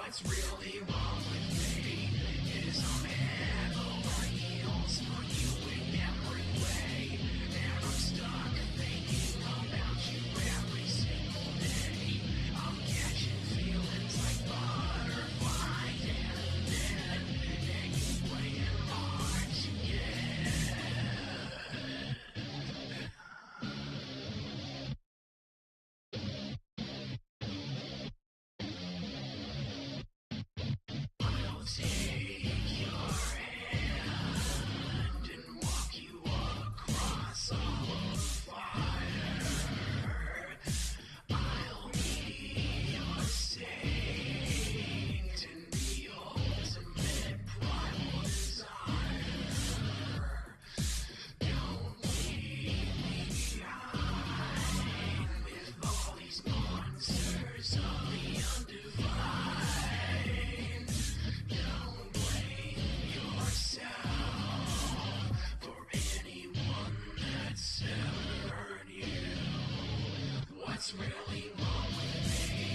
What's really wrong with me is I'm head over heels for you in every way. And I'm stuck thinking about you every single day. I'm catching feelings like butterflies and you playing hard to I'll take your hand and walk you across all of fire. I'll be your saint and the ultimate primal desire. Don't leave me behind with all these monsters of the undivine. Don't blame yourself for anyone that's ever hurt you. What's really wrong with me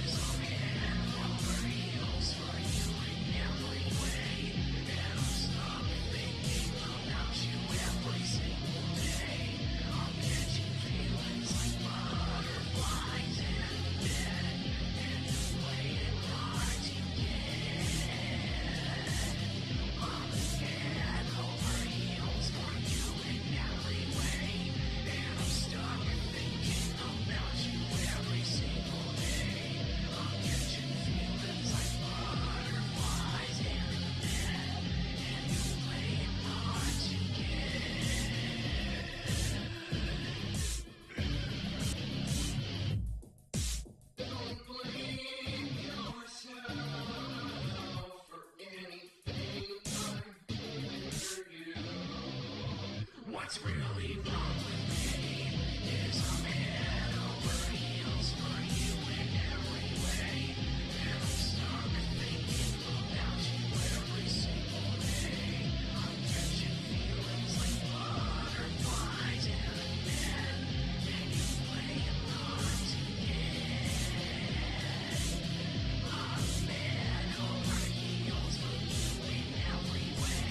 is I'm head over heels for you in every way. And I'm stuck thinking about you every single day. I'm catching feelings like butterflies and dead. And you're playing hard to get. I'm head over heels for you in every way. And I'm stuck thinking about you every single day. I'm catching feelings like butterflies and dead. And you're playing hard to get. Don't blame yourself for anything I've been for you. What's really wrong with me is I'm head over heels for you in every way. And I'm stuck thinking about you every single day. I'm catching feelings like butterflies and dead. And you're playing hard to get. I'm head over heels for you in every way.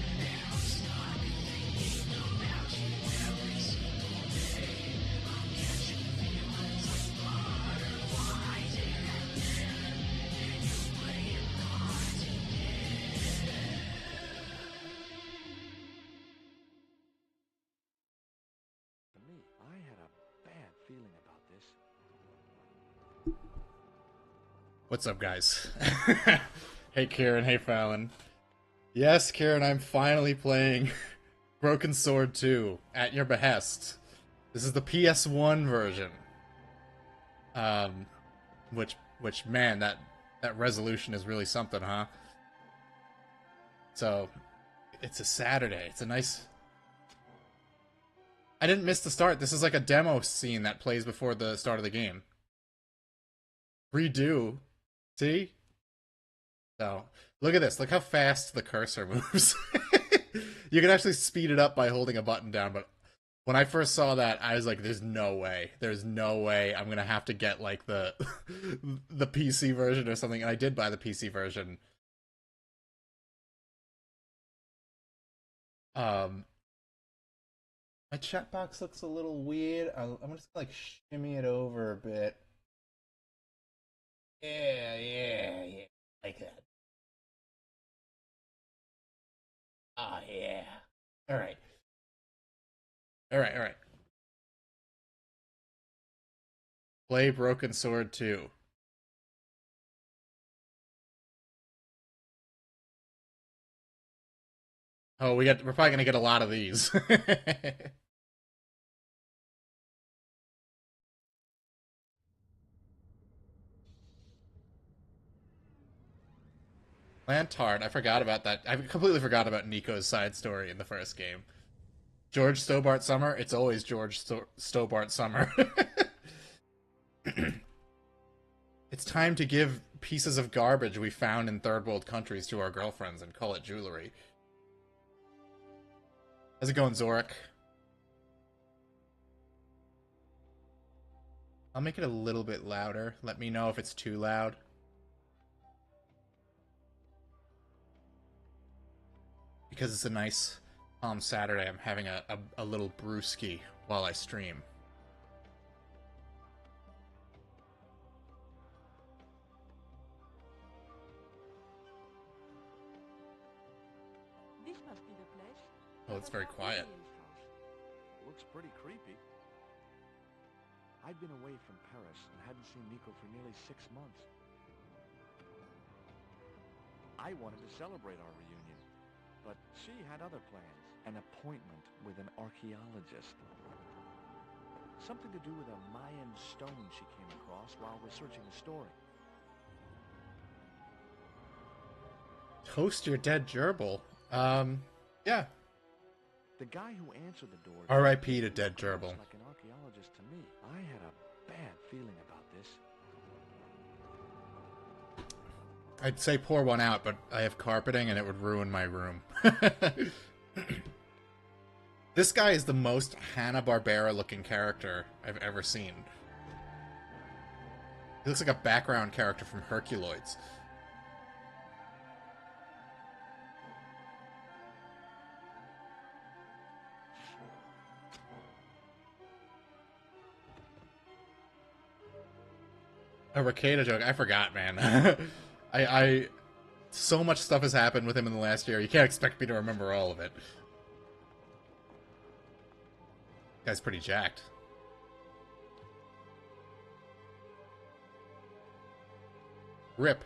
And I'm stuck thinking about you every single day. I'm catching feelings like butterflies and dead. And you're playing hard to To me, I had a bad feeling about this. What's up, guys? Hey, Kieran. Hey, Fallon. Yes, Kieran, I'm finally playing Broken Sword 2 at your behest. This is the PS1 version. Which man, that resolution is really something, huh? So, it's a Saturday. It's a nice. I didn't miss the start. This is like a demo scene that plays before the start of the game. Redo. See? So, look at this. Look how fast the cursor moves. You can actually speed it up by holding a button down, but when I first saw that, I was like, there's no way. There's no way I'm gonna have to get like the the PC version or something. And I did buy the PC version. Um my chat box looks a little weird. I'm just gonna like shimmy it over a bit. Yeah. Like that. Oh yeah. Alright. Alright. Play Broken Sword 2. Oh, we're probably gonna get a lot of these. Lantard, I forgot about that. I completely forgot about Nico's side story in the first game. George Stobart Summer, it's always George Stobart Summer. It's time to give pieces of garbage we found in third world countries to our girlfriends and call it jewelry. How's it going, Zorik? I'll make it a little bit louder. Let me know if it's too loud. because it's a nice Saturday, I'm having a little brewski while I stream. This must be the place. Oh, it's very quiet. Looks pretty creepy. I'd been away from Paris and hadn't seen Nico for nearly 6 months. I wanted to celebrate our reunion, but she had other plans. An appointment with an archaeologist. Something to do with a Mayan stone she came across while researching the story. Toast your dead gerbil. Yeah. The guy who answered the door... R.I.P. to dead gerbil. ...like an archaeologist to me. I had a bad feeling about this. I'd say pour one out, but I have carpeting and it would ruin my room. This guy is the most Hanna-Barbera looking character I've ever seen. He looks like a background character from Herculoids. A Ricada joke. I forgot, man. I so much stuff has happened with him in the last year. You can't expect me to remember all of it. Guy's pretty jacked. Rip.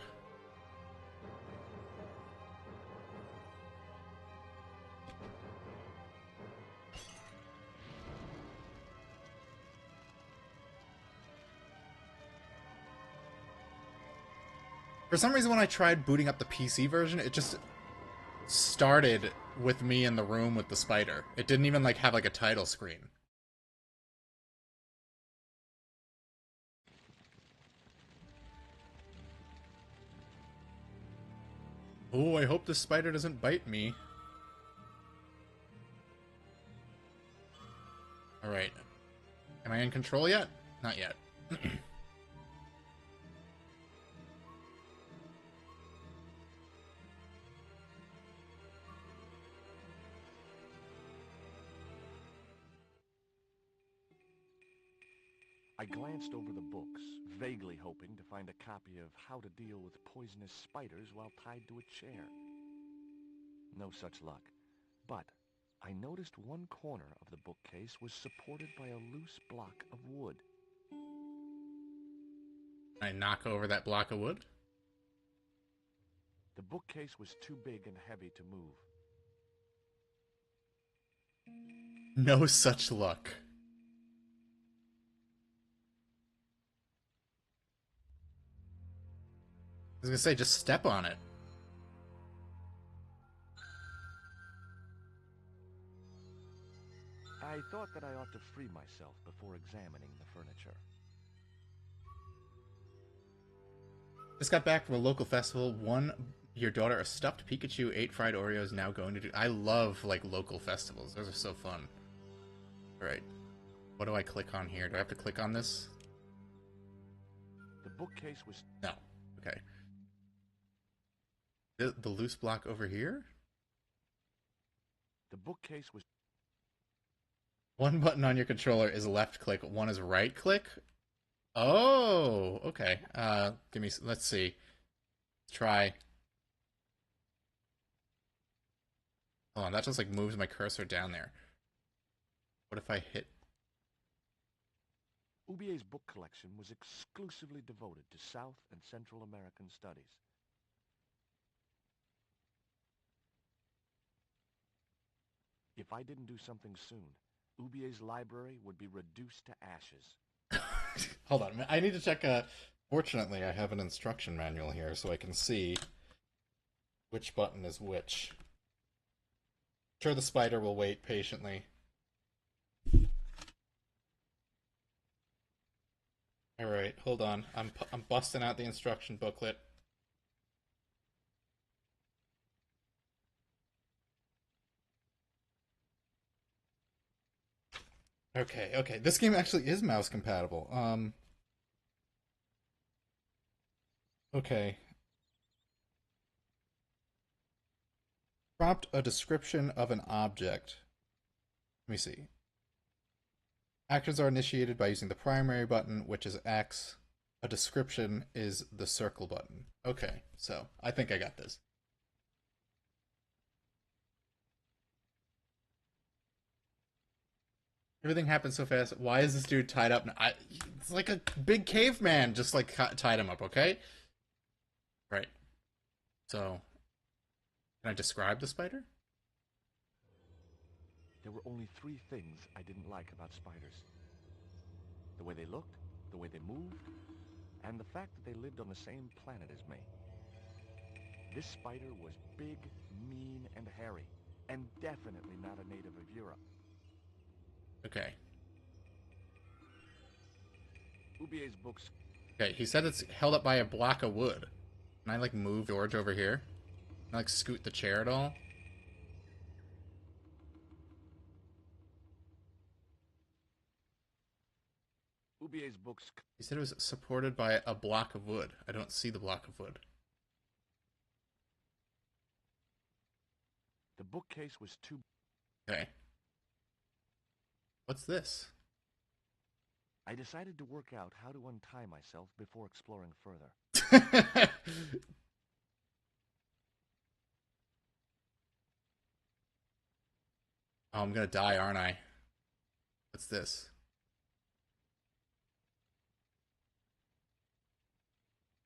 For some reason, when I tried booting up the PC version, it just started with me in the room with the spider. It didn't even like have like a title screen. Oh, I hope the spider doesn't bite me. Alright. Am I in control yet? Not yet. I glanced over the books, vaguely hoping to find a copy of How to Deal with Poisonous Spiders While Tied to a Chair. No such luck. But I noticed one corner of the bookcase was supported by a loose block of wood. I knock over that block of wood? The bookcase was too big and heavy to move. No such luck. I was gonna say, just step on it. I thought that I ought to free myself before examining the furniture. Just got back from a local festival. Won your daughter a stuffed Pikachu, 8 fried Oreos, now going to do... I love, like, local festivals. Those are so fun. Alright. What do I click on here? Do I have to click on this? The bookcase was... No. Okay. The loose block over here? The bookcase was... One button on your controller is left click, one is right click? Oh, okay. Let's see. Try. Hold on, that just like moves my cursor down there. What if I hit? Ubier's book collection was exclusively devoted to South and Central American studies. If I didn't do something soon, Ubier's library would be reduced to ashes. Hold on, I need to check. Fortunately, I have an instruction manual here, so I can see which button is which. I'm sure the spider will wait patiently. All right, hold on. I'm busting out the instruction booklet. Okay. This game actually is mouse compatible. Okay. Prompt a description of an object. Let me see. Actions are initiated by using the primary button, which is X. A description is the circle button. Okay, so I think I got this. Everything happens so fast. Why is this dude tied up? It's like a big caveman just like tied him up, okay? Right. So, can I describe the spider? There were only 3 things I didn't like about spiders. The way they looked, the way they moved, and the fact that they lived on the same planet as me. This spider was big, mean, and hairy, and definitely not a native of Europe. Okay. Ubier's books. Okay, he said it's held up by a block of wood. Can I, like, move George over here? Can I, like, scoot the chair at all? Ubier's books. He said it was supported by a block of wood. I don't see the block of wood. The bookcase was too... Okay. What's this? I decided to work out how to untie myself before exploring further. Oh, I'm gonna die, aren't I? What's this?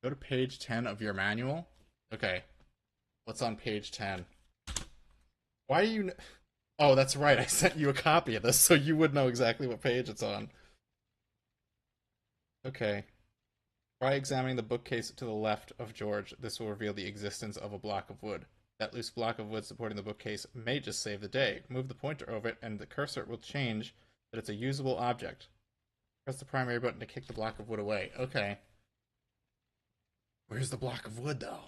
Go to page 10 of your manual. Okay. What's on page 10? Why do you... Oh, that's right. I sent you a copy of this so you would know exactly what page it's on. Okay. Try examining the bookcase to the left of George. This will reveal the existence of a block of wood. That loose block of wood supporting the bookcase may just save the day. Move the pointer over it and the cursor will change that it's a usable object. Press the primary button to kick the block of wood away. Okay. Where's the block of wood, though?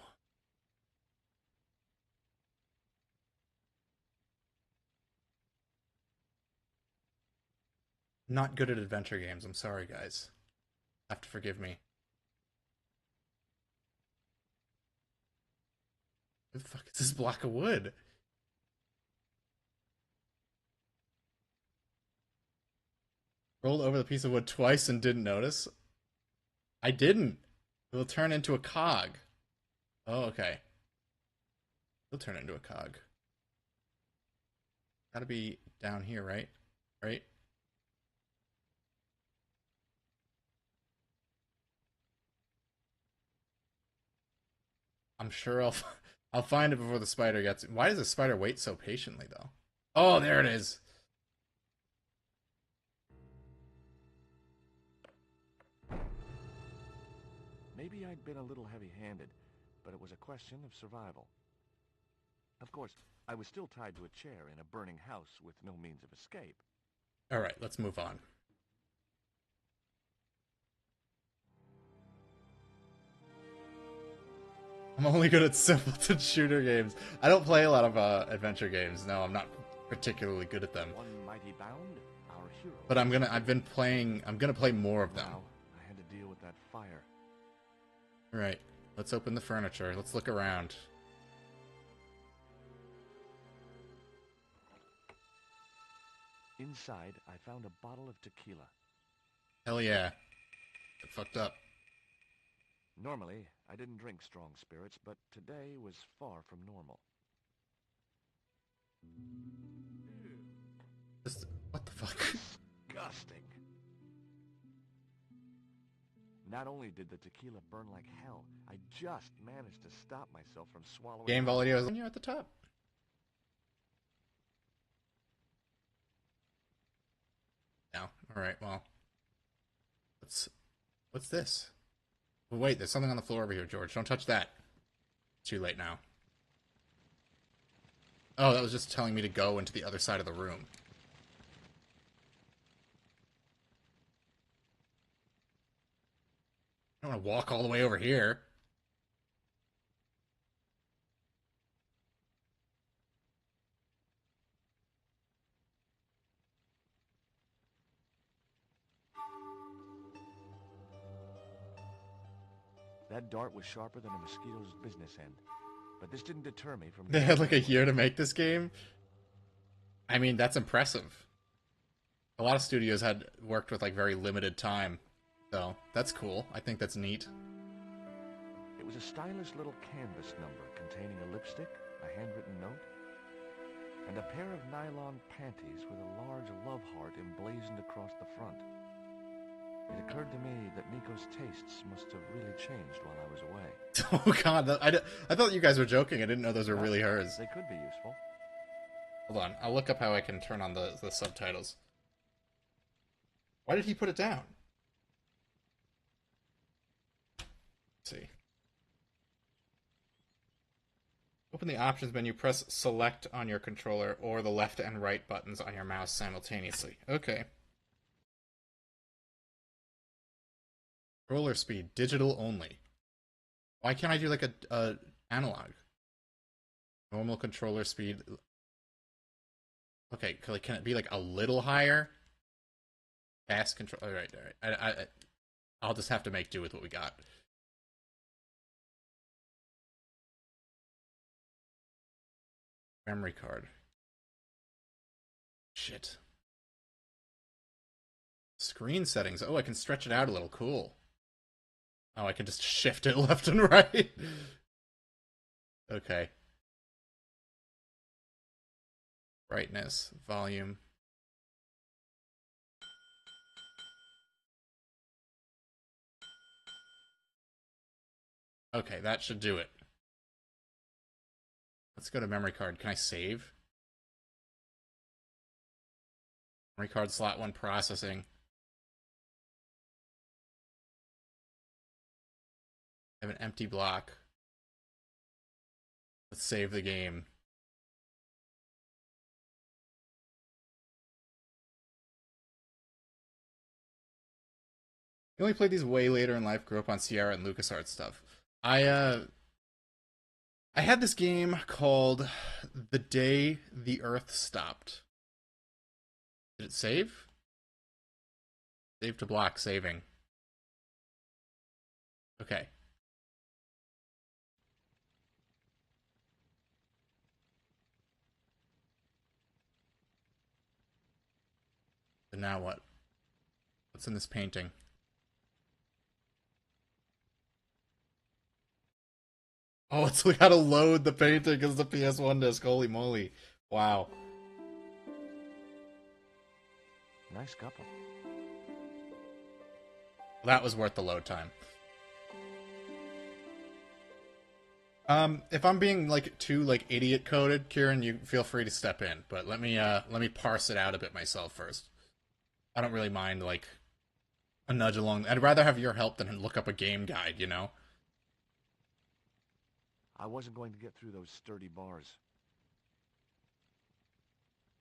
Not good at adventure games. I'm sorry, guys. Have to forgive me. Where the fuck is this block of wood? Rolled over the piece of wood twice and didn't notice? I didn't. It will turn into a cog. Oh, okay. It'll turn into a cog. Gotta be down here, right? Right? I'm sure I'll find it before the spider gets... Why does the spider wait so patiently, though? Oh, there it is. Maybe I'd been a little heavy-handed, but it was a question of survival. Of course, I was still tied to a chair in a burning house with no means of escape. Alright, let's move on. I'm only good at simpleton shooter games. I don't play a lot of adventure games. No, I'm not particularly good at them. One mighty bound, our hero. But I'm gonna play more of them. Now, I had to deal with that fire. Right. Let's open the furniture. Let's look around. Inside, I found a bottle of tequila. Hell yeah. Get fucked up. Normally, I didn't drink strong spirits, but today was far from normal. What the fuck? Disgusting. Not only did the tequila burn like hell, I just managed to stop myself from swallowing... Game volume is at the top. No. Alright, well. What's this? Oh, wait, there's something on the floor over here, George. Don't touch that. It's too late now. Oh, that was just telling me to go into the other side of the room. I don't want to walk all the way over here. That dart was sharper than a mosquito's business end. but this didn't deter me from... They had like a year to make this game. I mean, that's impressive. A lot of studios had worked with like very limited time. So, that's cool. I think that's neat. It was a stylish little canvas number containing a lipstick, a handwritten note, and a pair of nylon panties with a large love heart emblazoned across the front. It occurred to me that Nico's tastes must have really changed while I was away. Oh god, I thought you guys were joking. I didn't know those were really hers. They could be useful. Hold on, I'll look up how I can turn on the subtitles. Why did he put it down? Let's see. Open the options menu, press select on your controller or the left and right buttons on your mouse simultaneously. Okay. Controller speed, digital only. Why can't I do like a analog? Normal controller speed. Okay, can it be like a little higher? Fast control. All right. I'll just have to make do with what we got. Memory card. Shit. Screen settings. Oh, I can stretch it out a little. Cool. Oh, I can just shift it left and right. Okay. Brightness, volume. Okay, that should do it. Let's go to memory card. Can I save? Memory card slot 1 processing. I have an empty block. Let's save the game. I only played these way later in life, grew up on Sierra and LucasArts stuff. I had this game called The Day the Earth Stopped. Did it save? Save to block, saving. Okay. And now what? What's in this painting? Oh, it's we gotta load the painting because the PS1 disc. Holy moly. Wow. Nice couple. That was worth the load time. If I'm being like too like idiot coded, Kieran, you feel free to step in, but let me parse it out a bit myself first. I don't really mind like a nudge along. I'd rather have your help than look up a game guide, you know? I wasn't going to get through those sturdy bars.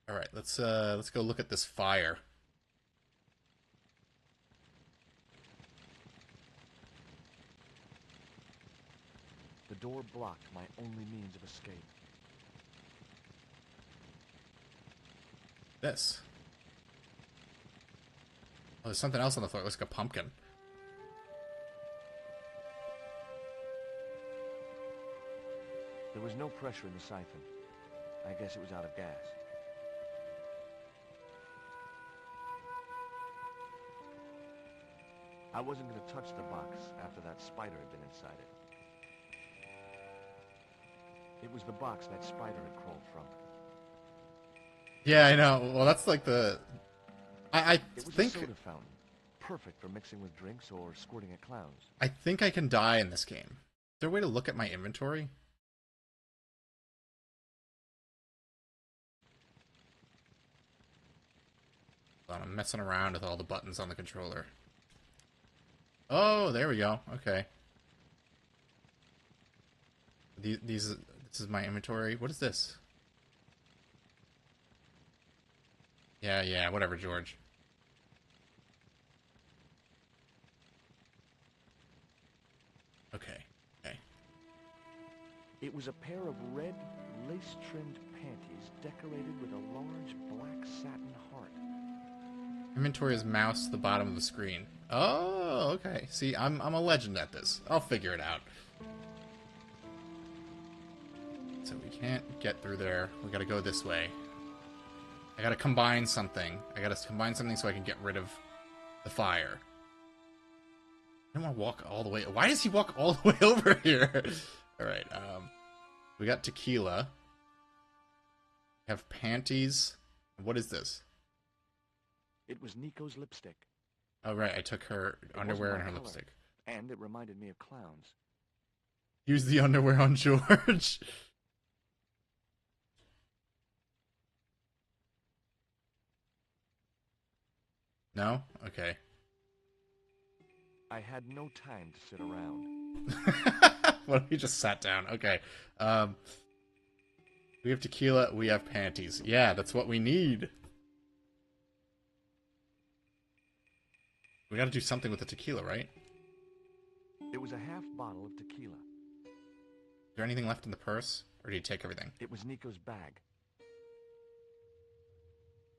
All right, let's go look at this fire. The door blocked my only means of escape. This. Oh, there's something else on the floor. It looks like a pumpkin. There was no pressure in the siphon. I guess it was out of gas. I wasn't going to touch the box after that spider had been inside it. It was the box that spider had crawled from. Yeah, I know. Well, that's like the... I It was think... a soda fountain. Perfect for mixing with drinks or squirting at clowns. I think I can die in this game. Is there a way to look at my inventory? Hold on, I'm messing around with all the buttons on the controller. Oh, there we go. Okay. This is my inventory. What is this? Yeah, whatever, George. Okay. It was a pair of red, lace-trimmed panties decorated with a large black satin heart. Inventory is mouse to the bottom of the screen. Oh, okay. See, I'm a legend at this. I'll figure it out. so we can't get through there. We gotta go this way. I gotta combine something. I gotta combine something so I can get rid of the fire. I don't want to walk all the way. Why does he walk all the way over here? Alright, we got tequila. We have panties. What is this? It was Nico's lipstick. Oh, right, I took her underwear and her lipstick. And it reminded me of clowns. Use the underwear on George. No? Okay. I had no time to sit around. Well, we just sat down. Okay. We have tequila, we have panties. Yeah, that's what we need. We gotta do something with the tequila, right? It was a half bottle of tequila. Is there anything left in the purse? Or did you take everything? It was Nico's bag.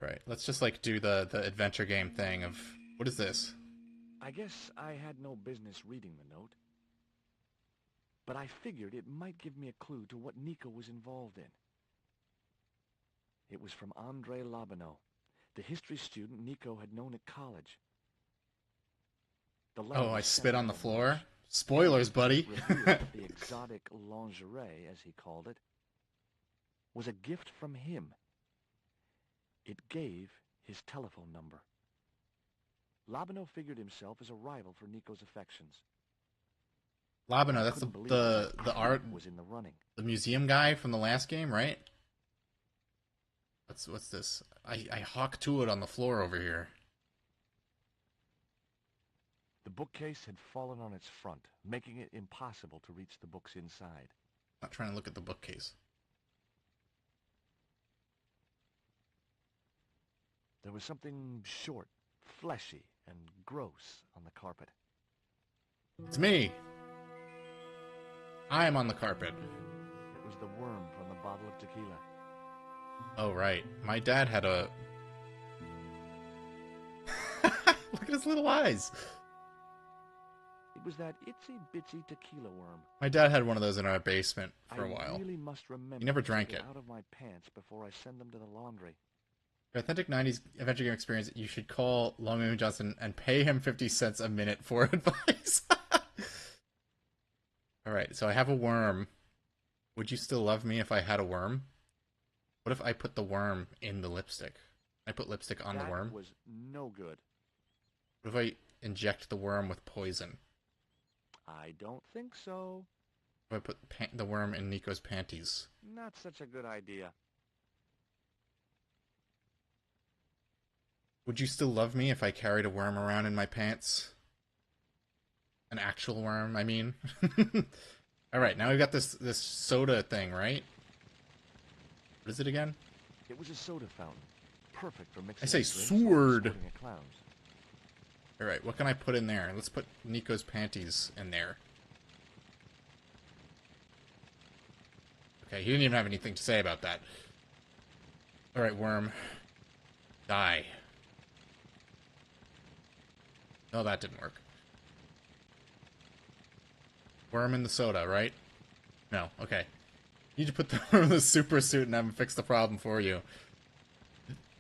Right. Let's just, like, do the adventure game thing of... What is this? I guess I had no business reading the note. But I figured it might give me a clue to what Nico was involved in. It was from Andrei Lobanov, the history student Nico had known at college. The letter Oh, I was spit on the sent floor? Spoilers, buddy. revealed that the exotic lingerie, as he called it, was a gift from him. It gave his telephone number. Lobanov figured himself as a rival for Nico's affections. Labano, that's Couldn't believe the that art, was in the running. the museum guy from the last game, right? What's this? I hawk to it on the floor over here. The bookcase had fallen on its front, making it impossible to reach the books inside. I'm not trying to look at the bookcase. There was something short, fleshy, and gross on the carpet. It's me. I am on the carpet. It was the worm from the bottle of tequila. Oh, right. My dad had a... Look at his little eyes. It was that itsy-bitsy tequila worm. My dad had one of those in our basement for a I while. really must remember He never to drank get it. out of my pants before I send them to the laundry. For authentic 90s adventure game experience, you should call Long Moon Johnson and pay him 50 cents a minute for advice. Alright, so I have a worm. Would you still love me if I had a worm? What if I put the worm in the lipstick? I put lipstick on the worm? That was no good. What if I inject the worm with poison? I don't think so. What if I put the worm in Nico's panties? Not such a good idea. Would you still love me if I carried a worm around in my pants? An actual worm, I mean. Alright, now we've got this soda thing, right? What is it again? It was a soda fountain. Perfect for mixing I say drinks or sword. sporting at clowns. Alright, what can I put in there? Let's put Nico's panties in there. Okay, he didn't even have anything to say about that. Alright, worm. Die. No, that didn't work. Worm in the soda, right? No, okay. You need to put the worm in the super suit and have him fix the problem for you.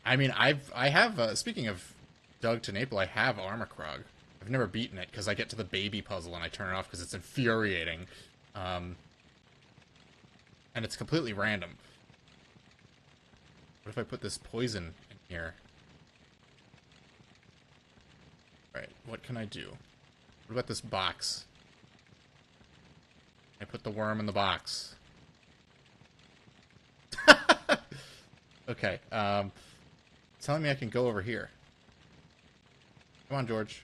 I mean, I have, speaking of Doug TenNapel, I have Armorkrog. I've never beaten it because I get to the baby puzzle and I turn it off because it's infuriating. And it's completely random. What if I put this poison in here? Right, what can I do? What about this box? I put the worm in the box. Okay, telling me I can go over here. Come on, George.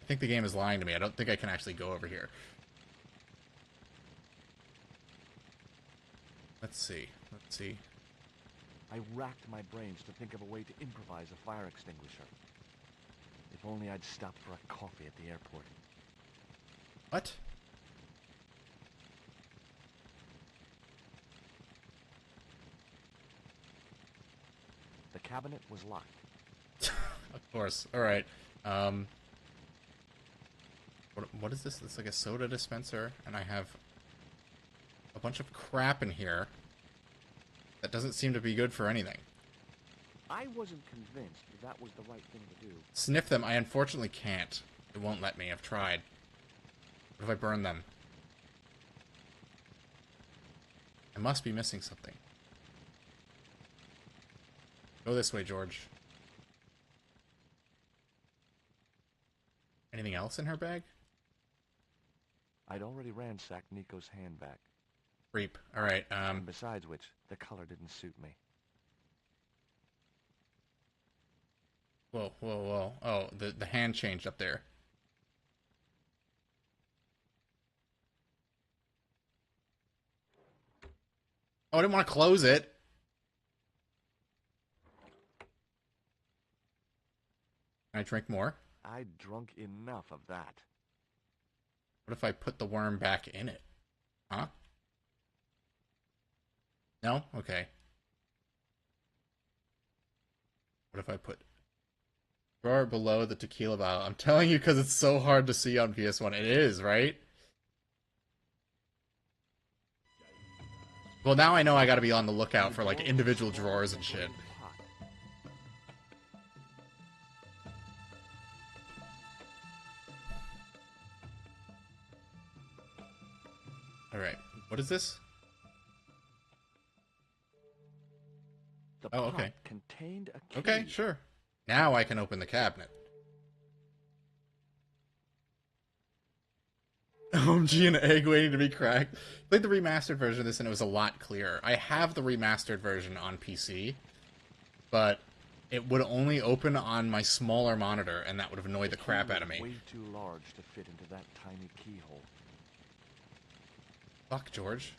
I think the game is lying to me. I don't think I can actually go over here. Let's see. Let's see. I racked my brains to think of a way to improvise a fire extinguisher. If only I'd stopped for a coffee at the airport. What? The cabinet was locked. Of course. Alright. What is this? It's like a soda dispenser, and I have a bunch of crap in here that doesn't seem to be good for anything. I wasn't convinced that was the right thing to do. Sniff them, I unfortunately can't. It won't let me, I've tried. What if I burn them? I must be missing something. Go this way, George. Anything else in her bag? I'd already ransacked Nico's handbag. Creep. Alright, And besides which, the color didn't suit me. Whoa, whoa, whoa. Oh, the hand changed up there. Oh, I didn't want to close it. Can I drink more? I'd drunk enough of that. What if I put the worm back in it? Huh? No? Okay. What if I put... Drawer below the tequila bottle. I'm telling you because it's so hard to see on PS1. It is, right? Well, now I know I gotta be on the lookout for, like, individual drawers and shit. Alright, what is this? The Oh, pot okay. contained a key. Okay, sure. Now I can open the cabinet. OMG, an egg waiting to be cracked. I played the remastered version of this and it was a lot clearer. I have the remastered version on PC, but it would only open on my smaller monitor and that would have annoyed the crap out of me. Way too large to fit into that tiny keyhole. Fuck, George.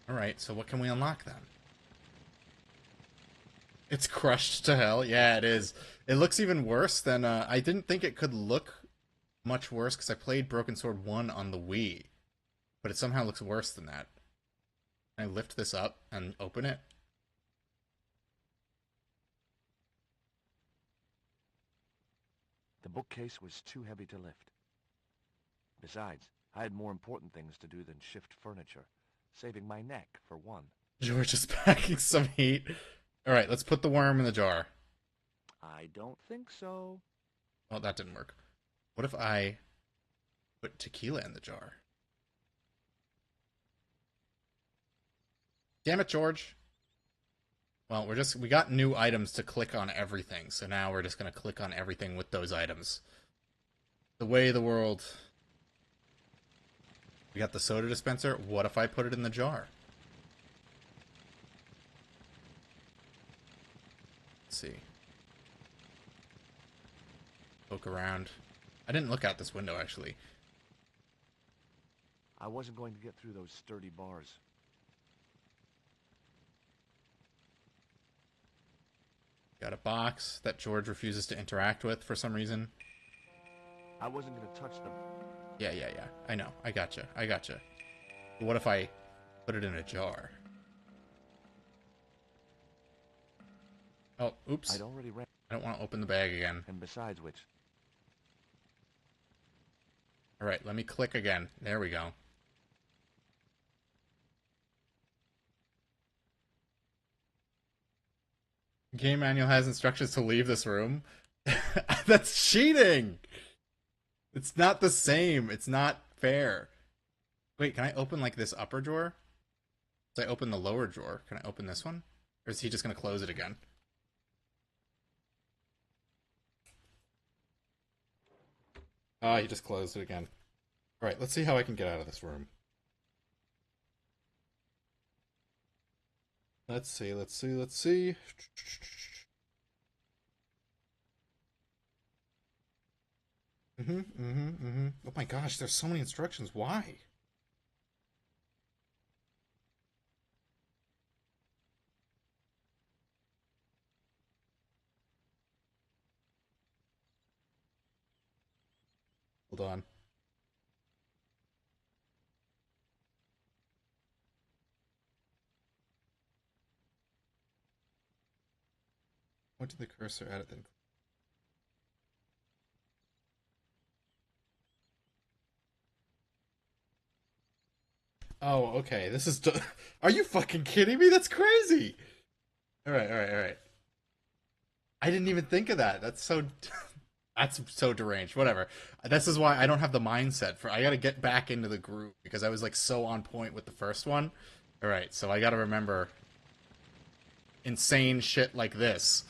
Alright, so what can we unlock then? It's crushed to hell. Yeah, it is. It looks even worse than... I didn't think it could look much worse because I played Broken Sword 1 on the Wii. But it somehow looks worse than that. Can I lift this up and open it? The bookcase was too heavy to lift. Besides, I had more important things to do than shift furniture, saving my neck for one. George is packing some heat. Alright, let's put the worm in the jar. I don't think so. Well, that didn't work. What if I put tequila in the jar? Damn it, George. Well, we got new items to click on everything, so now we're just gonna click on everything with those items. The way of the world. We got the soda dispenser. What if I put it in the jar? Let's see. Poke around. I didn't look out this window, actually. I wasn't going to get through those sturdy bars. Got a box that George refuses to interact with for some reason. I wasn't going to touch them. Yeah. I know. I gotcha. But what if I put it in a jar? Oh, oops. I'd already ran. I don't want to open the bag again. And besides which, Alright, let me click again. There we go. Game manual has instructions to leave this room. That's cheating! It's not the same. It's not fair. Wait, can I open, like, this upper drawer? Did I open the lower drawer? Can I open this one? Or is he just going to close it again? Ah, he just closed it again. Alright, let's see how I can get out of this room. Let's see. Oh my gosh, there's so many instructions. Why? Hold on. What did the cursor add it then? Oh, okay. This is. Are you fucking kidding me? That's crazy. All right, all right, all right. I didn't even think of that. That's so. That's so deranged. Whatever. This is why I don't have the mindset for. I got to get back into the groove because I was like so on point with the first one. All right, so I got to remember insane shit like this.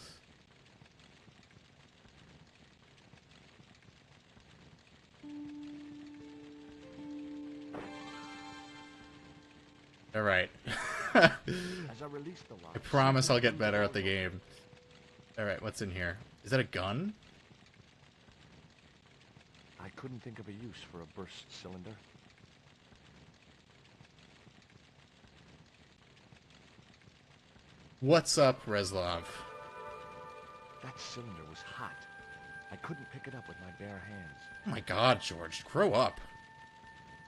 All right. As I release the lock, I promise I'll get better at the game. All right, what's in here? Is that a gun? I couldn't think of a use for a burst cylinder. What's up, Reslov? That cylinder was hot. I couldn't pick it up with my bare hands. Oh my god, George, grow up.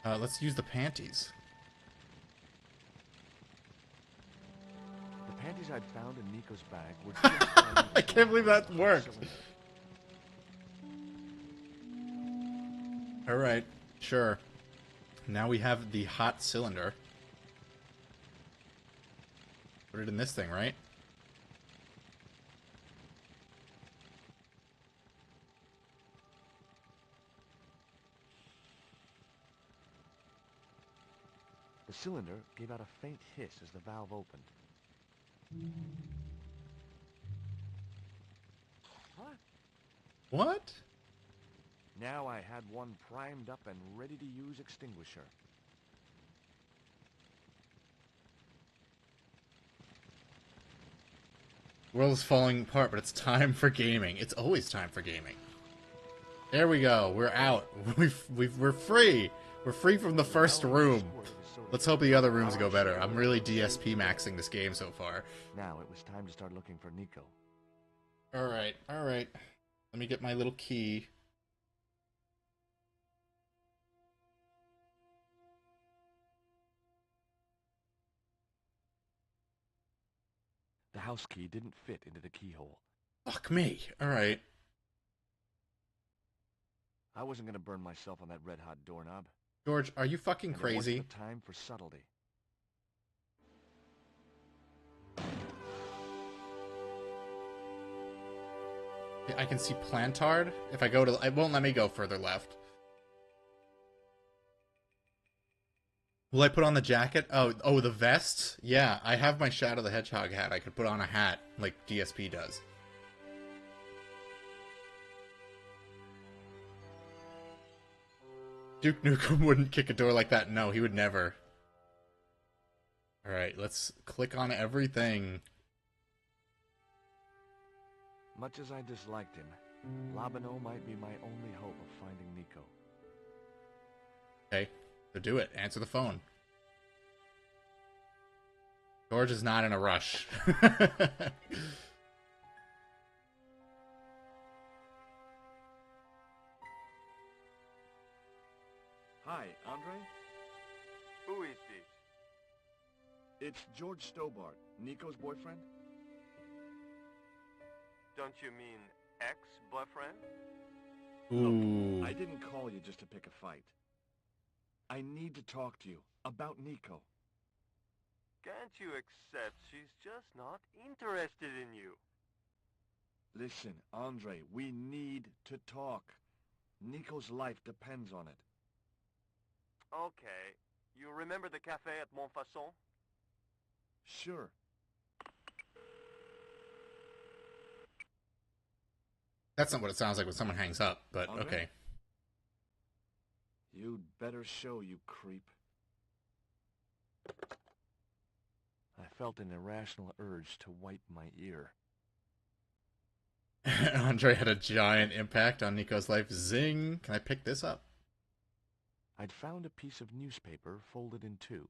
Let's use the panties. The panties I'd found in Nico's bag were just I can't believe that worked. Alright, sure. Now we have the hot cylinder. Put it in this thing, right? The cylinder gave out a faint hiss as the valve opened. What? What? Now I had one primed up and ready to use extinguisher. The world is falling apart, but it's time for gaming. It's always time for gaming. There we go. We're out. We're free. We're free from the first room. Let's hope the other rooms go better. I'm really DSP maxing this game so far. Now it was time to start looking for Nico. Alright, alright. Let me get my little key. The house key didn't fit into the keyhole. Fuck me. Alright. I wasn't gonna burn myself on that red-hot doorknob. George, are you fucking And there crazy? wasn't the time for subtlety. I can see Plantard. If I go to... It won't let me go further left. Will I put on the jacket? Oh, the vest? Yeah, I have my Shadow the Hedgehog hat. I could put on a hat like DSP does. Duke Nukem wouldn't kick a door like that. No, he would never. Alright, let's click on everything. Much as I disliked him, Labano might be my only hope of finding Nico. Okay, so do it. Answer the phone. George is not in a rush. Hi, Andre? Who is this? It's George Stobart, Nico's boyfriend? Don't you mean ex-boyfriend? Ooh. I didn't call you just to pick a fight. I need to talk to you about Nico. Can't you accept she's just not interested in you? Listen, Andre, we need to talk. Nico's life depends on it. Okay. You remember the cafe at Montfaucon? Sure. That's not what it sounds like when someone hangs up, but Andre? okay. You'd better show, you creep. I felt an irrational urge to wipe my ear. Andre had a giant impact on Nico's life. Zing! Can I pick this up? I'd found a piece of newspaper folded in two.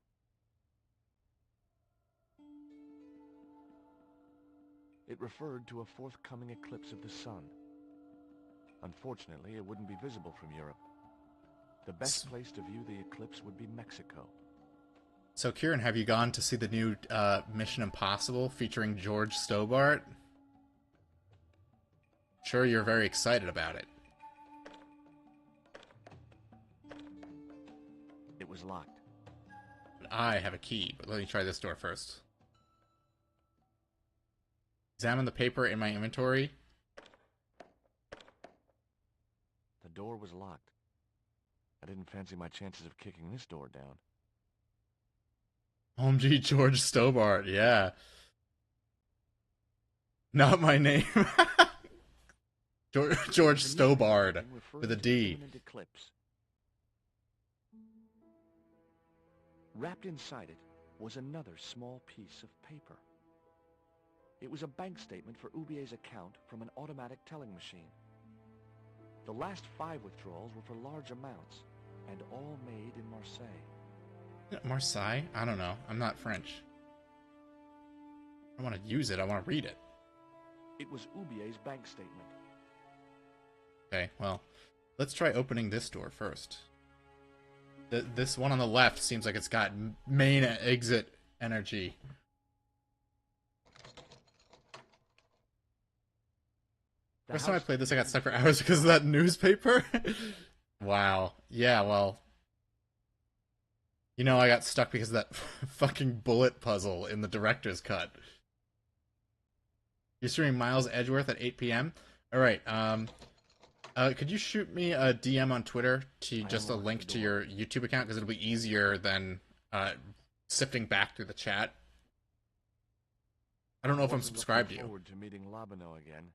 It referred to a forthcoming eclipse of the sun. Unfortunately, it wouldn't be visible from Europe. The best place to view the eclipse would be Mexico. So, Kieran, have you gone to see the new Mission Impossible featuring George Stobart? Sure, you're very excited about it. It was locked. I have a key, but let me try this door first. Examine the paper in my inventory. The door was locked. I didn't fancy my chances of kicking this door down. OMG George Stobart, yeah. Not my name. George Stobart with a D. Eclipse. Wrapped inside it was another small piece of paper. It was a bank statement for Ubier's account from an automatic telling machine. The last 5 withdrawals were for large amounts, and all made in Marseille. Marseille? I don't know. I'm not French. I want to use it. I want to read it. It was Ubier's bank statement. Okay, well, let's try opening this door first. This one on the left seems like it's got main exit energy. First time I played this, I got stuck for hours because of that newspaper. Wow. Yeah, well. You know, I got stuck because of that fucking bullet puzzle in the director's cut. You're streaming Miles Edgeworth at 8 p.m.? Alright, could you shoot me a DM on Twitter to just a link to your YouTube account? Because it'll be easier than sifting back through the chat. I don't know if I'm subscribed to you. I wasn't looking forward to meeting Labano again,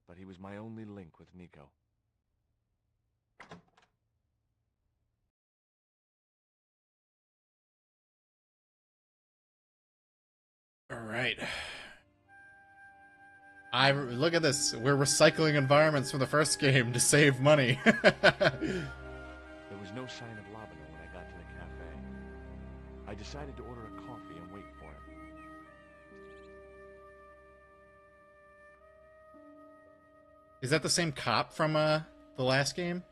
but he was my only link with Nico. Alright. Look at this. We're recycling environments from the first game to save money. There was no sign of Labano when I got to the cafe. I decided to order a coffee and wait for him. Is that the same cop from the last game?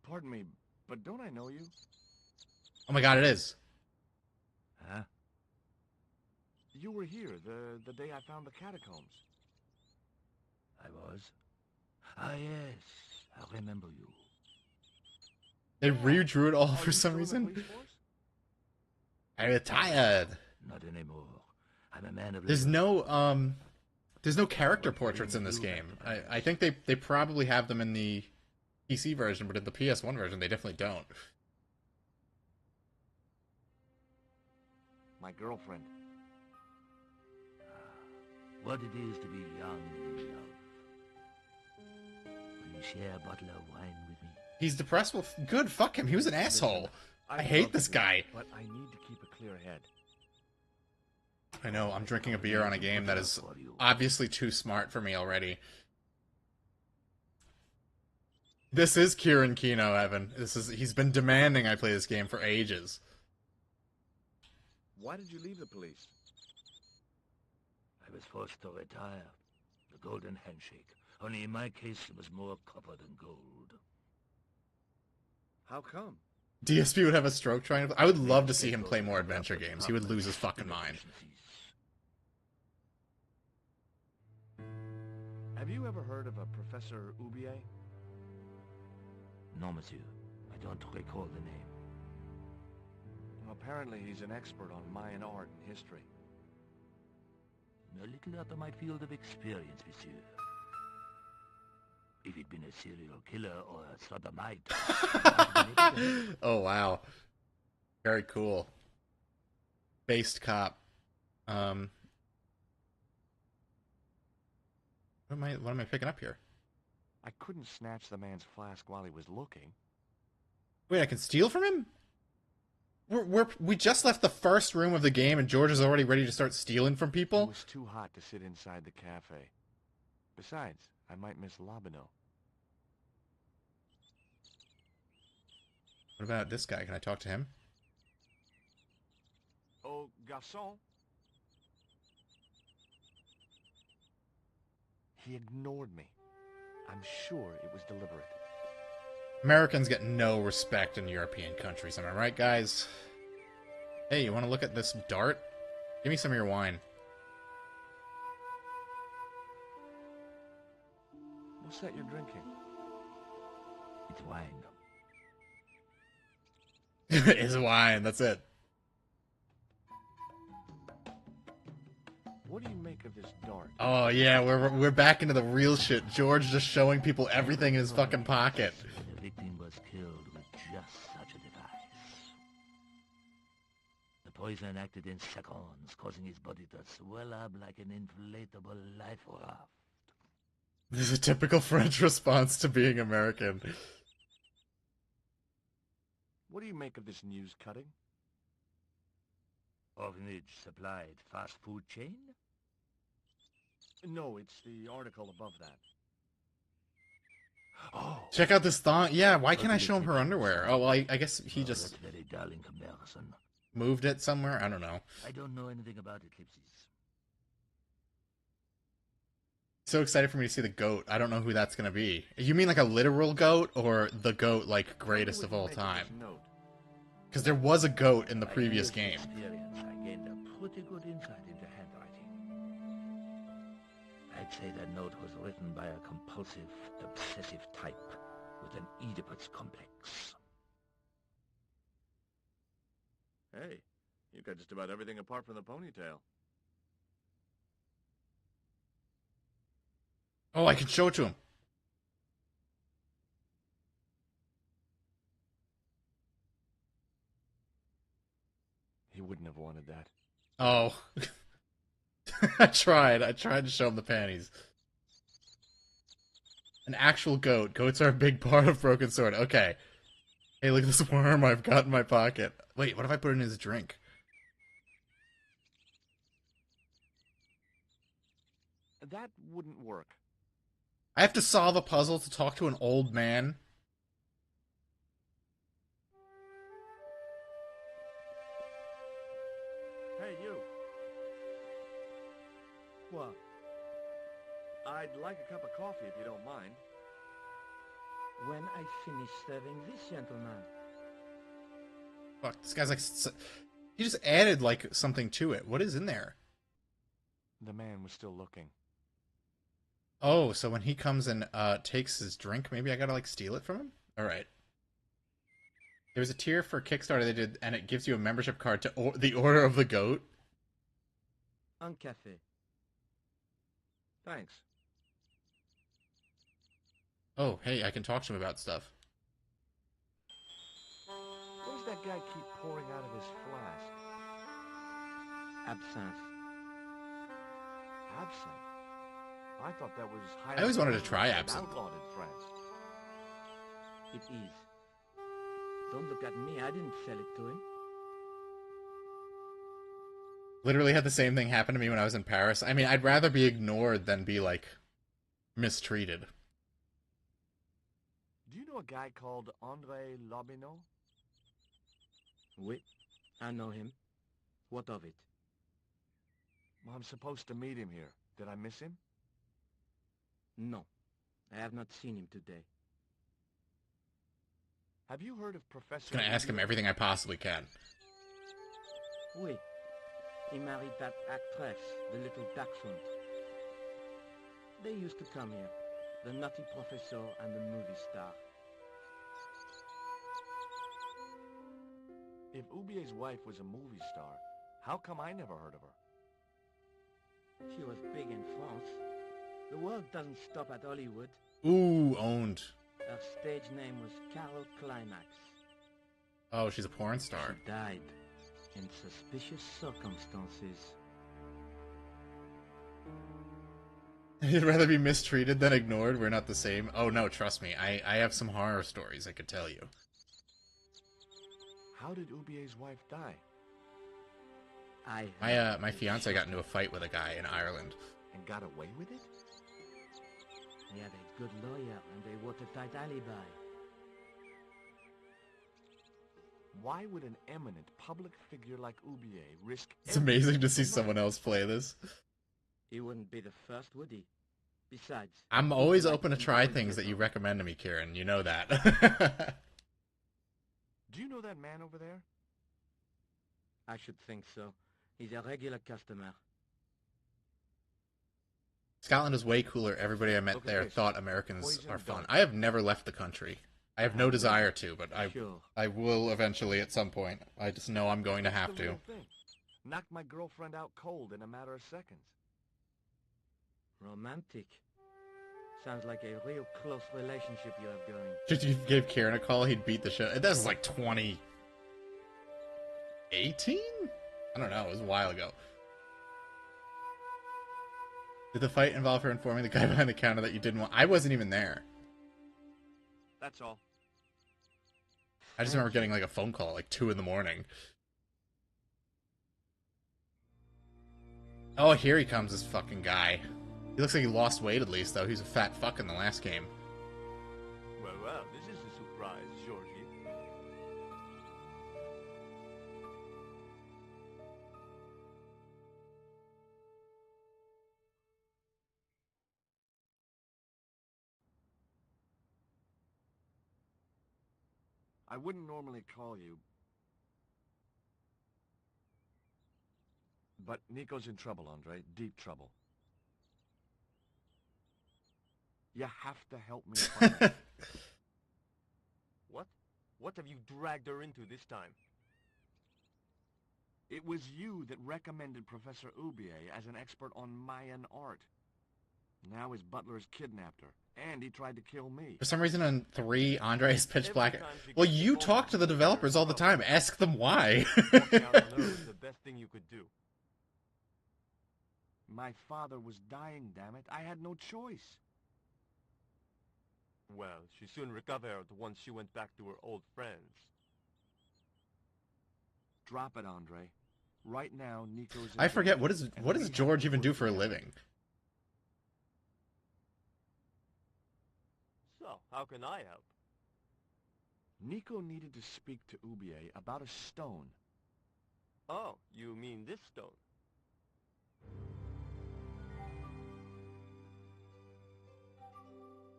Pardon me, but don't I know you? Oh my god, it is. Huh? You were here the day I found the catacombs. I was? Ah, yes. I remember you. They redrew it all Are for you some still in the reason. police force? I retired. Not anymore. I'm a man of There's labor. no character portraits in this game. I think they probably have them in the PC version, but in the PS1 version they definitely don't. My girlfriend. What it is to be young and in love. Will you share a bottle of wine with me? He's depressed with good. Fuck him. He was an asshole. I hate love this you, guy. But I need to keep a clear head. I know. I'm drinking a beer on a game that is obviously too smart for me already. This is Kieran Kino, Evan. He's been demanding I play this game for ages. Why did you leave the police? I was forced to retire. The golden handshake. Only in my case, it was more copper than gold. How come? DSP would have a stroke trying to. I would love to see him play more adventure games. He would lose his fucking mind. Have you ever heard of a Professor Ubier? No, monsieur. I don't recall the name. Well, apparently he's an expert on Mayan art and history. A little out of my field of experience, monsieur. If he'd been a serial killer or a sodomite... Oh, wow. Very cool. Based cop. What am I picking up here? I couldn't snatch the man's flask while he was looking. Wait, I can steal from him? We just left the first room of the game and George is already ready to start stealing from It people? was too hot to sit inside the cafe. Besides, I might miss Labano. What about this guy? Can I talk to him? Oh, garçon. He ignored me. I'm sure it was deliberate. Americans get no respect in European countries, am I right, guys? Hey, you want to look at this dart? Give me some of your wine. What's that you're drinking? It's wine. It's wine. That's it. What do you make of this dart? Oh yeah, we're back into the real shit. George just showing people everything in his fucking pocket. The victim was killed with just such a device. The poison acted in seconds, causing his body to swell up like an inflatable life raft. This is a typical French response to being American. What do you make of this news cutting? Orphanage supplied fast food chain? No, it's the article above that. Oh, Check out this thong. Yeah, why can't I show him her underwear? Oh, well, I guess he just That's very dull in comparison. moved it somewhere. I don't know. I don't know anything about eclipses. So excited for me to see the goat. I don't know who that's gonna be. You mean like a literal goat or the goat like greatest of all time? Because there was a goat in the By previous years of game. experience, I gained a pretty good insight into handwriting. I'd say that note was written by a compulsive, obsessive type with an Oedipus complex. Hey, you got just about everything apart from the ponytail. Oh, I can show it to him. He wouldn't have wanted that. Oh. I tried to show him the panties. An actual goat. Goats are a big part of Broken Sword. Okay. Hey, look at this worm I've got in my pocket. Wait, what if I put it in his drink? That wouldn't work. I have to solve a puzzle to talk to an old man. Hey, you. What? I'd like a cup of coffee if you don't mind. When I finish serving this gentleman. Fuck, this guy's like... He just added, like, something to it. What is in there? The man was still looking. Oh, so when he comes and takes his drink, maybe I gotta, like, steal it from him? Alright. There was a tier for Kickstarter they did, and it gives you a membership card to the Order of the Goat. Un café. Thanks. Oh, hey, I can talk to him about stuff. What does that guy keep pouring out of his flask? Absinthe. Absinthe? I thought that was highly... I always wanted to dangerous try and absinthe. outlawed in France. It is. Don't look at me, I didn't sell it to him. Literally had the same thing happen to me when I was in Paris. I mean, I'd rather be ignored than be, like, mistreated. Do you know a guy called André Lobineau? Oui, I know him. What of it? Well, I'm supposed to meet him here. Did I miss him? No, I have not seen him today. Have you heard of Professor... I'm gonna ask him everything I possibly can. Oui, he married that actress, the little dachshund. They used to come here, the nutty professor and the movie star. If Oubier's wife was a movie star, how come I never heard of her? She was big in France. The world doesn't stop at Hollywood. Ooh, owned. Her stage name was Carol Climax. Oh, she's a porn star. She died in suspicious circumstances. You'd rather be mistreated than ignored? We're not the same. Oh no, trust me. I have some horror stories I could tell you. How did Oubier's wife die? My fiance got into a fight with a guy in Ireland. And got away with it? He had a good lawyer and a watertight alibi. Why would an eminent public figure like Oubier risk... It's amazing to see everything for someone else play this. He wouldn't be the first, would he? Besides, I'm always open to try things that you recommend to me, Kieran. You know that. Do you know that man over there? I should think so. He's a regular customer. Scotland is way cooler. Everybody I met Look at there this. thought Americans Poison are fun. dart. I have never left the country. I have no desire to, but Sure. I will eventually at some point. I just know I'm going to have That's the to. real thing. Knocked my girlfriend out cold in a matter of seconds. Romantic. Sounds like a real close relationship you have going. If you gave Kieran a call, he'd beat the shit. That was like 2018? I don't know. It was a while ago. Did the fight involve her informing the guy behind the counter that you didn't want? I wasn't even there. That's all. I just remember getting like a phone call at like 2 in the morning. Oh, here he comes, this fucking guy. He looks like he lost weight at least, though. He was a fat fuck in the last game. Well, this is a surprise, Georgie. I wouldn't normally call you, but Nico's in trouble, Andre. Deep trouble. You have to help me find her. What? What have you dragged her into this time? It was you that recommended Professor Ubier as an expert on Mayan art. Now his butler has kidnapped her, and he tried to kill me. For some reason on 3, Andre is pitch Every black. time she Well, gets you involved talk in to the this, developers all the trouble. time. Ask them why. Walking out on her was the best thing you could do. My father was dying, damn it. I had no choice. Well, she soon recovered once she went back to her old friends. Drop it, Andre. Right now, Nico's... in I forget, danger, what does and we have George to even work do for a together. living? So, how can I help? Nico needed to speak to Ubier about a stone. Oh, you mean this stone?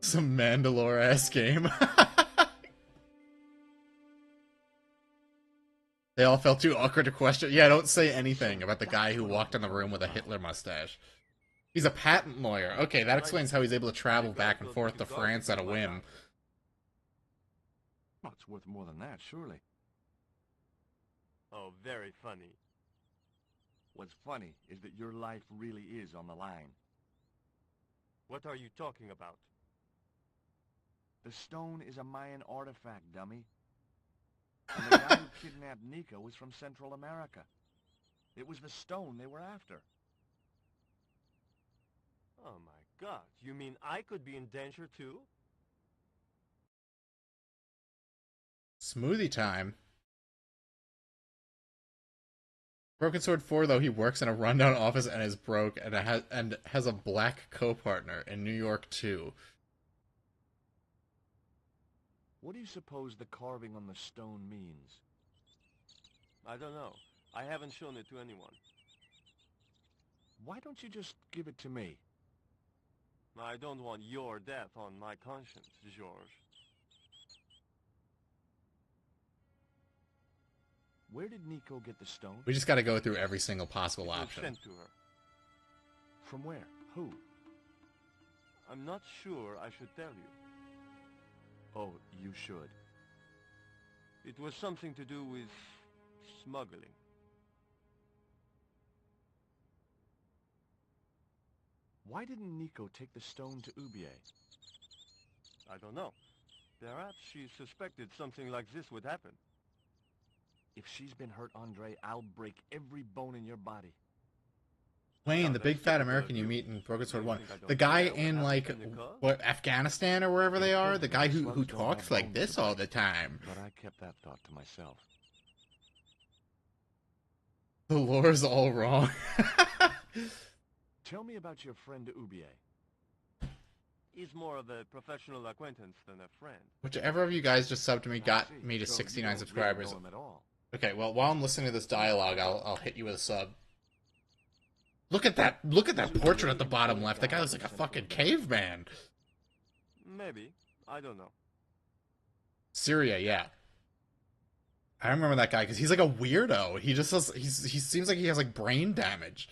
Some Mandalore-ass game. They all felt too awkward to question. Yeah, don't say anything about the guy who walked in the room with a Hitler mustache. He's a patent lawyer. Okay, that explains how he's able to travel back and forth to France at a whim. Well, it's worth more than that, surely. Oh, very funny. What's funny is that your life really is on the line. What are you talking about? The stone is a Mayan artifact, dummy. And the guy who kidnapped Nico was from Central America. It was the stone they were after. Oh my god, you mean I could be in danger too? Smoothie time. Broken Sword 4, though, he works in a rundown office and is broke and has a black co-partner in New York, too. What do you suppose the carving on the stone means? I don't know. I haven't shown it to anyone. Why don't you just give it to me? I don't want your death on my conscience, George. Where did Nico get the stone? We just gotta go through every single possible It was option. sent to her. From where? Who? I'm not sure I should tell you. Oh, you should. It was something to do with smuggling. Why didn't Nico take the stone to Ubier? I don't know. Perhaps she suspected something like this would happen. If she's been hurt, Andre, I'll break every bone in your body. Wayne, Oh, the that's big fat typical American of you you. meet in Broken Sword You 1. think I don't The guy care what in, happens like, in the car? what, Afghanistan or wherever they are? The guy who Slugs don't talks have like bones this to all break. the time. But I kept that thought to myself. The lore's all wrong. Tell me about your friend Ubier. He's more of a professional acquaintance than a friend. Whichever of you guys just subbed to me I got see. me to So you 69 don't subscribers. Really know him at all. Okay, well, while I'm listening to this dialogue, I'll hit you with a sub. Look at that portrait at the bottom left. That guy looks like a fucking caveman. Maybe. I don't know. Syria, yeah. I remember that guy because he's like a weirdo. He just has, he seems like he has like brain damage.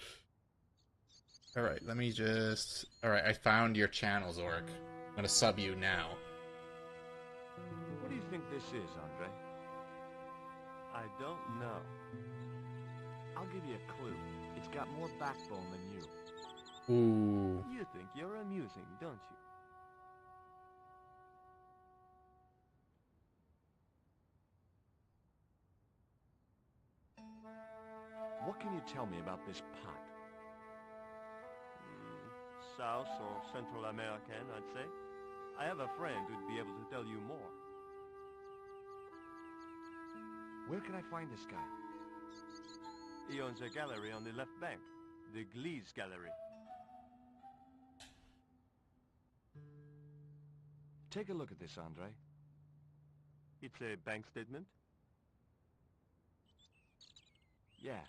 All right, let me just. All right, I found your channel, Zork. I'm gonna sub you now. What this is, Andre? I don't know. I'll give you a clue. It's got more backbone than you. Ooh. You think you're amusing, don't you? What can you tell me about this pot? South or Central American, I'd say. I have a friend who'd be able to tell you more. Where can I find this guy? He owns a gallery on the left bank, the Gliese Gallery. Take a look at this, Andre. It's a bank statement. Yeah,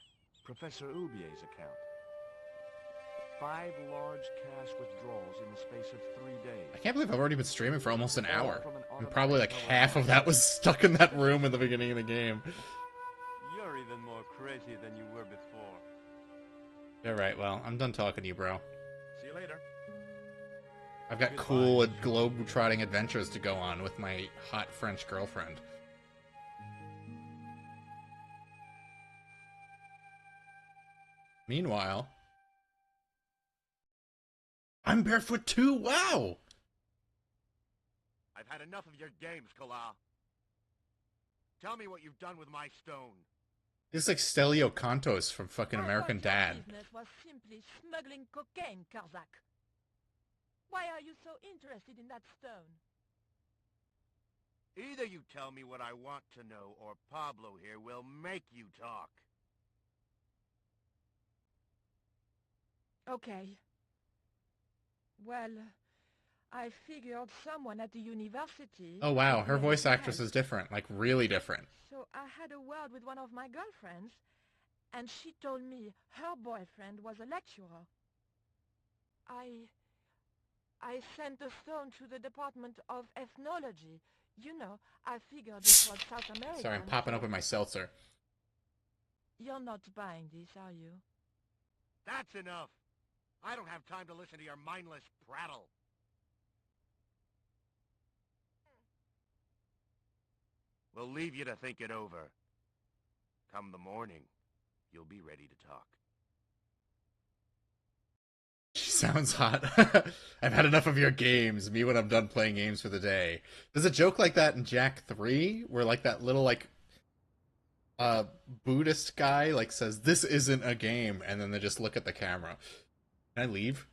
Professor Ubier's account. 5 large cash withdrawals in the space of 3 days. I can't believe I've already been streaming for almost an hour. From an And probably like automatic half of that was stuck in that room in the beginning of the game. You're even more crazy than you were before. Alright, well, I'm done talking to you, bro. See you later. I've got cool globe-trotting adventures to go on with my hot French girlfriend. Meanwhile, I'm barefoot too. Wow. I've had enough of your games, Kala. Tell me what you've done with my stone. This is like Stelio Cantos from fucking I American thought your Dad. business was simply smuggling cocaine, Karzak. Why are you so interested in that stone? Either you tell me what I want to know, or Pablo here will make you talk. Okay. Well, I figured someone at the university... Oh wow, would her be able voice to actress help. is different, like really different. So I had a word with one of my girlfriends, and she told me her boyfriend was a lecturer. I sent the stone to the Department of Ethnology. You know, I figured it was South America. Sorry, I'm popping up in my seltzer. You're not buying this, are you? That's enough. I don't have time to listen to your mindless prattle. We'll leave you to think it over. Come the morning, you'll be ready to talk. She sounds hot. I've had enough of your games. Me when I'm done playing games for the day. There's a joke like that in Jak 3, where like that little like Buddhist guy like says, "This isn't a game," and then they just look at the camera. Can I leave?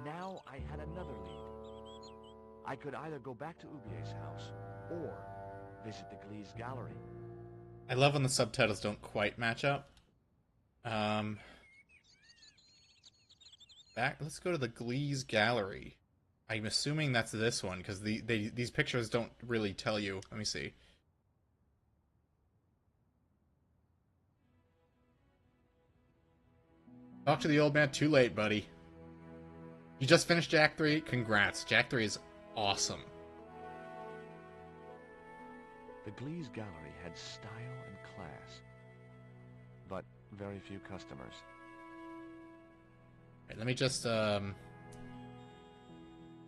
Now I had another lead. I could either go back to Ubier's house, or visit the Gliese Gallery. I love when the subtitles don't quite match up. Let's go to the Gliese Gallery. I'm assuming that's this one, because these pictures don't really tell you. Let me see. Talk to the old man too late, buddy. You just finished Jak 3? Congrats. Jak 3 is awesome. The Gliese Gallery had style and class, but very few customers. Right, let me just,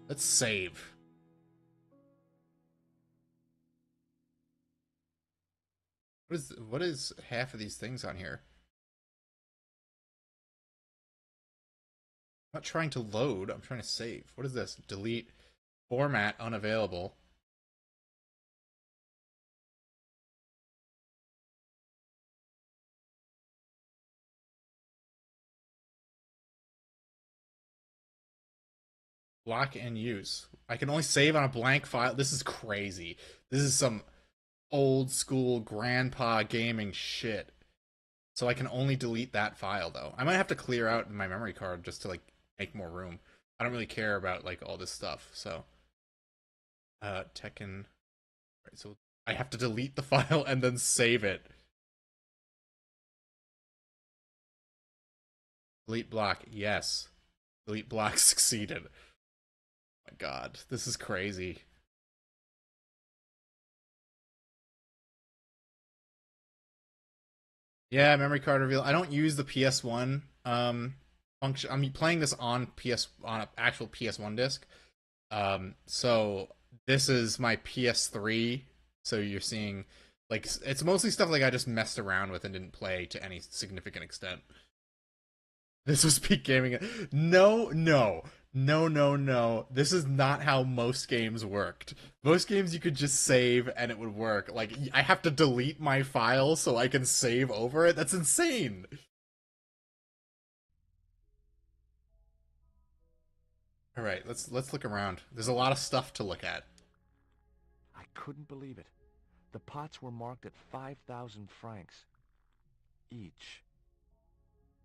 let's save. What is half of these things on here? I'm not trying to load, I'm trying to save. What is this? Delete. Format unavailable. Block and use. I can only save on a blank file. This is crazy. This is some old school grandpa gaming shit. So I can only delete that file though. I might have to clear out my memory card just to like make more room. I don't really care about like all this stuff. So Tekken. Right, so I have to delete the file and then save it. Delete block. Yes. Delete block succeeded. My god, this is crazy. Yeah, memory card reveal. I don't use the PS1 function. I'm playing this on an actual PS1 disc. So this is my PS3. So you're seeing like it's mostly stuff like I just messed around with and didn't play to any significant extent. This was peak gaming. No, no, no, no, no. This is not how most games worked. Most games you could just save and it would work. Like I have to delete my file so I can save over it. That's insane. All right, let's look around. There's a lot of stuff to look at. I couldn't believe it. The pots were marked at 5,000 francs each.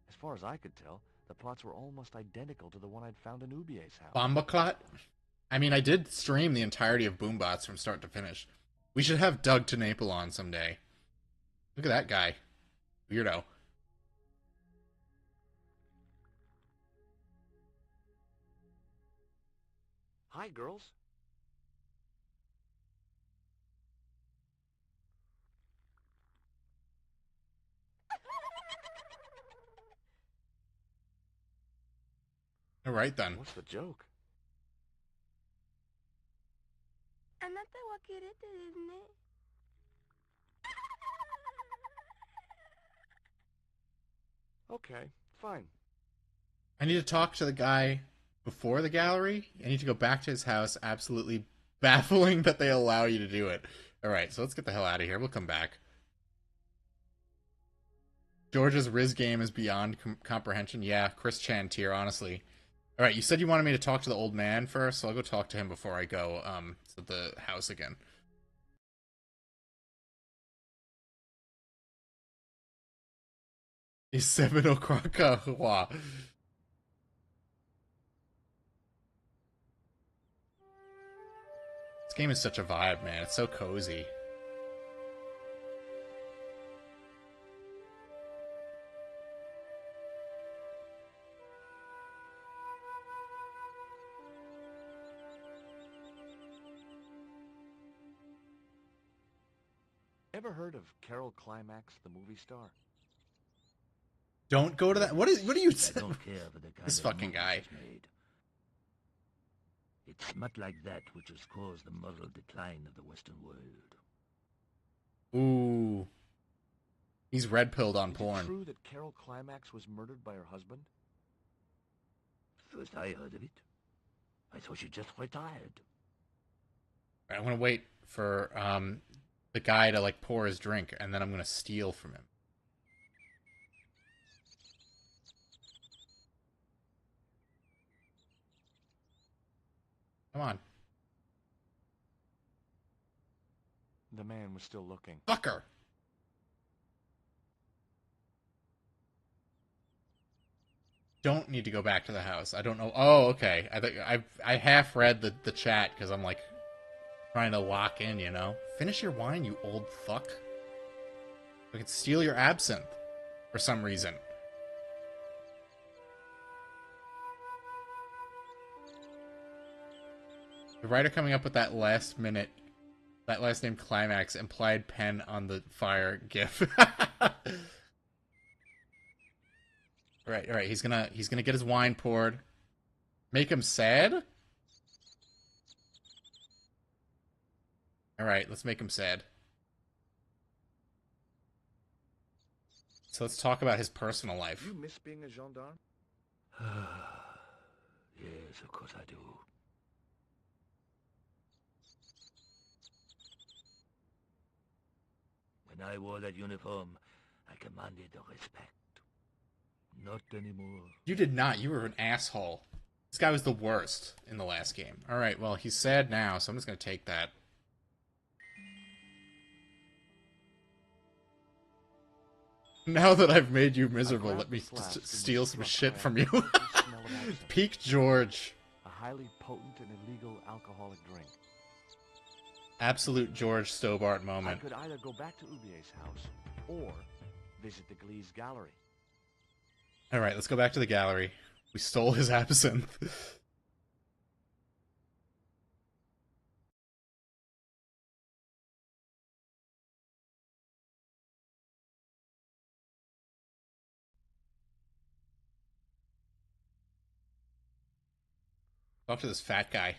As far as I could tell, the pots were almost identical to the one I'd found in Ubier's house. Bombaclot? I mean, I did stream the entirety of Boombots from start to finish. We should have Doug to Naple on someday. Look at that guy. Weirdo. Hi, girls. All right, then. What's the joke? あなたはキレてるね。Okay, fine. I need to talk to the guy before the gallery. I need to go back to his house. Absolutely baffling that they allow you to do it. All right, so let's get the hell out of here. We'll come back. George's Riz game is beyond comprehension. Yeah, Chris Chan tier, honestly. All right, you said you wanted me to talk to the old man first, so I'll go talk to him before I go to the house again. Is 7 o'clock? Wow. This game is such a vibe, man. It's so cozy. Ever heard of Carol Climax, the movie star? Don't go to that. What are you? I don't care for the kind This of fucking movie guy. she's made. It's smut like that which has caused the moral decline of the Western world. Ooh. He's red pilled on Is it porn. true that Carol Climax was murdered by her husband? First I heard of it, I thought she just retired. I'm gonna wait for the guy to like pour his drink, and then I'm gonna steal from him. Come on, The man was still looking. fucker! Don't need to go back to the house. I don't know. Oh, okay. I half read the chat because I'm like trying to lock in. You know, finish your wine, you old fuck. I could steal your absinthe for some reason. The writer coming up with that last minute, that last name climax implied pen on the fire gif. Right. He's gonna get his wine poured. Make him sad? Alright, let's make him sad. So let's talk about his personal life. You miss being a gendarme? Yes, of course I do. When I wore that uniform, I commanded the respect. Not anymore. You did not. You were an asshole. This guy was the worst in the last game. Alright, well, he's sad now, so I'm just gonna take that. Now that I've made you miserable, I let me grabbed the flask and steal was some struck shit by a from you. potent smell of absinthe, Peak George. a highly potent and illegal alcoholic drink. Absolute George Stobart I moment. could either go back to Ubier's house or visit the Glee's gallery. Alright, let's go back to the gallery. We stole his absinthe. Talk to this fat guy.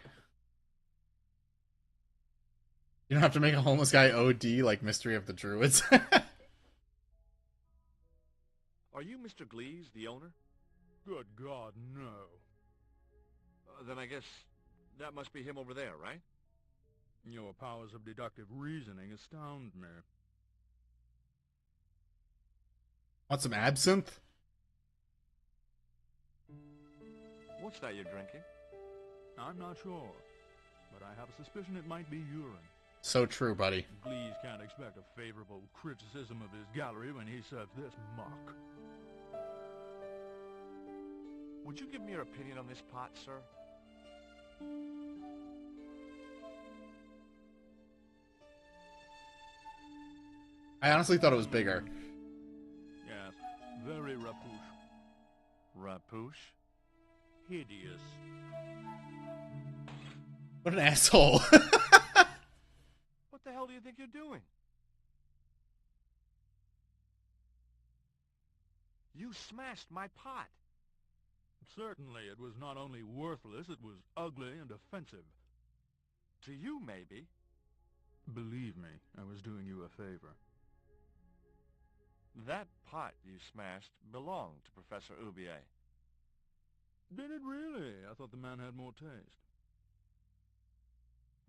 You don't have to make a homeless guy OD like Mystery of the Druids. Are you Mr. Glees, the owner? Good God, no. Then I guess that must be him over there, right? Your powers of deductive reasoning astound me. Want some absinthe? What's that you're drinking? I'm not sure, but I have a suspicion it might be urine. So true, buddy. Glees can't expect a favorable criticism of his gallery when he serves this muck. Would you give me your opinion on this pot, sir? I honestly thought it was bigger. Yes, very rapouche. Rapouche? Hideous. What an asshole. What the hell do you think you're doing? You smashed my pot. Certainly, it was not only worthless, it was ugly and offensive. To you, maybe. Believe me, I was doing you a favor. That pot you smashed belonged to Professor Oubier. Did it really? I thought the man had more taste.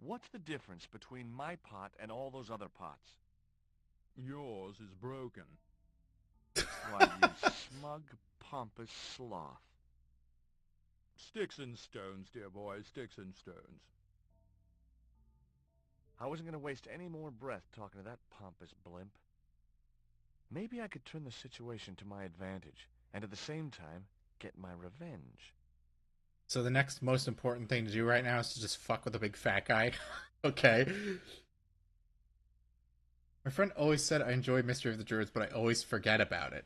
What's the difference between my pot and all those other pots? Yours is broken. Why, you smug, pompous sloth. Sticks and stones, dear boy, sticks and stones. I wasn't going to waste any more breath talking to that pompous blimp. Maybe I could turn the situation to my advantage, and at the same time, get my revenge. So the next most important thing to do right now is to just fuck with a big fat guy. Okay. My friend always said I enjoy Mystery of the Druids, but I always forget about it.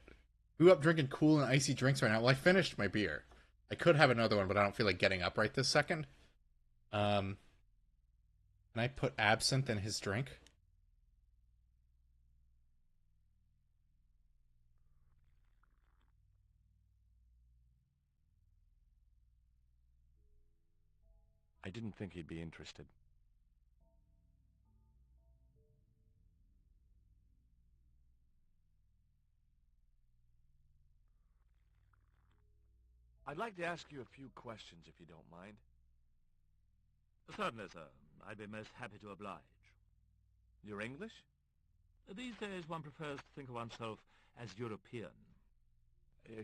Grew up drinking cool and icy drinks right now. Well, I finished my beer. I could have another one, but I don't feel like getting up right this second. Can I put absinthe in his drink? I didn't think he'd be interested. I'd like to ask you a few questions, if you don't mind. Certainly, sir. I'd be most happy to oblige. You're English? These days one prefers to think of oneself as European.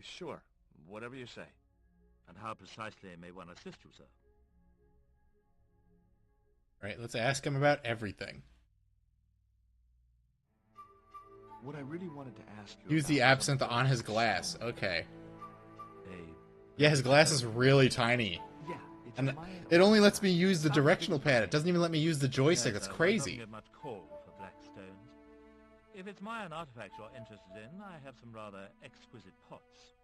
Sure. Whatever you say. And how precisely may one assist you, sir? Right, let's ask him about everything. What I really wanted to ask you Use about the was absinthe a on his glass. Okay. A... Yeah, his glass is really tiny. Yeah, it's And my it only lets me use the directional pad. It doesn't even let me use the joystick. Yes, That's sir, one crazy. doesn't get much call for black stones. If it's Mayan artifacts you're interested in, I have some rather exquisite pots.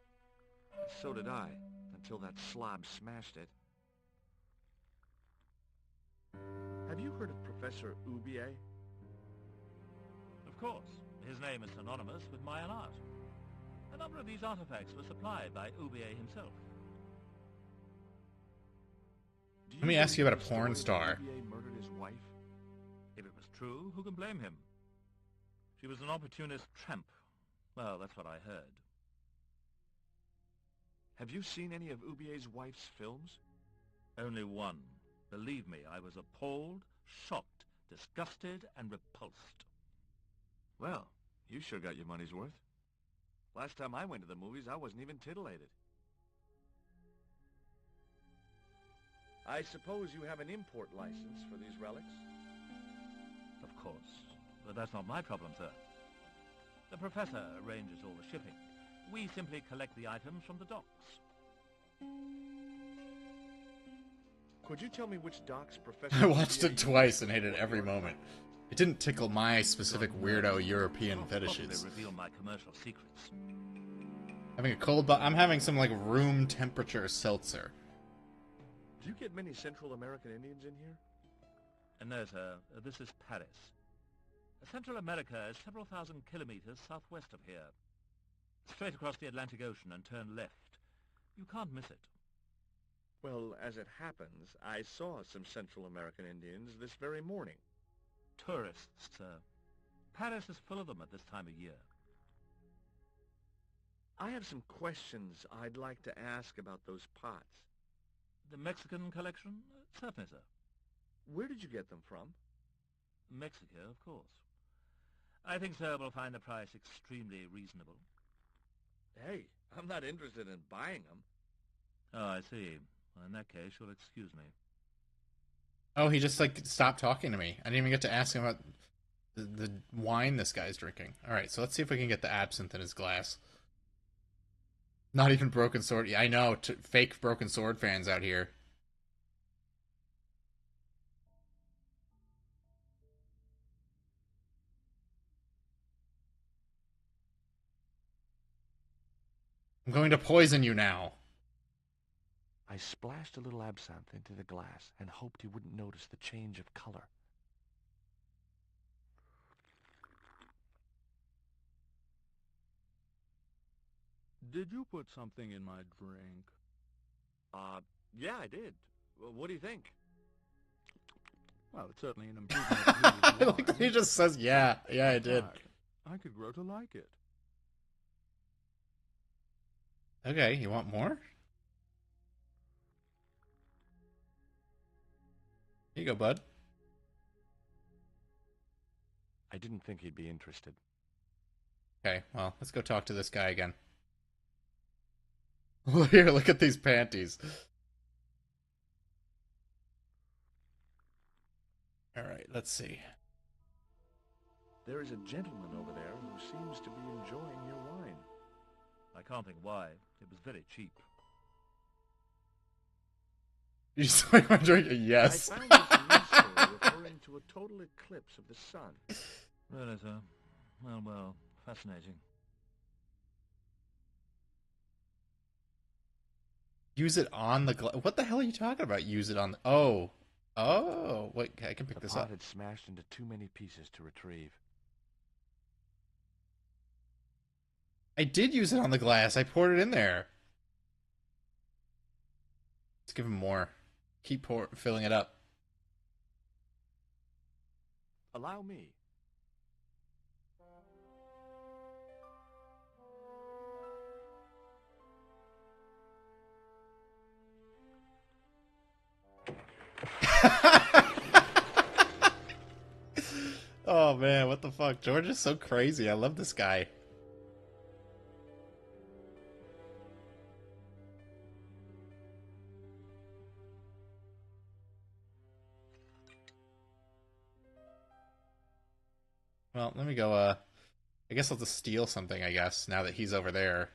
So did I, until that slob smashed it. Have you heard of Professor Oubier? Of course. His name is synonymous with Mayan art. A number of these artifacts were supplied by Oubier himself. Do Let me ask you about a believe the porn story star. that Oubier murdered his wife? If it was true, who can blame him? She was an opportunist tramp. Well, that's what I heard. Have you seen any of Oubier's wife's films? Only one. Believe me, I was appalled, shocked, disgusted, and repulsed. Well, you sure got your money's worth. Last time I went to the movies, I wasn't even titillated. I suppose you have an import license for these relics? Of course. But that's not my problem, sir. The professor arranges all the shipping. We simply collect the items from the docks. Could you tell me which docks Professor I watched Oubier it twice and used hated for every your moment. It didn't tickle my specific weirdo European I'll fetishes. probably reveal my commercial secrets. Having a cold but I'm having some like room temperature seltzer. Do you get many Central American Indians in here? No, sir. This is Paris. Central America is several thousand kilometers southwest of here. Straight across the Atlantic Ocean and turn left. You can't miss it. Well, as it happens, I saw some Central American Indians this very morning. Tourists, sir. Paris is full of them at this time of year. I have some questions I'd like to ask about those pots. The Mexican collection? Certainly, sir. Where did you get them from? Mexico, of course. I think, sir, we'll find the price extremely reasonable. Hey, I'm not interested in buying them. Oh, I see. Well, in that case, you'll excuse me. Oh, he just, like, stopped talking to me. I didn't even get to ask him about the wine this guy's drinking. Alright, so let's see if we can get the absinthe in his glass. Not even Broken Sword. Yeah, I know. Fake Broken Sword fans out here. I'm going to poison you now. I splashed a little absinthe into the glass and hoped he wouldn't notice the change of color. Did you put something in my drink? Yeah, I did. Well, what do you think? Well, it's certainly an improvement. Of I like that he just says, yeah, I did. I could grow to like it. Okay, you want more? Here you go, bud. I didn't think he'd be interested. Okay, well, let's go talk to this guy again. Here, look at these panties. Alright, let's see. There is a gentleman over there who seems to be enjoying your wine. I can't think why. It was very cheap. You saw my drink? Yes. I found this news story referring to a total eclipse of the sun. Really, sir? Well, fascinating. Use it on the glass. What the hell are you talking about? Use it on the... Oh, wait, I can pick this up. The pot had smashed into too many pieces to retrieve. I did use it on the glass. I poured it in there. Let's give him more. Keep filling it up. Allow me. Oh man, what the fuck? George is so crazy. I love this guy. Well, let me go, I guess I'll just steal something, I guess, now that he's over there.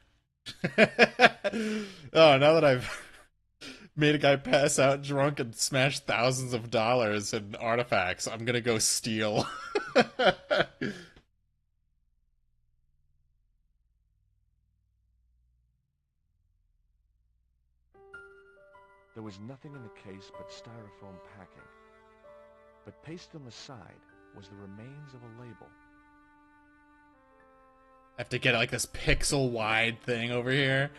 Oh, now that I've made a guy pass out drunk and smash thousands of dollars in artifacts, I'm gonna go steal. There was nothing in the case but styrofoam packing. But pasted on the side was the remains of a label. I have to get like this pixel-wide thing over here.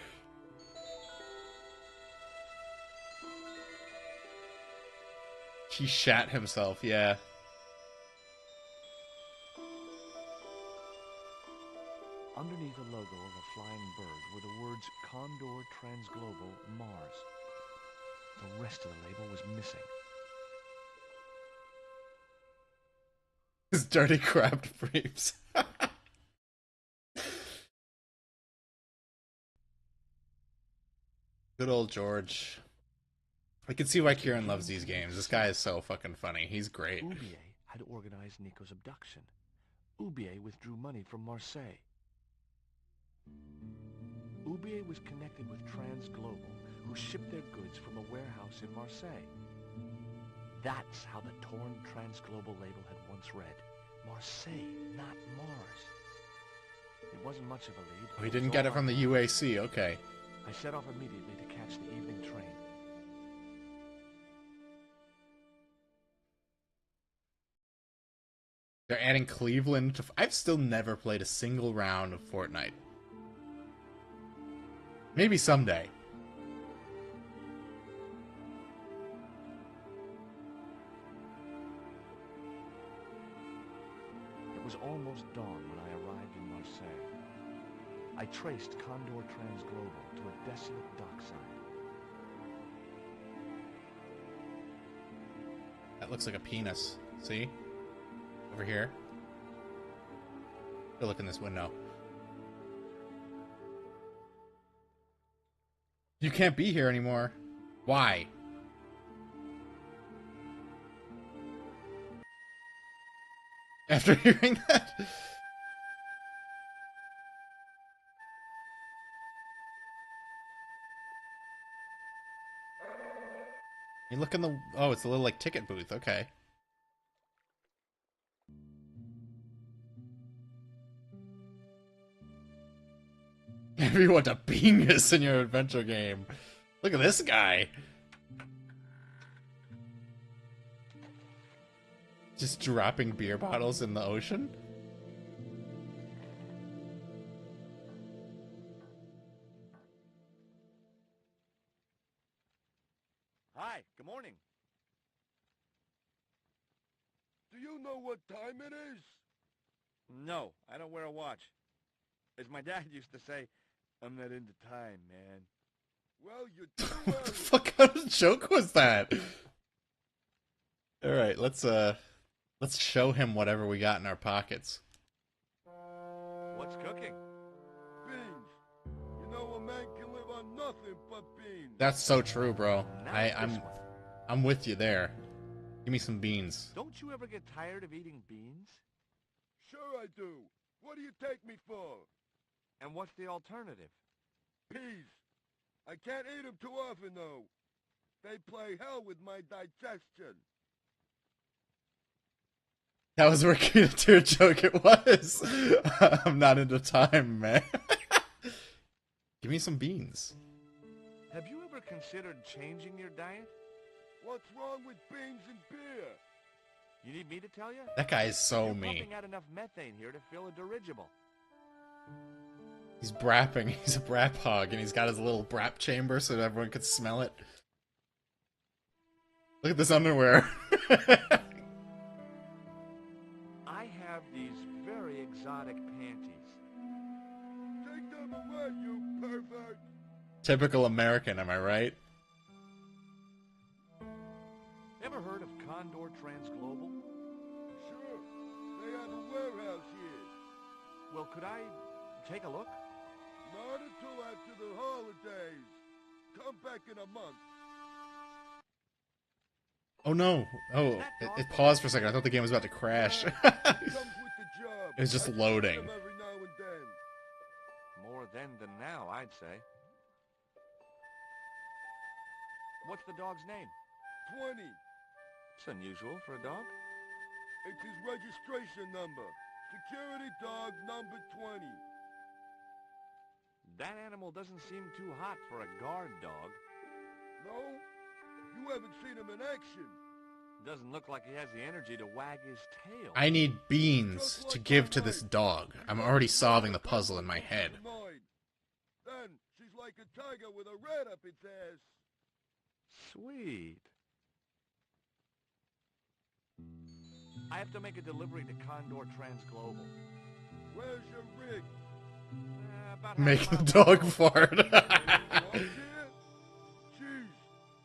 He shat himself, yeah. Underneath the logo of a flying bird were the words Condor Transglobal Mars. The rest of the label was missing. His dirty crabbed briefs. Good old George. I can see why Kieran loves these games. This guy is so fucking funny. He's great. Oubier had organized Nico's abduction. Oubier withdrew money from Marseille. Oubier was connected with Transglobal, who shipped their goods from a warehouse in Marseille. That's how the torn Transglobal label had once read. Marseille, not Mars. It wasn't much of a lead. Oh, he didn't get it from the UAC, okay. I set off immediately to catch the evening train. They're adding Cleveland to... I've still never played a single round of Fortnite. Maybe someday. was almost dawn when I arrived in Marseille. I traced Condor Transglobal to a desolate dockside. That looks like a penis. See? Over here. Go look in this window. You can't be here anymore. Why? After hearing that? You look in the... Oh, it's a little, like, ticket booth. Okay. If you want a penis in your adventure game. Look at this guy. Just dropping beer bottles in the ocean? Hi, good morning. Do you know what time it is? No, I don't wear a watch. As my dad used to say, I'm not into time, man. Well, you're too What the early. fuck kind of joke was that? Alright, let's show him whatever we got in our pockets. What's cooking? Beans. You know a man can live on nothing but beans. That's so true, bro. Now this one. I'm with you there. Give me some beans. Don't you ever get tired of eating beans? Sure I do. What do you take me for? And what's the alternative? Peas. I can't eat them too often, though. They play hell with my digestion. That was working into a joke, it was. I'm not into time, man. Give me some beans. Have you ever considered changing your diet? What's wrong with beans and beer? You need me to tell you? That guy is so You're mean. pumping out enough methane here to fill a dirigible. He's brapping. He's a brap hog, and he's got his little brap chamber so that everyone could smell it. Look at this underwear. I have these very exotic panties. Take them away, you pervert. Typical American, am I right? Ever heard of Condor Transglobal? Sure. They have a warehouse here. Well, could I take a look? Not until after the holidays. Come back in a month. Oh no. Oh, it paused for a second. I thought the game was about to crash. Comes with the job. It was just I can loading. see them every now and then. More then than now, I'd say. What's the dog's name? 20. It's unusual for a dog. It's his registration number. Security dog number 20. That animal doesn't seem too hot for a guard dog. No? You haven't seen him in action. Doesn't look like he has the energy to wag his tail. I need beans to give to this dog. I'm already solving the puzzle in my head. Annoyed. Then she's like a tiger with a rat up its ass. Sweet. I have to make a delivery to Condor Transglobal. Where's your rig? About half Make a the mile dog down. fart. Dog here? Jeez.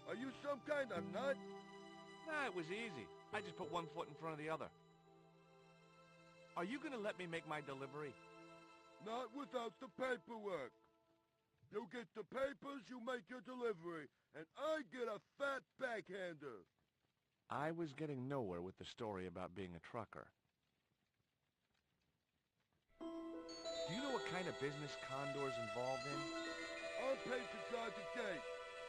Are you some kind of nut? Nah, it was easy. I just put one foot in front of the other. Are you gonna let me make my delivery? Not without the paperwork. You get the papers, you make your delivery, and I get a fat backhander. I was getting nowhere with the story about being a trucker. Do you know what kind of business Condor's involved in? I'm paid to guard the gate.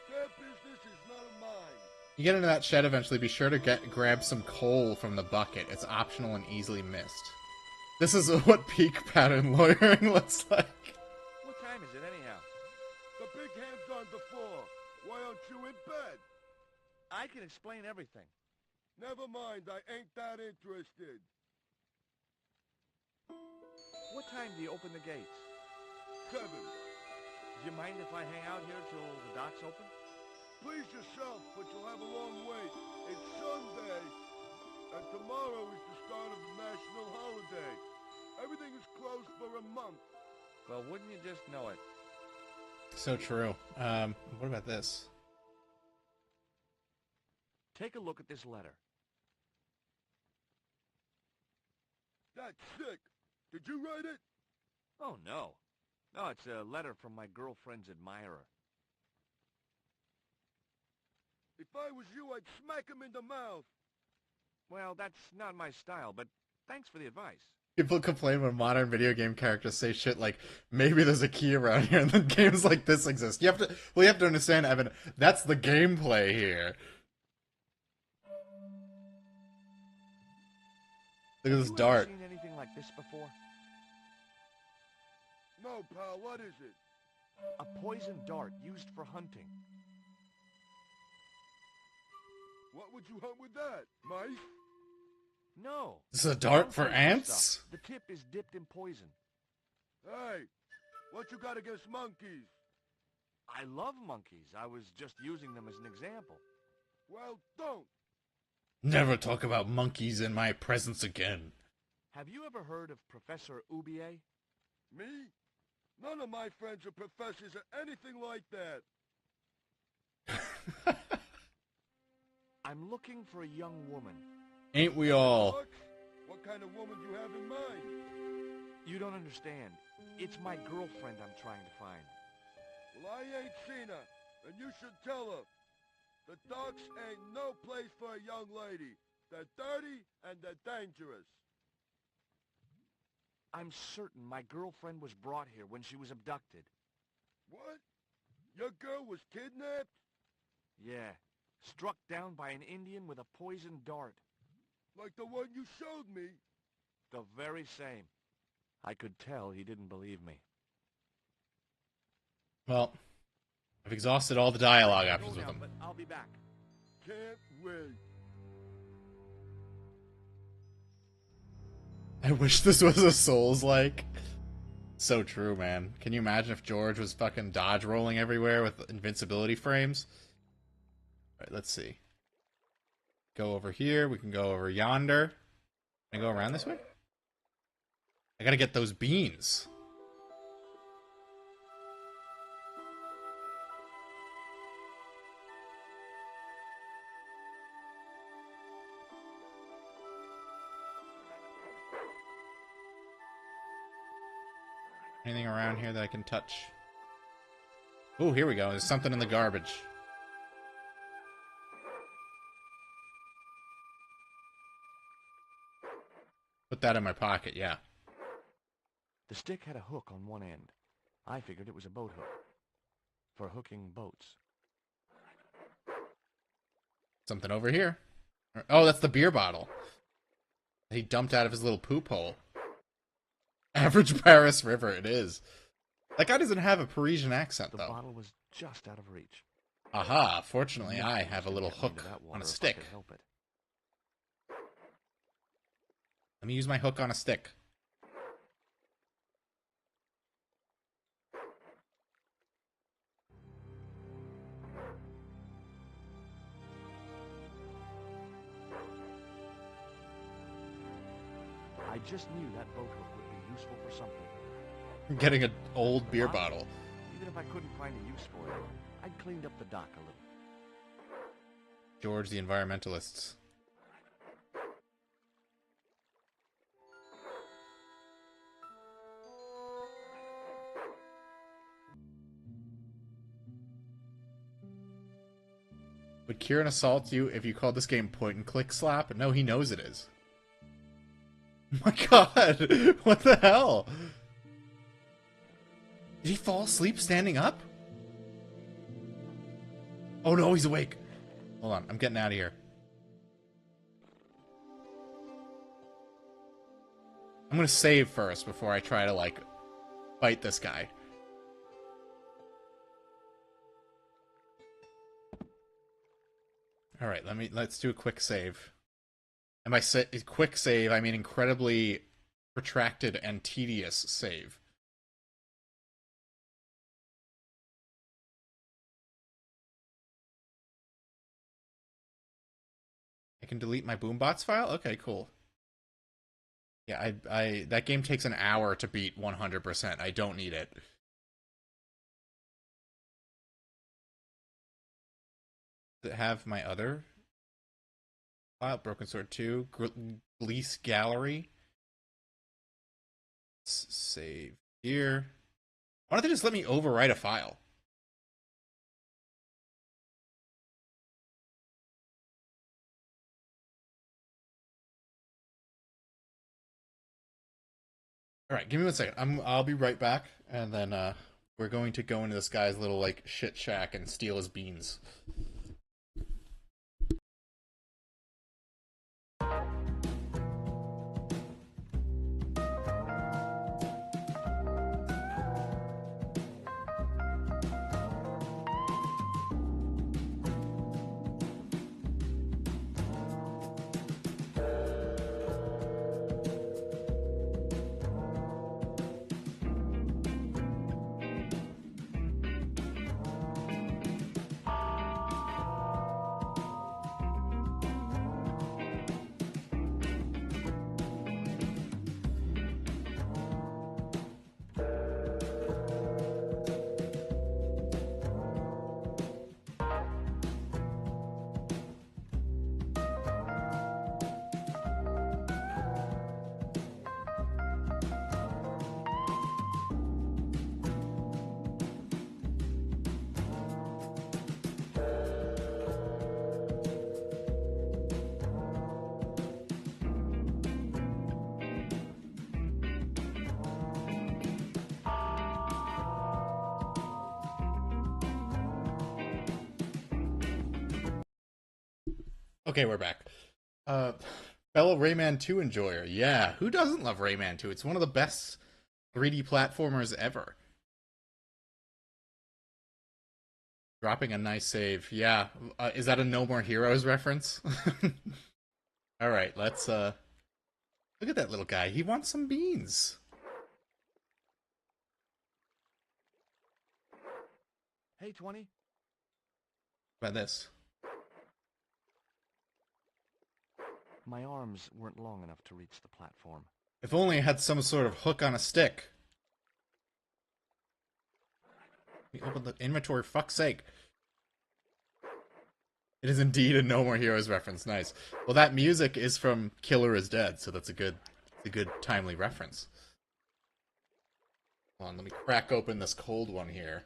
Their business is none of mine. You get into that shed eventually, be sure to grab some coal from the bucket. It's optional and easily missed. This is what peak pattern lawyering looks like. What time is it anyhow? The big hand's on before. Why aren't you in bed? I can explain everything. Never mind, I ain't that interested. What time do you open the gates? 7. Do you mind if I hang out here till the docks open? Please yourself, but you'll have a long wait. It's Sunday, and tomorrow is the start of the national holiday. Well, wouldn't you just know it? So true. What about this? Take a look at this letter. That's sick. Did you write it? Oh, no. No, it's a letter from my girlfriend's admirer. If I was you, I'd smack him in the mouth. Well, that's not my style, but thanks for the advice. People complain when modern video game characters say shit like, maybe there's a key around here, and then games like this exist. You have to understand, Evan, that's the gameplay here. Look at this Have you dart. ever seen anything like this before? No, pal, what is it? A poison dart used for hunting. What would you hunt with that? Mice? No. This is a dart for Monkey ants? stuff. The tip is dipped in poison. Hey, what you got against monkeys? I love monkeys. I was just using them as an example. Well, don't. Never talk about monkeys in my presence again. Have you ever heard of Professor Oubier? Me? None of my friends are professors or anything like that. I'm looking for a young woman. Ain't we all? What kind of woman do you have in mind? You don't understand. It's my girlfriend I'm trying to find. Well, I ain't seen her, and you should tell her. The docks ain't no place for a young lady. They're dirty and they're dangerous. I'm certain my girlfriend was brought here when she was abducted. What? Your girl was kidnapped? Yeah. Struck down by an Indian with a poisoned dart. Like the one you showed me? The very same. I could tell he didn't believe me. Well, I've exhausted all the dialogue Go options with now, them. but I'll be back. Can't wait. I wish this was a Souls-like. So true, man. Can you imagine if George was fucking dodge rolling everywhere with invincibility frames? Alright, let's see. Go over here. We can go over yonder. Can I go around this way? I gotta get those beans. Anything around here that I can touch? Oh, here we go. There's something in the garbage. Put that in my pocket, yeah. The stick had a hook on one end. I figured it was a boat hook. For hooking boats. Something over here. Oh, that's the beer bottle he dumped out of his little poop hole. Average Paris River, it is. That guy doesn't have a Parisian accent, The though. bottle was just out of reach. Aha, fortunately I Nothing have a was little gonna get me hook into that on water a if I stick. could help it. Let me use my hook on a stick. I just knew that boat hook would be useful for something. I'm getting an old beer Wow. bottle. Even if I couldn't find a use for it, I'd cleaned up the dock a little. George the environmentalists. Would Kieran assault you if you called this game point and click slap? No, he knows it is. Oh my god! What the hell? Did he fall asleep standing up? Oh no, he's awake. Hold on, I'm getting out of here. I'm gonna save first before I try to, like, fight this guy. Alright, let's do a quick save. And by quick save, I mean incredibly protracted and tedious save. I can delete my Boombots file? Okay, cool. Yeah, I that game takes an hour to beat 100%. I don't need it. Does it have my other file? Broken Sword 2, Gleese Gallery. Save here. Why don't they just let me overwrite a file? All right, give me 1 second. I'll be right back, and then we're going to go into this guy's little like shit shack and steal his beans. Okay, we're back. Fellow Rayman 2 enjoyer. Yeah, who doesn't love Rayman 2? It's one of the best 3D platformers ever. Dropping a nice save. Yeah. Is that a No More Heroes reference? Alright, let's look at that little guy. He wants some beans. Hey, 20. How about this? My arms weren't long enough to reach the platform. If only it had some sort of hook on a stick. We opened the inventory, fuck's sake. It is indeed a No More Heroes reference. Nice. Well, that music is from Killer is Dead, so that's a good timely reference. Hold on, let me crack open this cold one here.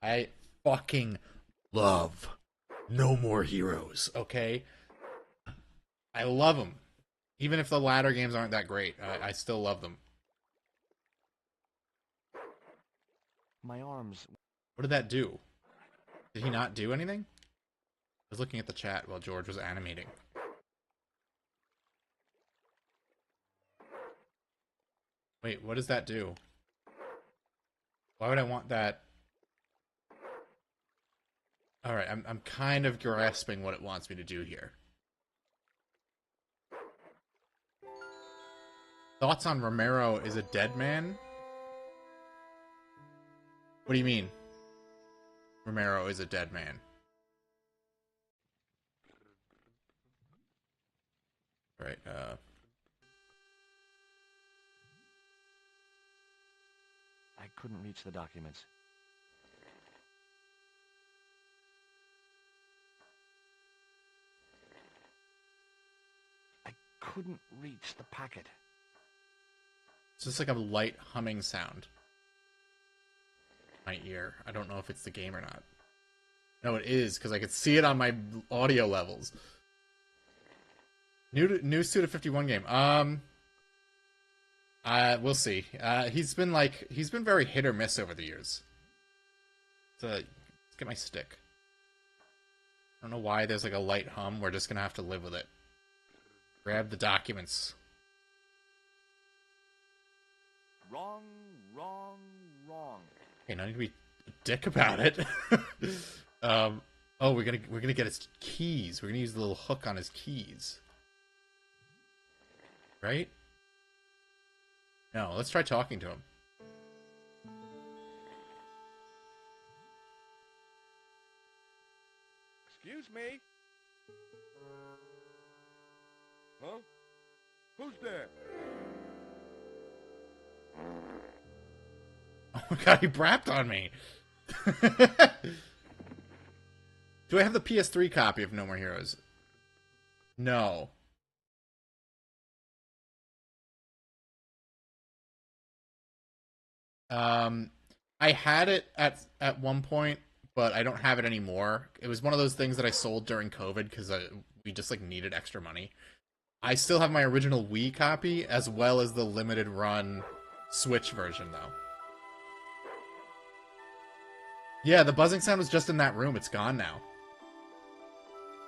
I fucking love No More Heroes, okay? I love them. Even if the latter games aren't that great, I still love them. My arms... What did that do? Did he not do anything? I was looking at the chat while George was animating. Wait, what does that do? Why would I want that? Alright, I'm kind of grasping what it wants me to do here. Thoughts on Romero is a dead man? What do you mean? Romero is a dead man. Right, I couldn't reach the documents. I couldn't reach the packet. It's just like a light humming sound. My ear. I don't know if it's the game or not. No, it is, because I could see it on my audio levels. New Suda51 game. We'll see. He's been very hit or miss over the years. So, let's get my stick. I don't know why there's like a light hum. We're just gonna have to live with it. Grab the documents. Wrong, wrong, wrong. Okay, no need to be a dick about it. Oh, we're gonna get his keys. We're gonna use the little hook on his keys. Right? No, let's try talking to him. Excuse me? Huh? Who's there? Oh my god, he brapped on me. Do I have the PS3 copy of No More Heroes? No. I had it at one point, but I don't have it anymore. It was one of those things that I sold during COVID because we just like needed extra money. I still have my original Wii copy as well as the limited run Switch version though. Yeah, the buzzing sound was just in that room. It's gone now.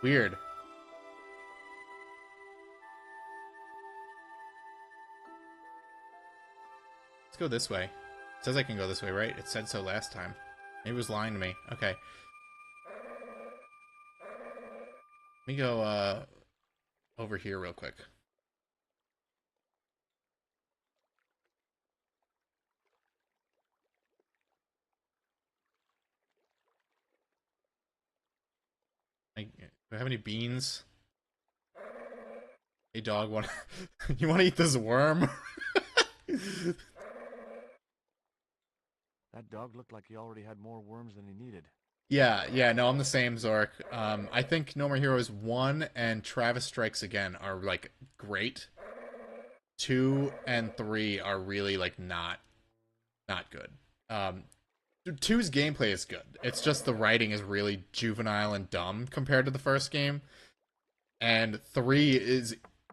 Weird. Let's go this way. It says I can go this way, right? It said so last time. Maybe it was lying to me. Okay. Let me go, over here real quick. Do I have any beans? Hey, dog, you want to eat this worm? That dog looked like he already had more worms than he needed. Yeah, no, I'm the same, Zork. I think No More Heroes 1 and Travis Strikes Again are, like, great. 2 and 3 are really, like, not good. 2's gameplay is good. It's just the writing is really juvenile and dumb compared to the first game. And 3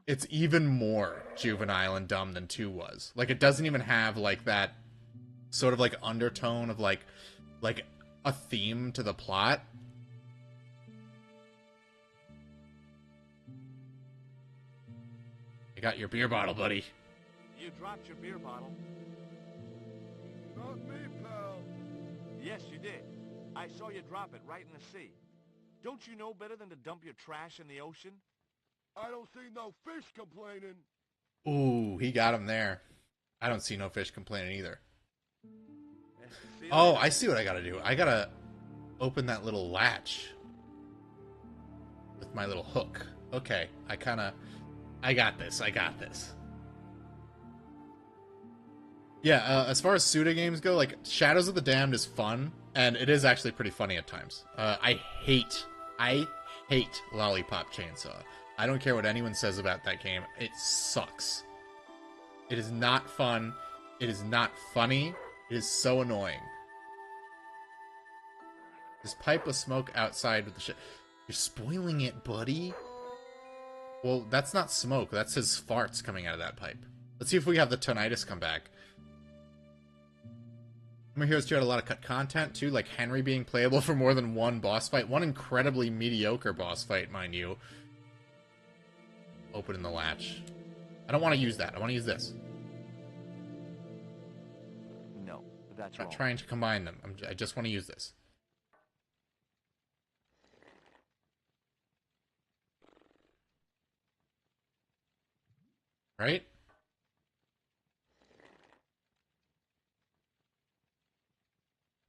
it's even more juvenile and dumb than 2 was. Like, it doesn't even have, like, that sort of, like, undertone of, like a theme to the plot. You got your beer bottle, buddy. You dropped your beer bottle. Not me, pal. Yes, you did. I saw you drop it right in the sea. Don't you know better than to dump your trash in the ocean? I don't see no fish complaining. Ooh, he got him there. I don't see no fish complaining either. Oh, I see what I gotta do. I gotta open that little latch with my little hook. Okay, I got this. Yeah, as far as Suda games go, like, Shadows of the Damned is fun, and it is actually pretty funny at times. I hate Lollipop Chainsaw. I don't care what anyone says about that game. It sucks. It is not fun. It is not funny. It is so annoying. This pipe of smoke outside with the shit. You're spoiling it, buddy. Well, that's not smoke. That's his farts coming out of that pipe. Let's see if we have the tinnitus come back. No More Heroes 2 had a lot of cut content, too, like Henry being playable for more than one boss fight. One incredibly mediocre boss fight, mind you. Opening the latch. I don't want to use that. I want to use this. No, that's I'm wrong. not trying to combine them. I just want to use this. Right?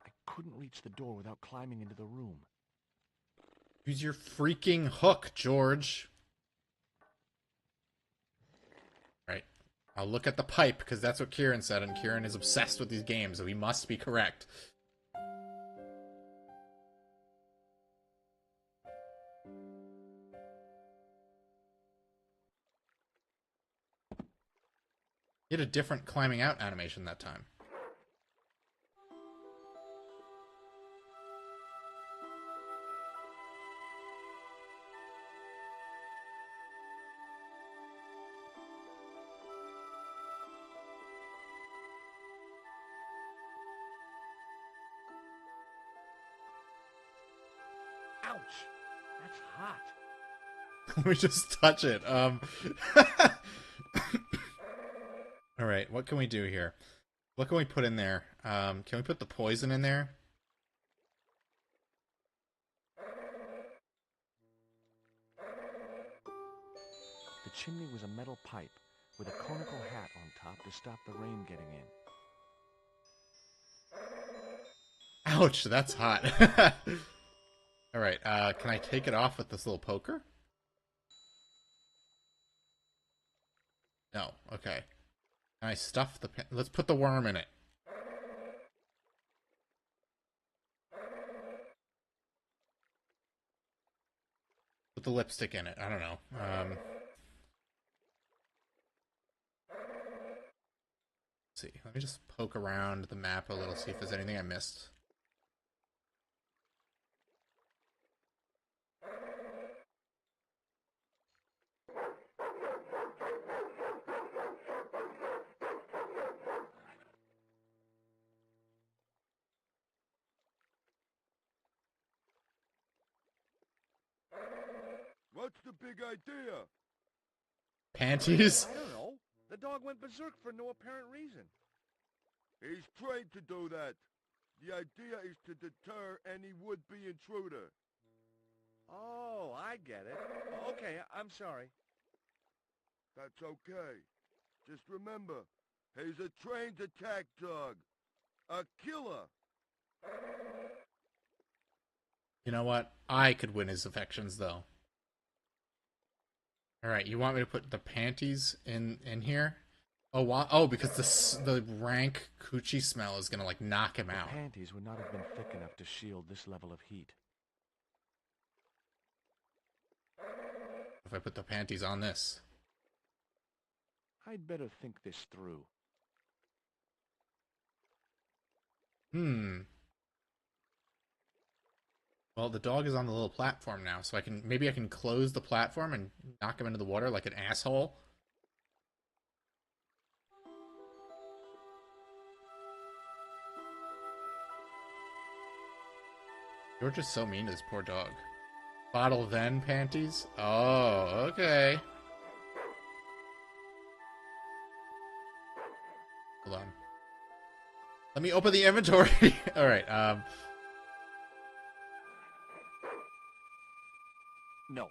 I couldn't reach the door without climbing into the room. Use your freaking hook, George. Right. I'll look at the pipe, because that's what Kieran said, and Kieran is obsessed with these games, so he must be correct. He had a different climbing out animation that time. Ouch! That's hot. Let me just touch it. Alright, what can we do here? What can we put in there? Can we put the poison in there? The chimney was a metal pipe with a conical hat on top to stop the rain getting in. Ouch, that's hot. Alright, can I take it off with this little poker? No. Okay. Can I stuff the... Let's put the worm in it. Put the lipstick in it. I don't know. Let's see. Let me just poke around the map a little, see if there's anything I missed. What's the big idea? Panties? I don't know. The dog went berserk for no apparent reason. He's trained to do that. The idea is to deter any would-be intruder. Oh, I get it. Okay, I'm sorry. That's okay. Just remember, he's a trained attack dog. A killer. You know what? I could win his affections, though. Alright, you want me to put the panties in here? Oh, why? Oh, because the rank coochie smell is gonna, like, knock him The out. panties would not have been thick enough to shield this level of heat. If I put the panties on this. I'd better think this through. Well, the dog is on the little platform now, so maybe I can close the platform and knock him into the water like an asshole. You're just so mean to this poor dog. Bottle then panties? Oh, okay. Hold on. Let me open the inventory. Alright, No,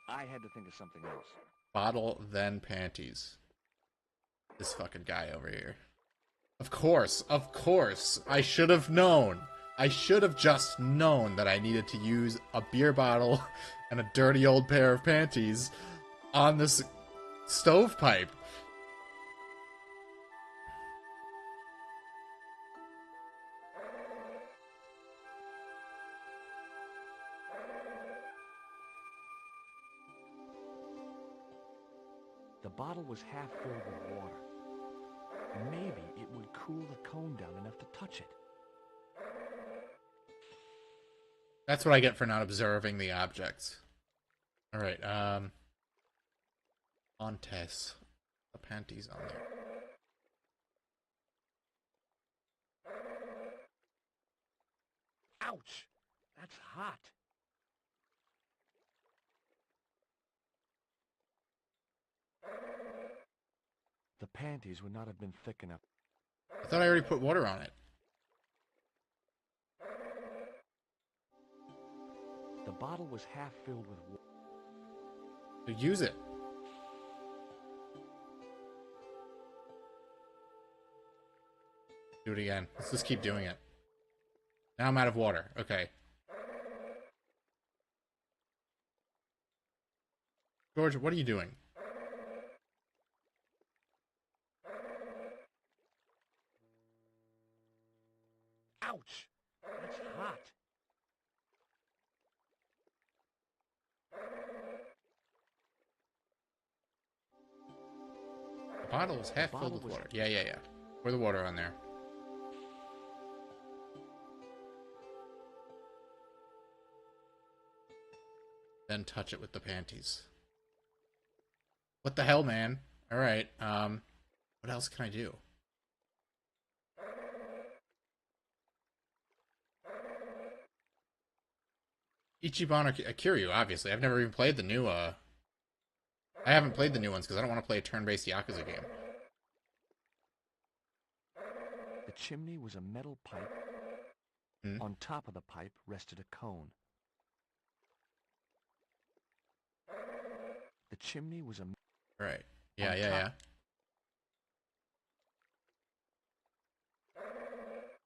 I had to think of something else. bottle then panties. This fucking guy over here. Of course. I should have known. I should have just known that I needed to use a beer bottle and a dirty old pair of panties on this stovepipe. The bottle was half filled with water. Maybe it would cool the cone down enough to touch it. That's what I get for not observing the objects. Alright, on Tess. The panties on there. Ouch! That's hot. The panties would not have been thick enough. I thought I already put water on it. The bottle was half filled with water. So use it. Do it again. Let's just keep doing it. Now I'm out of water. Okay. George, what are you doing? Ouch! That's hot. The bottle is half filled with water. Yeah. Pour the water on there. Then touch it with the panties. What the hell, man? Alright, what else can I do? Ichiban or Kiryu, obviously. I've never even played the new, I haven't played the new ones because I don't want to play a turn-based Yakuza game. The chimney was a metal pipe. On top of the pipe rested a cone. The chimney was a... Right. Yeah.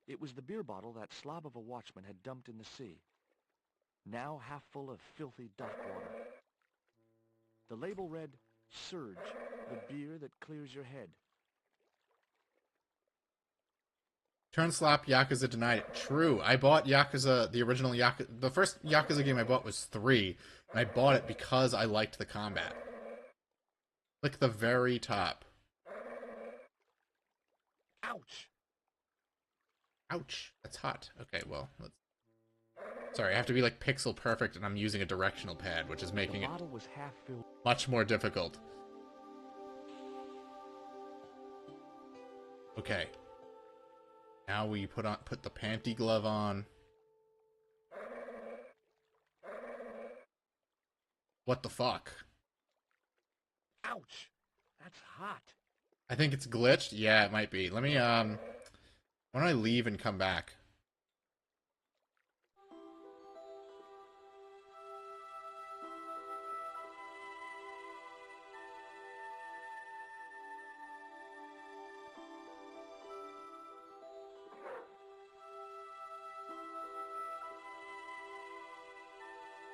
It was the beer bottle that slob of a watchman had dumped in the sea, now half full of filthy dock water. The label read, Surge, the beer that clears your head. Turn slap Yakuza denied it. True. I bought Yakuza, the original Yakuza. The first Yakuza game I bought was 3, and I bought it because I liked the combat. Like the very top. Ouch! Ouch. That's hot. Okay, well, let's... Sorry, I have to be like pixel perfect, and I'm using a directional pad, which is making The it bottle was half filled. much more difficult. Okay. Now we put the panty glove on. What the fuck? Ouch! That's hot. I think it's glitched. Yeah, it might be. Let me why don't I leave and come back?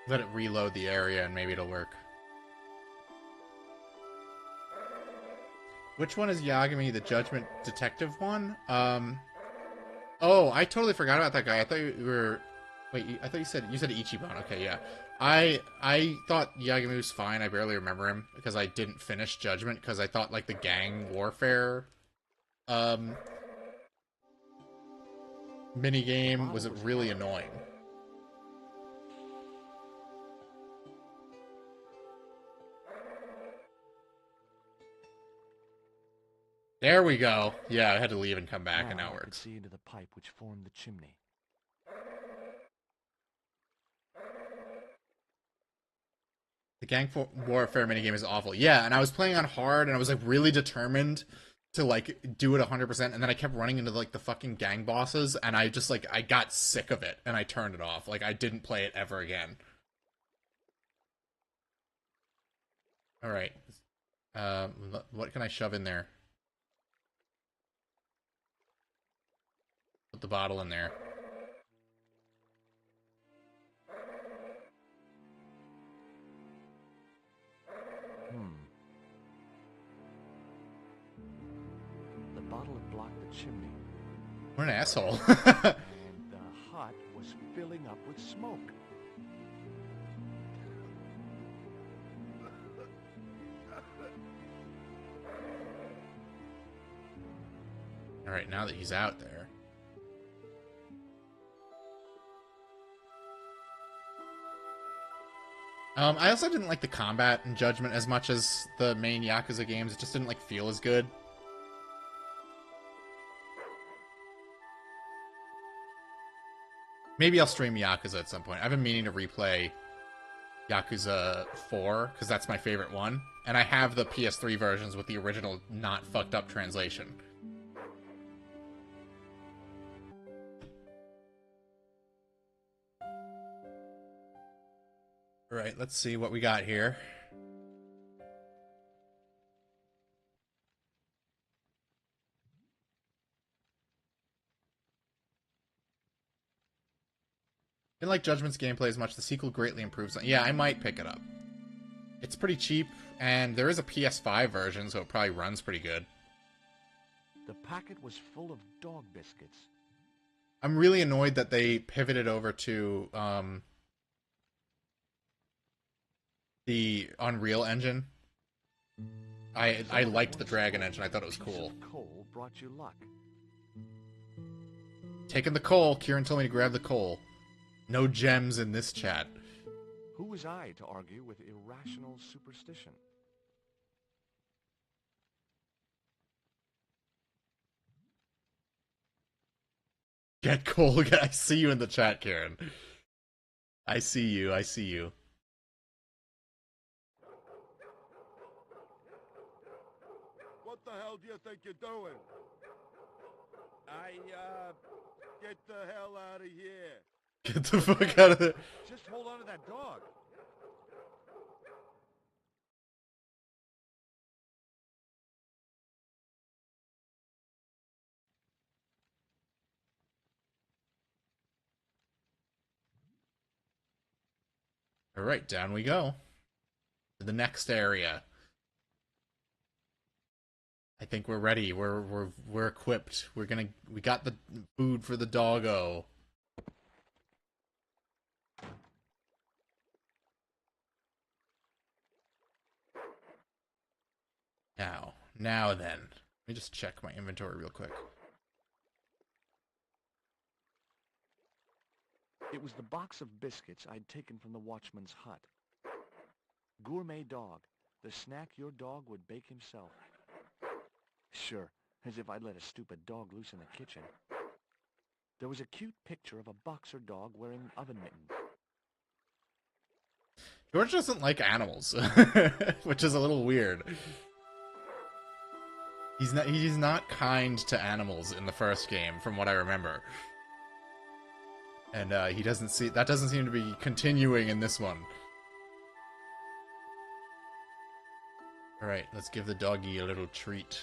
Let it reload the area and maybe it'll work. Which one is Yagami, the Judgment Detective one? Oh, I totally forgot about that guy. I thought you were... Wait, I thought you said Ichiban. Okay, yeah. I thought Yagami was fine. I barely remember him because I didn't finish Judgment because I thought, like, the gang warfare minigame was really annoying. There we go. Yeah, I had to leave and come back, and now it I could works. see into the pipe which formed the chimney. The gang warfare minigame is awful. Yeah, and I was playing on hard, and I was like really determined to like do it 100%, and then I kept running into like the fucking gang bosses, and I just like I got sick of it, and I turned it off. Like I didn't play it ever again. All right, what can I shove in there? Put the bottle in there. The bottle had blocked the chimney, What an asshole. and the hut was filling up with smoke. All right, now that he's out there. I also didn't like the combat in Judgment as much as the main Yakuza games. It just didn't like feel as good. Maybe I'll stream Yakuza at some point. I've been meaning to replay Yakuza 4 because that's my favorite one, and I have the PS3 versions with the original not fucked up translation. All right, let's see what we got here. Didn't like Judgment's gameplay as much. The sequel greatly improves on. Yeah, I might pick it up. It's pretty cheap, and there is a PS5 version, so it probably runs pretty good. The packet was full of dog biscuits. I'm really annoyed that they pivoted over to the Unreal Engine. I liked the Dragon Engine. I thought it was cool. Coal brought you luck. Taking the coal. Kieran told me to grab the coal. No gems in this chat. Who was I to argue with irrational superstition? Get coal. I see you in the chat, Kieran. I see you. I see you. What the hell do you think you're doing? Get the hell out of here. Get the fuck out of there. Just hold on to that dog. All right, down we go. To the next area. I think we're ready. We're equipped. We got the food for the doggo. Now then. Let me just check my inventory real quick. It was the box of biscuits I'd taken from the watchman's hut. Gourmet dog, the snack your dog would bake himself. Sure, as if I'd let a stupid dog loose in the kitchen. There was a cute picture of a boxer dog wearing oven mittens. George doesn't like animals, which is a little weird. He's not kind to animals in the first game, from what I remember. And that doesn't seem to be continuing in this one. Alright, let's give the doggy a little treat.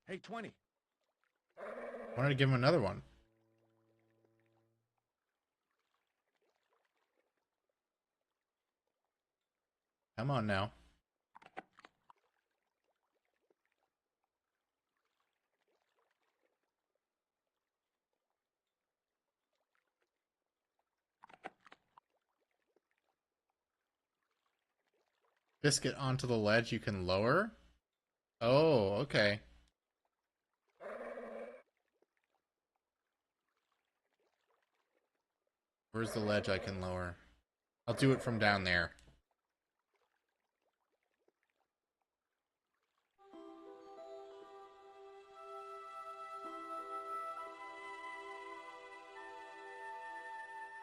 Hey, 20. Wanted to give him another one. Come on now. Biscuit onto the ledge you can lower? Oh, okay. Where's the ledge I can lower? I'll do it from down there.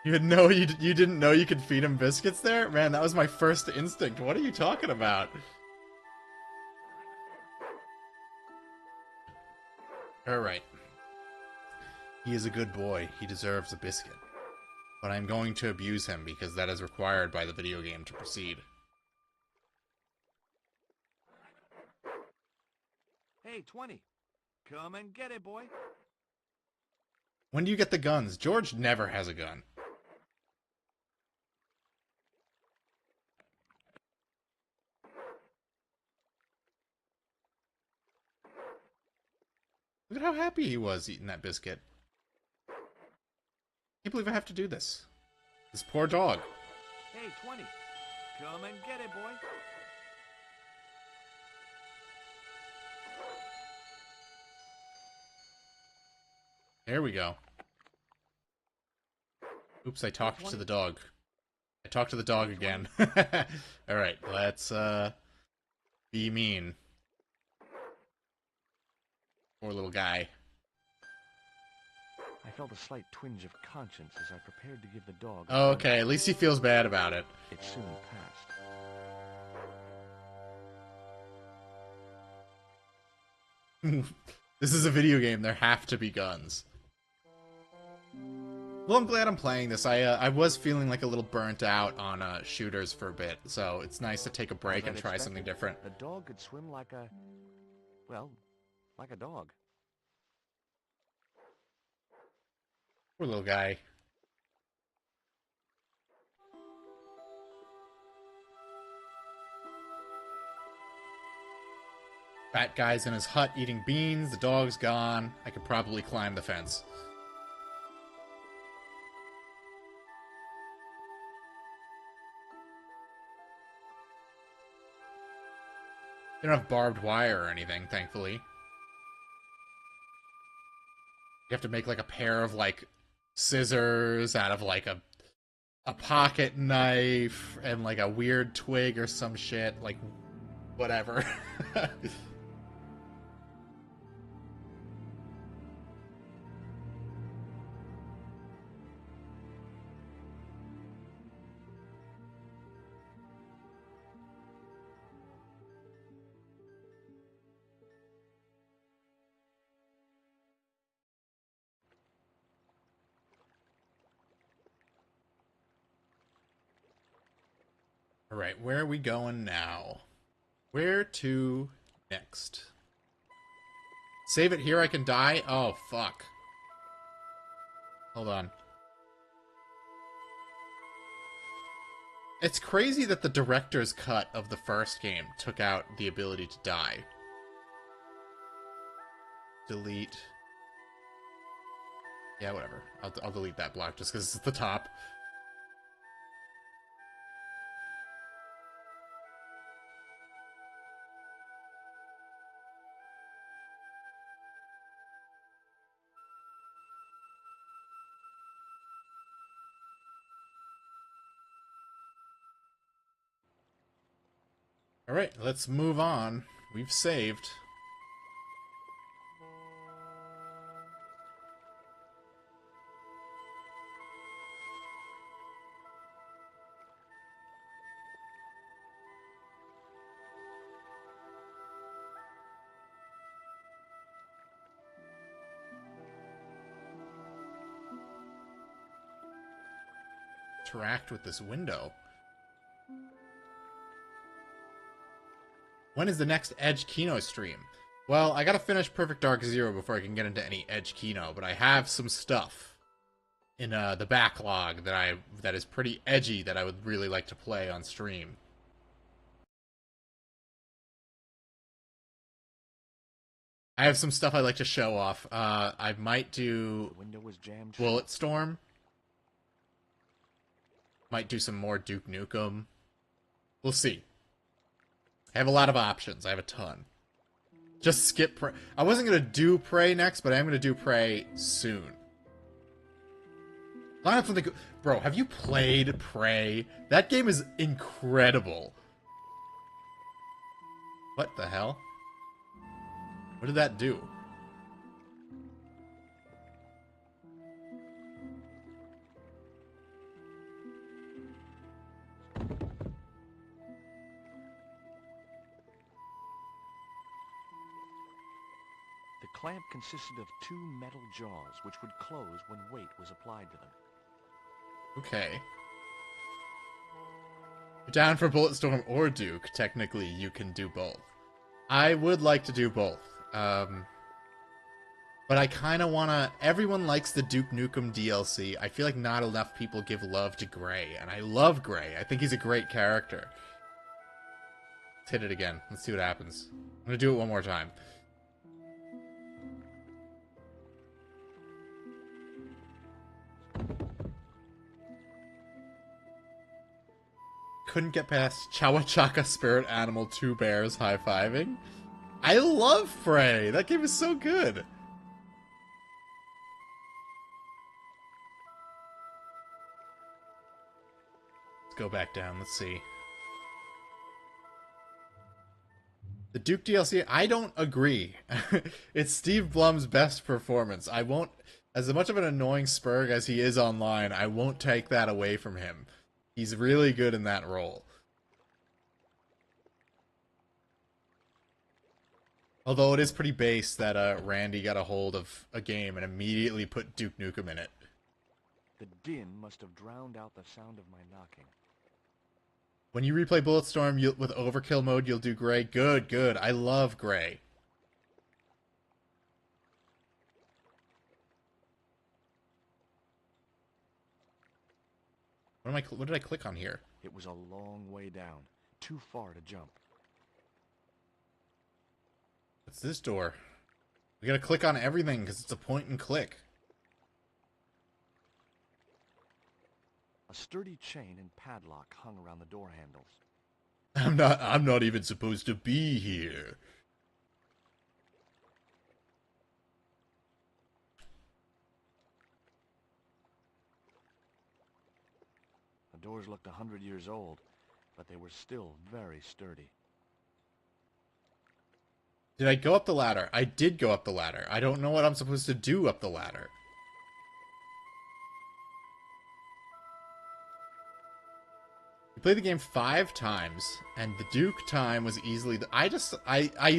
You didn't know you could feed him biscuits there? Man, that was my first instinct. What are you talking about? Alright. He is a good boy. He deserves a biscuit. But I'm going to abuse him because that is required by the video game to proceed. Hey, 20. Come and get it, boy. When do you get the guns? George never has a gun. Look at how happy he was eating that biscuit. I can't believe I have to do this. This poor dog. Hey, 20. Come and get it, boy. There we go. Oops, I talked to the dog. I talked to the dog again. Alright, let's be mean. Poor little guy. I felt a slight twinge of conscience as I prepared to give the dog a Oh, okay, at least he feels bad about it. It soon passed. This is a video game. There have to be guns. Well, I'm glad I'm playing this. I was feeling like a little burnt out on shooters for a bit, so it's nice to take a break and try something different. The dog could swim like a... well, like a dog. Poor little guy. Fat guy's in his hut eating beans, the dog's gone. I could probably climb the fence. They don't have barbed wire or anything, thankfully. You have to make like a pair of like scissors out of like a pocket knife and like a weird twig or some shit, like whatever. Alright, where are we going now? Where to next? Save it here, I can die? Oh, fuck. Hold on. It's crazy that the director's cut of the first game took out the ability to die. Delete. Yeah, whatever. I'll delete that block just because it's at the top. Alright, let's move on. We've saved. Interact with this window. When is the next Edge Kino stream? Well, I gotta finish Perfect Dark Zero before I can get into any Edge Kino, but I have some stuff in the backlog that is pretty edgy that I would really like to play on stream. I have some stuff I'd like to show off. I might do The window was jammed shut. Bulletstorm. Might do some more Duke Nukem. We'll see. I have a lot of options. I have a ton. Just skip Prey. I wasn't going to do Prey next, but I am going to do Prey soon. Line up something. Bro, have you played Prey? That game is incredible. What the hell? What did that do? The clamp consisted of 2 metal jaws, which would close when weight was applied to them. Okay. You're down for Bulletstorm or Duke. Technically, you can do both. I would like to do both. But I kind of want to... Everyone likes the Duke Nukem DLC. I feel like not enough people give love to Gray. And I love Gray. I think he's a great character. Let's hit it again. Let's see what happens. I'm going to do it one more time. Couldn't get past Chawachaka Spirit Animal 2 Bears high-fiving. I love Prey! That game is so good! Let's go back down, let's see. The Duke DLC, I don't agree. It's Steve Blum's best performance. I won't... As much of an annoying Spurg as he is online, I won't take that away from him. He's really good in that role. Although it is pretty base that Randy got a hold of a game and immediately put Duke Nukem in it. The din must have drowned out the sound of my knocking. When you replay Bulletstorm with Overkill mode, you'll do Gray. Good, good. I love Gray. What did I click on here? It was a long way down, too far to jump. What's this door? We gotta click on everything because it's a point and click. A sturdy chain and padlock hung around the door handles. I'm not even supposed to be here. The doors looked 100 years old, but they were still very sturdy. Did I go up the ladder? I did go up the ladder. I don't know what I'm supposed to do up the ladder. We played the game 5 times, and the Duke time was easily... I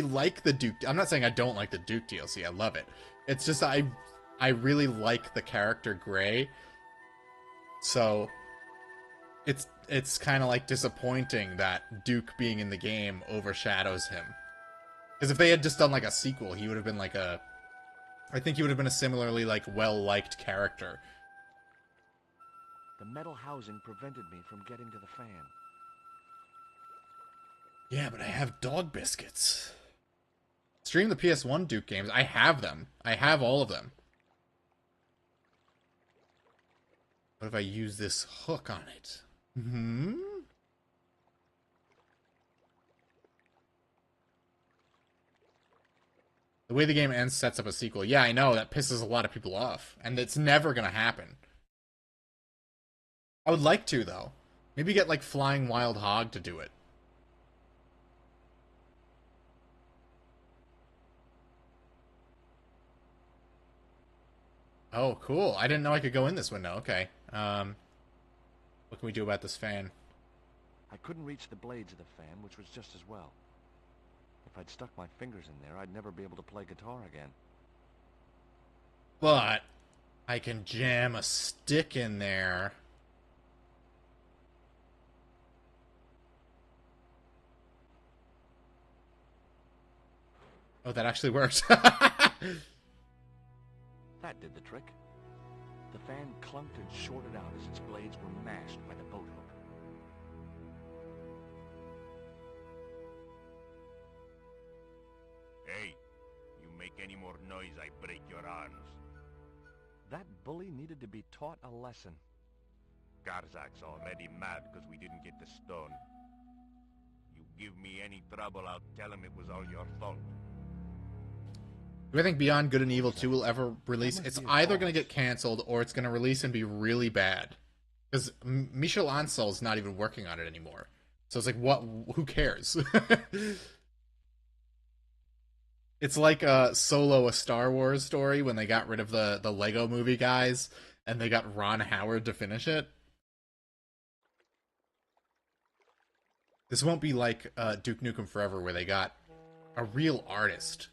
like the Duke... I'm not saying I don't like the Duke DLC. I love it. It's just I really like the character Gray. So... it's kind of like disappointing that Duke being in the game overshadows him. Because if they had just done like a sequel, he would have been like I think he would have been a similarly like well-liked character. The metal housing prevented me from getting to the fan. Yeah, but I have dog biscuits. Stream the PS1 Duke games. I have them. I have all of them. What if I use this hook on it? Hmm? The way the game ends sets up a sequel. Yeah, I know. That pisses a lot of people off. And it's never going to happen. I would like to, though. Maybe get, like, Flying Wild Hog to do it. Oh, cool. I didn't know I could go in this window. Okay. What can we do about this fan? I couldn't reach the blades of the fan, which was just as well. If I'd stuck my fingers in there, I'd never be able to play guitar again. But I can jam a stick in there. Oh, that actually worked. That did the trick. The fan clunked and shorted out as its blades were mashed by the boat hook. Hey, you make any more noise, I break your arms. That bully needed to be taught a lesson. Garzak's already mad because we didn't get the stone. You give me any trouble, I'll tell him it was all your fault. Do I think Beyond Good and Evil 2 will ever release? It's either going to get canceled or it's going to release and be really bad. Because Michel Ansel's not even working on it anymore. So it's like, what? Who cares? It's like Solo, a Star Wars story, when they got rid of the Lego movie guys and they got Ron Howard to finish it. This won't be like Duke Nukem Forever, where they got a real artist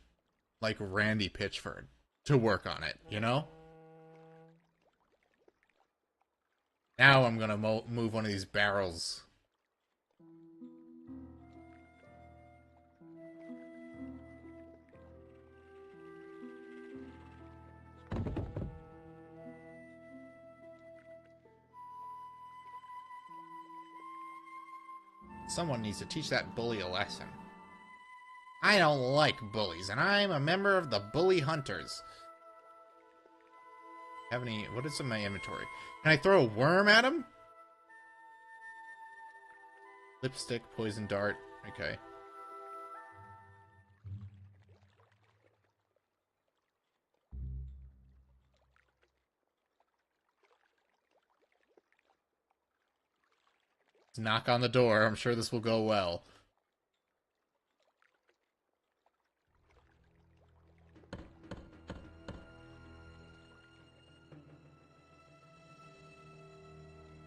like Randy Pitchford to work on it, you know? Now I'm gonna move one of these barrels. Someone needs to teach that bully a lesson. I don't like bullies, and I'm a member of the Bully Hunters. Have any... What is in my inventory? Can I throw a worm at him? Lipstick, poison dart. Okay. Let's knock on the door. I'm sure this will go well.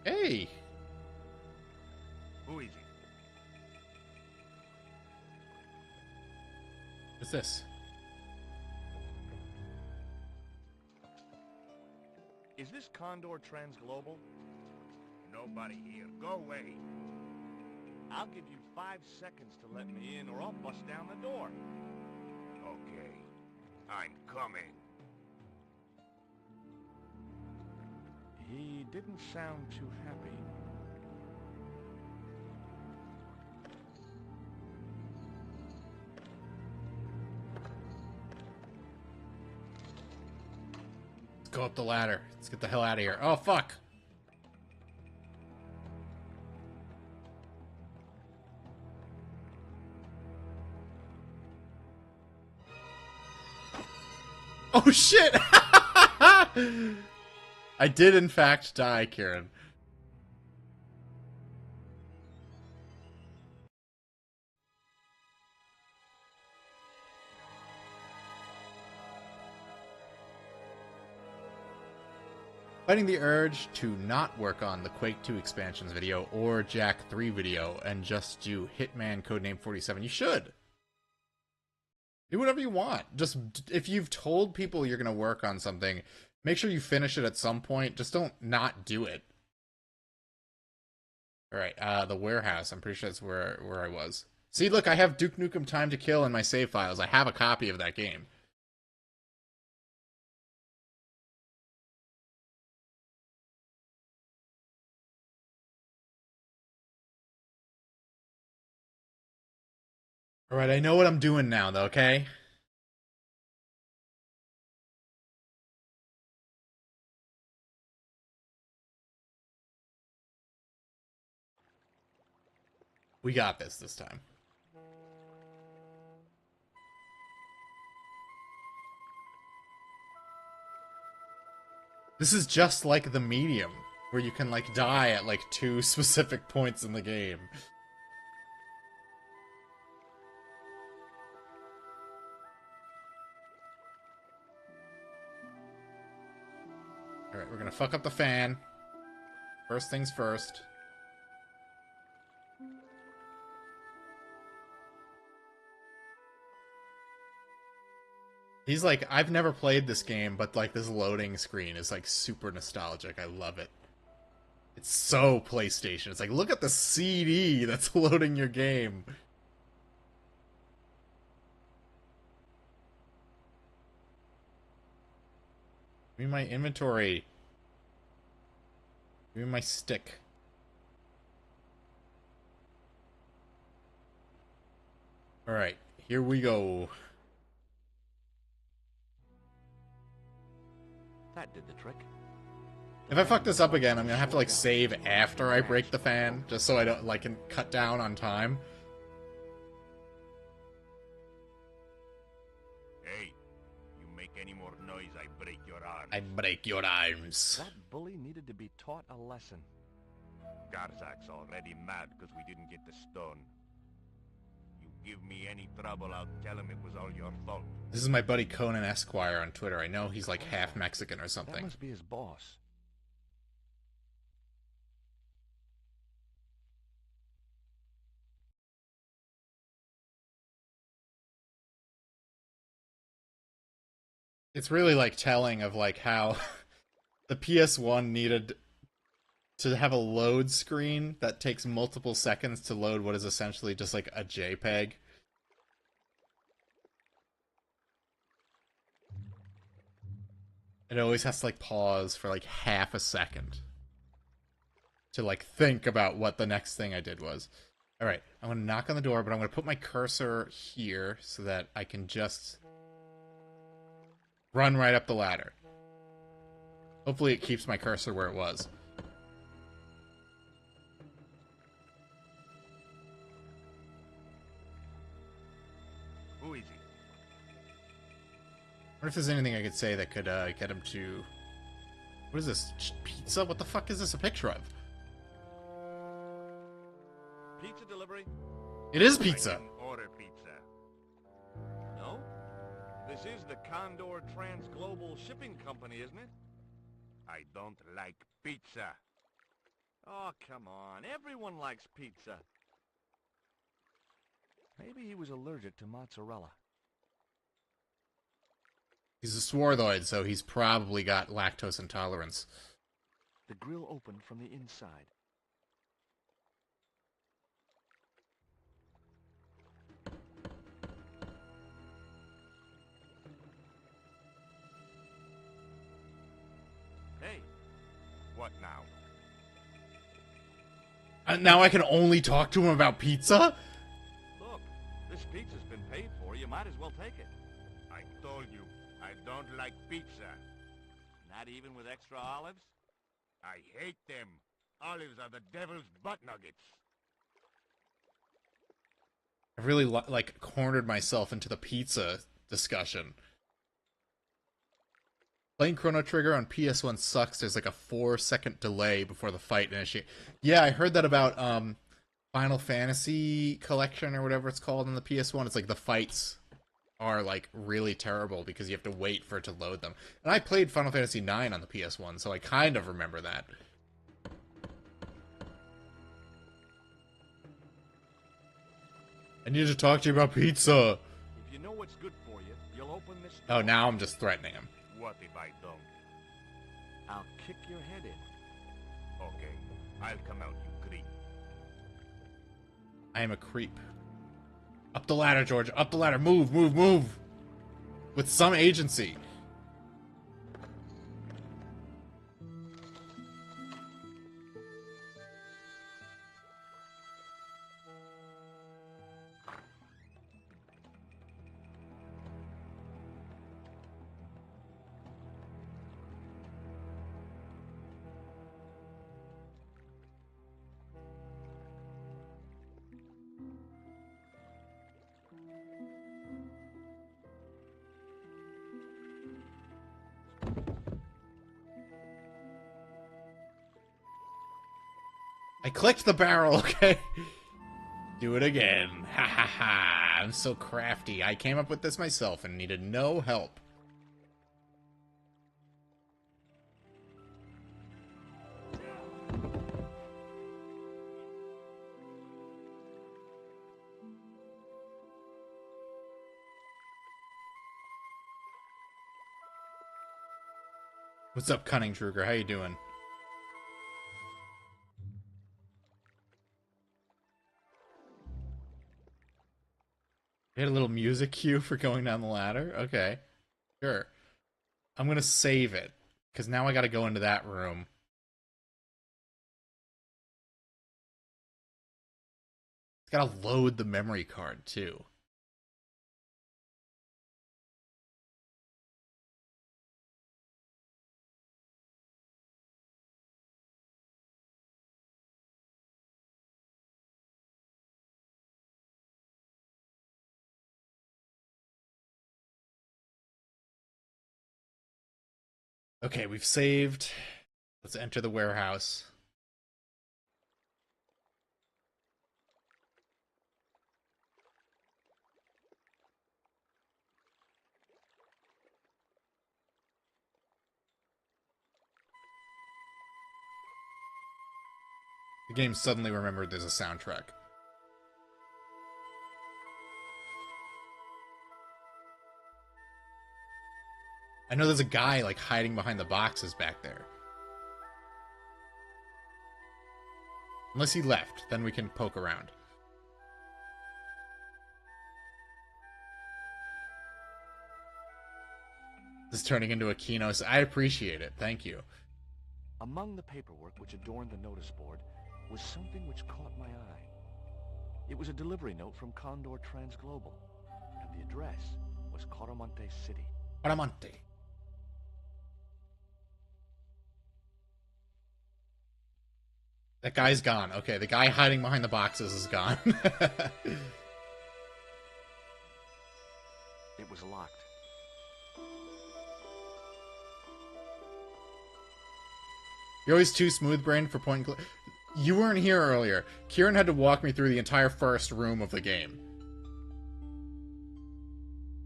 Hey! Who is it? What's this? Is this Condor Transglobal? Nobody here. Go away. I'll give you 5 seconds to let me in, or I'll bust down the door. Okay. I'm coming. He didn't sound too happy. Let's go up the ladder. Let's get the hell out of here. Oh, fuck! Oh, shit! I did, in fact, die, Kieran. Fighting the urge to not work on the Quake 2 expansions video or Jak 3 video and just do Hitman Codename 47. You should. Do whatever you want. Just, if you've told people you're going to work on something, make sure you finish it at some point. Just don't not do it. Alright, the warehouse. I'm pretty sure that's where I was. See, look, I have Duke Nukem Time to Kill in my save files. I have a copy of that game. Alright, I know what I'm doing now, though, okay? We got this time. This is just like the medium, where you can, like, die at, like, 2 specific points in the game. Alright, we're gonna fuck up the fan. First things first. He's like, I've never played this game, but like this loading screen is like super nostalgic. I love it. It's so PlayStation. It's like, look at the CD that's loading your game. Give me my inventory. Give me my stick. Alright, here we go. That did the trick. If I fuck this up again, I'm gonna have to like save after I break the fan, just so I don't like can cut down on time. Hey, you make any more noise, I break your arms. I break your arms. That bully needed to be taught a lesson. Garzak's already mad because we didn't get the stone. You give me any trouble, I'll tell him it was all your fault. This is my buddy Conan Esquire on Twitter. I know he's like half Mexican or That something. must be his boss. It's really like telling of like how the PS1 needed to have a load screen that takes multiple seconds to load what is essentially just like a JPEG. It always has to like pause for like half a second to like think about what the next thing I did was. Alright, I'm gonna knock on the door, but I'm gonna put my cursor here so that I can just run right up the ladder. Hopefully it keeps my cursor where it was. Who is he? I wonder if there's anything I could say that could get him to... What is this? Pizza? What the fuck is this a picture of? Pizza delivery? It is I pizza! didn't order pizza. No? This is the Condor Trans Global Shipping Company, isn't it? I don't like pizza. Oh, come on. Everyone likes pizza. Maybe he was allergic to mozzarella. He's a swarthoid, so he's probably got lactose intolerance. The grill opened from the inside. Hey, What now? And now I can only talk to him about pizza? look. This pizza's been paid for. You might as well take it. I told you, I don't like pizza. Not even with extra olives? I hate them. Olives are the devil's butt nuggets. I've really like cornered myself into the pizza discussion. Playing Chrono Trigger on PS1 sucks. There's like a 4-second delay before the fight initiates. Yeah, I heard that about Final Fantasy Collection or whatever it's called on the PS1. It's like the fights are like really terrible because you have to wait for it to load them. And I played Final Fantasy IX on the PS1, so I kind of remember that. I need to talk to you about pizza. If you know what's good for you, you'll open this Oh, door. now I'm just threatening him. What if I don't? I'll kick your head in. Okay, I'll come out, you creep. I am a creep. Up the ladder, George. Up the ladder. Move, move, move. With some agency. I clicked the barrel, okay? Do it again. Ha ha ha. I'm so crafty. I came up with this myself and needed no help. What's up, Cunning Truger? How you doing? You had a little music cue for going down the ladder? Okay. Sure. I'm gonna save it, because now I gotta go into that room. It's gotta load the memory card, too. Okay, we've saved. Let's enter the warehouse. The game suddenly remembered there's a soundtrack. I know there's a guy, like, hiding behind the boxes back there. Unless he left, then we can poke around. This is turning into a Kino. I appreciate it. Thank you. Among the paperwork which adorned the notice board was something which caught my eye. It was a delivery note from Condor Transglobal, and the address was Coromante City. Coromante. That guy's gone. Okay, the guy hiding behind the boxes is gone. It was locked. You're always too smooth-brained for point and click. You weren't here earlier. Kieran had to walk me through the entire first room of the game.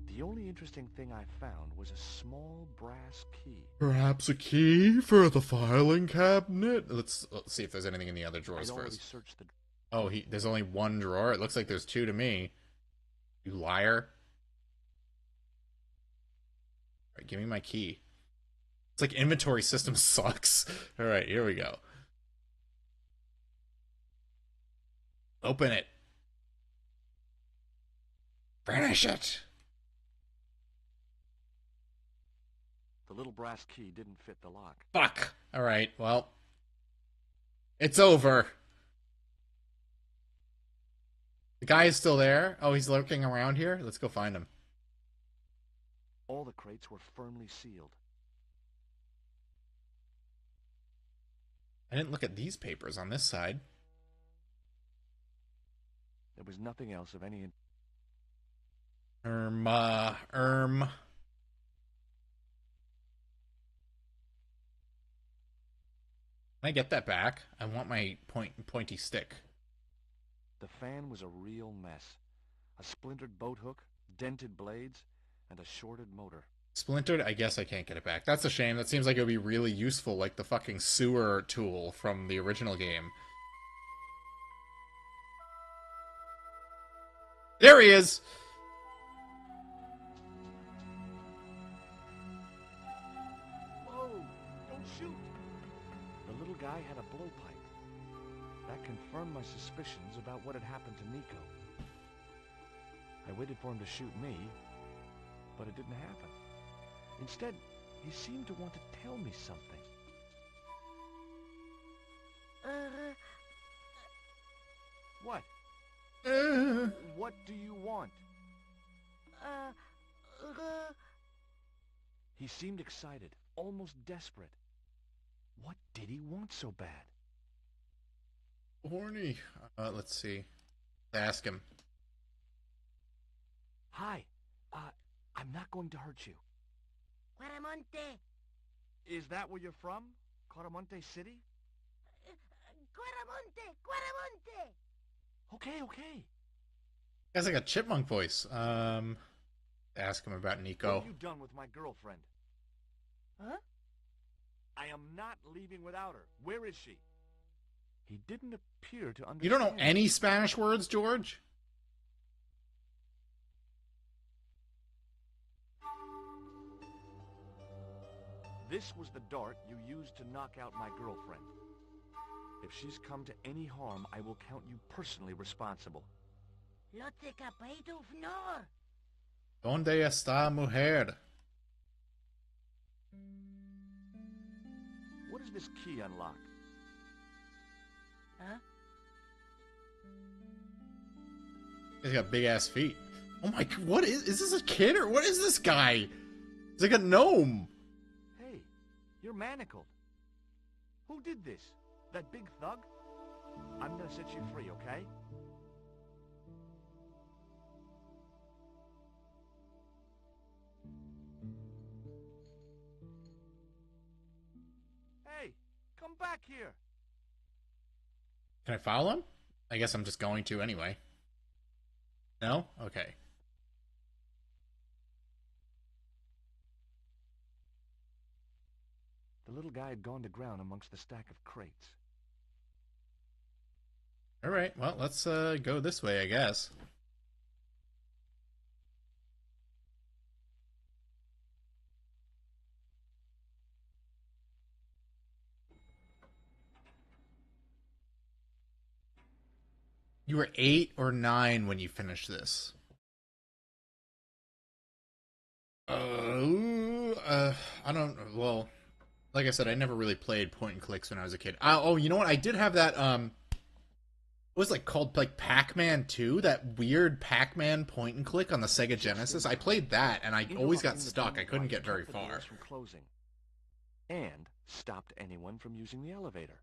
The only interesting thing I found was a small brass key. Perhaps a key for the filing cabinet? Let's see if there's anything in the other drawers I'd already first. searched the... Oh, there's only one drawer? It looks like there's two to me. You liar. Alright, give me my key. It's like inventory system sucks. Alright, here we go. Open it. Finish it. The little brass key didn't fit the lock. Fuck. Alright, well. It's over. The guy is still there. Oh, he's lurking around here. Let's go find him. All the crates were firmly sealed. I didn't look at these papers on this side. There was nothing else of any... Can I get that back? I want my pointy stick. The fan was a real mess. A splintered boat hook, dented blades, and a shorted motor. Splintered? I guess I can't get it back. That's a shame. That seems like it would be really useful, like the fucking sewer tool from the original game. There he is! Whoa! Don't shoot! The little guy had a blowpipe. That confirmed my suspicions about what had happened to Nico. I waited for him to shoot me, but it didn't happen. Instead, he seemed to want to tell me something. What? What do you want? He seemed excited, almost desperate. What did he want so bad? Horny. Let's see. Ask him. Hi. I'm not going to hurt you. Quaramonte. Is that where you're from? Quaramonte City? Quaramonte. Quaramonte. Okay. Has like a chipmunk voice. Ask him about Nico. What have you done with my girlfriend? Huh? I am not leaving without her. Where is she? He didn't appear to understand. You don't know any Spanish words, George? This was the dart you used to knock out my girlfriend. If she's come to any harm, I will count you personally responsible. Lotte capito fnor. ¿Dónde está mujer? What does this key unlock? Huh? He's got big ass feet. Oh my! What is this? A kid or what is this guy? He's like a gnome. Hey, you're manacled. Who did this? That big thug? I'm gonna set you free, okay? Hey, come back here. Can I follow him? I guess I'm just going to anyway. No? Okay. The little guy had gone to ground amongst the stack of crates. All right. Well, let's go this way, I guess. You were 8 or 9 when you finished this. I don't. Well, like I said, I never really played point and clicks when I was a kid. Oh, you know what? I did have that. What was it called? Like Pac-Man 2? That weird Pac-Man point and click on the Sega Genesis. I played that, and I always got stuck. I couldn't get very far. From closing, and stopped anyone from using the elevator.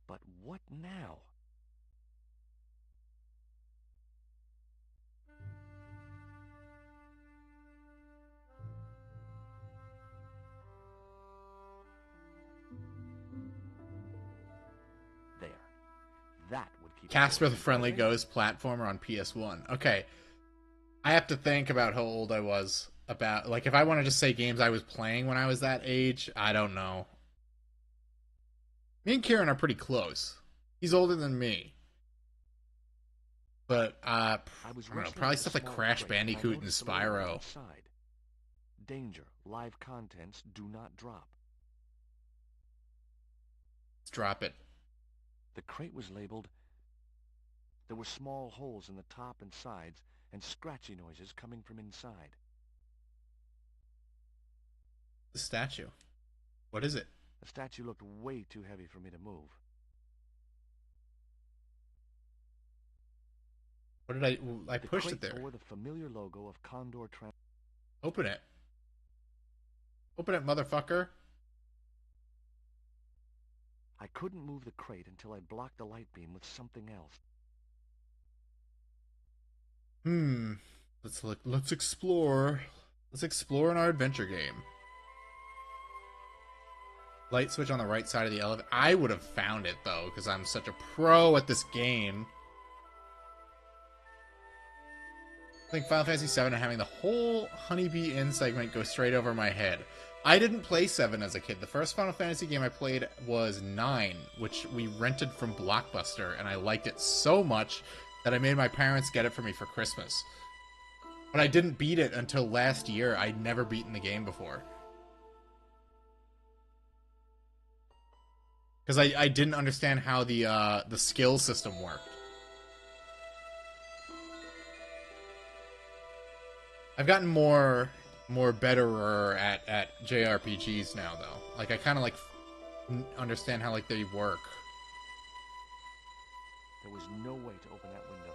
But what now? That would keep Casper the Friendly Ghost platformer on PS1. Okay. I have to think about how old I was. About, like, if I want to just say games I was playing when I was that age, I don't know. Me and Kieran are pretty close. He's older than me. But, I don't know, probably stuff like Crash Bandicoot and Spyro. Danger. Live contents do not drop. Let's drop it. The crate was labeled. There were small holes in the top and sides, and scratchy noises coming from inside. The statue. What is it? The statue looked way too heavy for me to move. What did I pushed it there. The crate bore the familiar logo of Condor Open it. Open it, motherfucker. I couldn't move the crate until I blocked the light beam with something else. Let's look. Let's explore. Let's explore in our adventure game. Light switch on the right side of the elevator. I would have found it though, because I'm such a pro at this game. I think Final Fantasy VII and having the whole Honeybee Inn segment go straight over my head. I didn't play 7 as a kid. The first Final Fantasy game I played was 9, which we rented from Blockbuster, and I liked it so much that I made my parents get it for me for Christmas. But I didn't beat it until last year. I'd never beaten the game before. Because I didn't understand how the skill system worked. I've gotten more betterer at JRPGs now, though. Like, I kind of like understand how like they work. There was no way to open that window.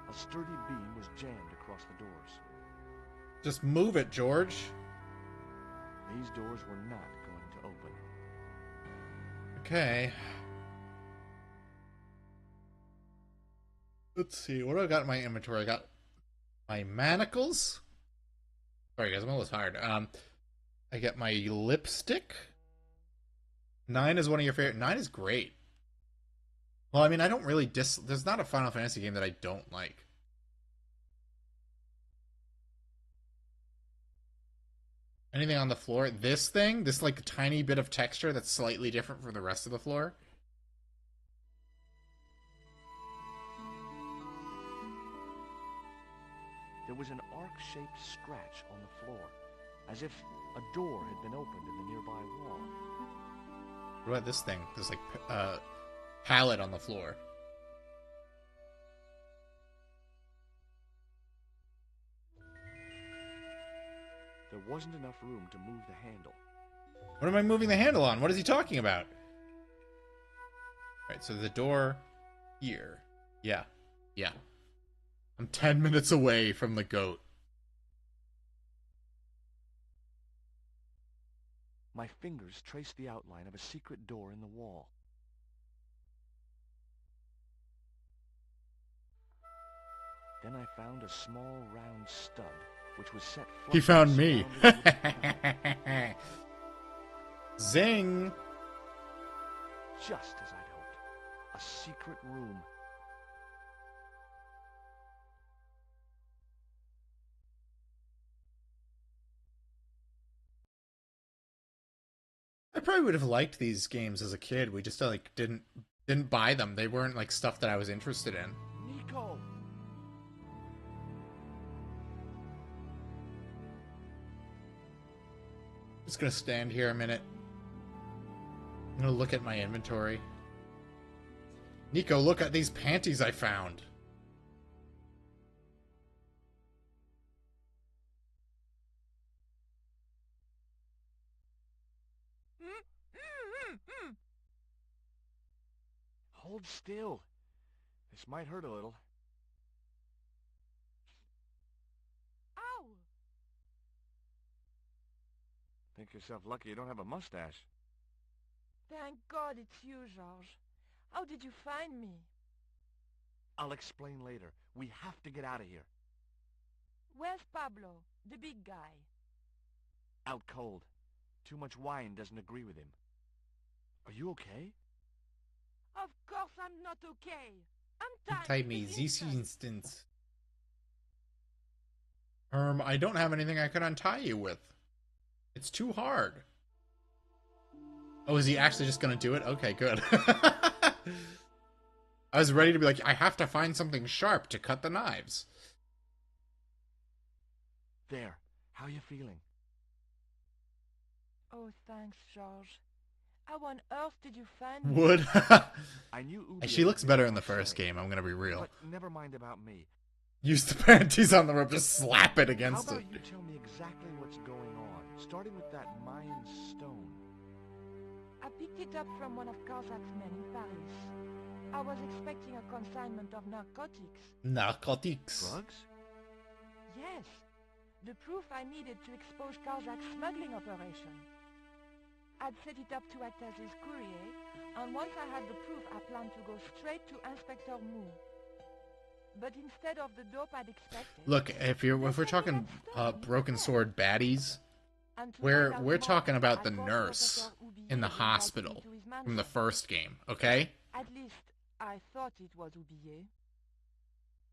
A sturdy beam was jammed across the doors. Just move it, George. These doors were not going to open. Okay. Let's see. What do I got in my inventory? I got my manacles. Sorry, guys. I'm a little tired. I get my lipstick. 9 is one of your favorite. 9 is great. Well, I mean, I don't really there's not a Final Fantasy game that I don't like. Anything on the floor? This thing? This, like, tiny bit of texture that's slightly different from the rest of the floor? There was an arc-shaped scratch on the floor, as if a door had been opened in the nearby wall. What about this thing? There's, like, pallet on the floor. There wasn't enough room to move the handle. What am I moving the handle on? What is he talking about? Alright, so the door here. Yeah. Yeah. I'm 10 minutes away from the goat. My fingers traced the outline of a secret door in the wall. Then I found a small round stud, which was set flush. He found me. surrounded with- Zing! Just as I'd hoped. A secret room. I probably would have liked these games as a kid. We just like didn't buy them. They weren't like stuff that I was interested in. Nico! Just gonna stand here a minute. I'm gonna look at my inventory. Nico, look at these panties I found. Hold still. This might hurt a little. Ow! Think yourself lucky you don't have a mustache. Thank God it's you, Georges. How did you find me? I'll explain later. We have to get out of here. Where's Pablo, the big guy? Out cold. Too much wine doesn't agree with him. Are you okay? Of course I'm not okay. I'm Tie me this instance. I don't have anything I could untie you with. It's too hard. Oh, is he actually just gonna do it? Okay, good. I was ready to be like, I have to find something sharp to cut the knives. There. How you feeling? Oh, thanks, Georges. How on earth did you find me? Wood. I knew Ubi She looks better in the first game, I'm gonna be real. But never mind about me. Use the panties on the rope, just slap it How against about it. you tell me exactly what's going on, starting with that Mayan stone? I picked it up from one of Kazak's men in Paris. I was expecting a consignment of narcotics. Narcotics. Drugs? Yes, the proof I needed to expose Kazak's smuggling operation. I'd set it up to act as his courier, and once I had the proof, I planned to go straight to Inspector Mou. But instead of the dope I'd expected... Look, if we're talking broken sword baddies, and to we're find out talking more, about I the called nurse Professor Oublier in the to invite me hospital to his from the mansion. first game, okay? At least, I thought it was Oublier.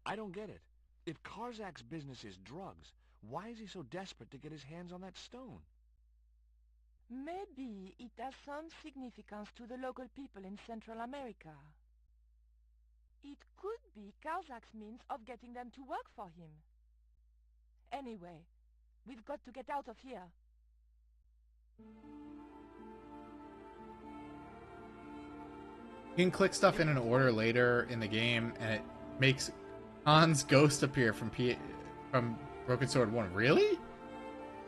I don't get it. If Karzak's business is drugs, why is he so desperate to get his hands on that stone? Maybe it has some significance to the local people in Central America. It could be Karzak's means of getting them to work for him. Anyway, we've got to get out of here. You can click stuff in an order later in the game, and it makes Han's ghost appear from Broken Sword 1. Really?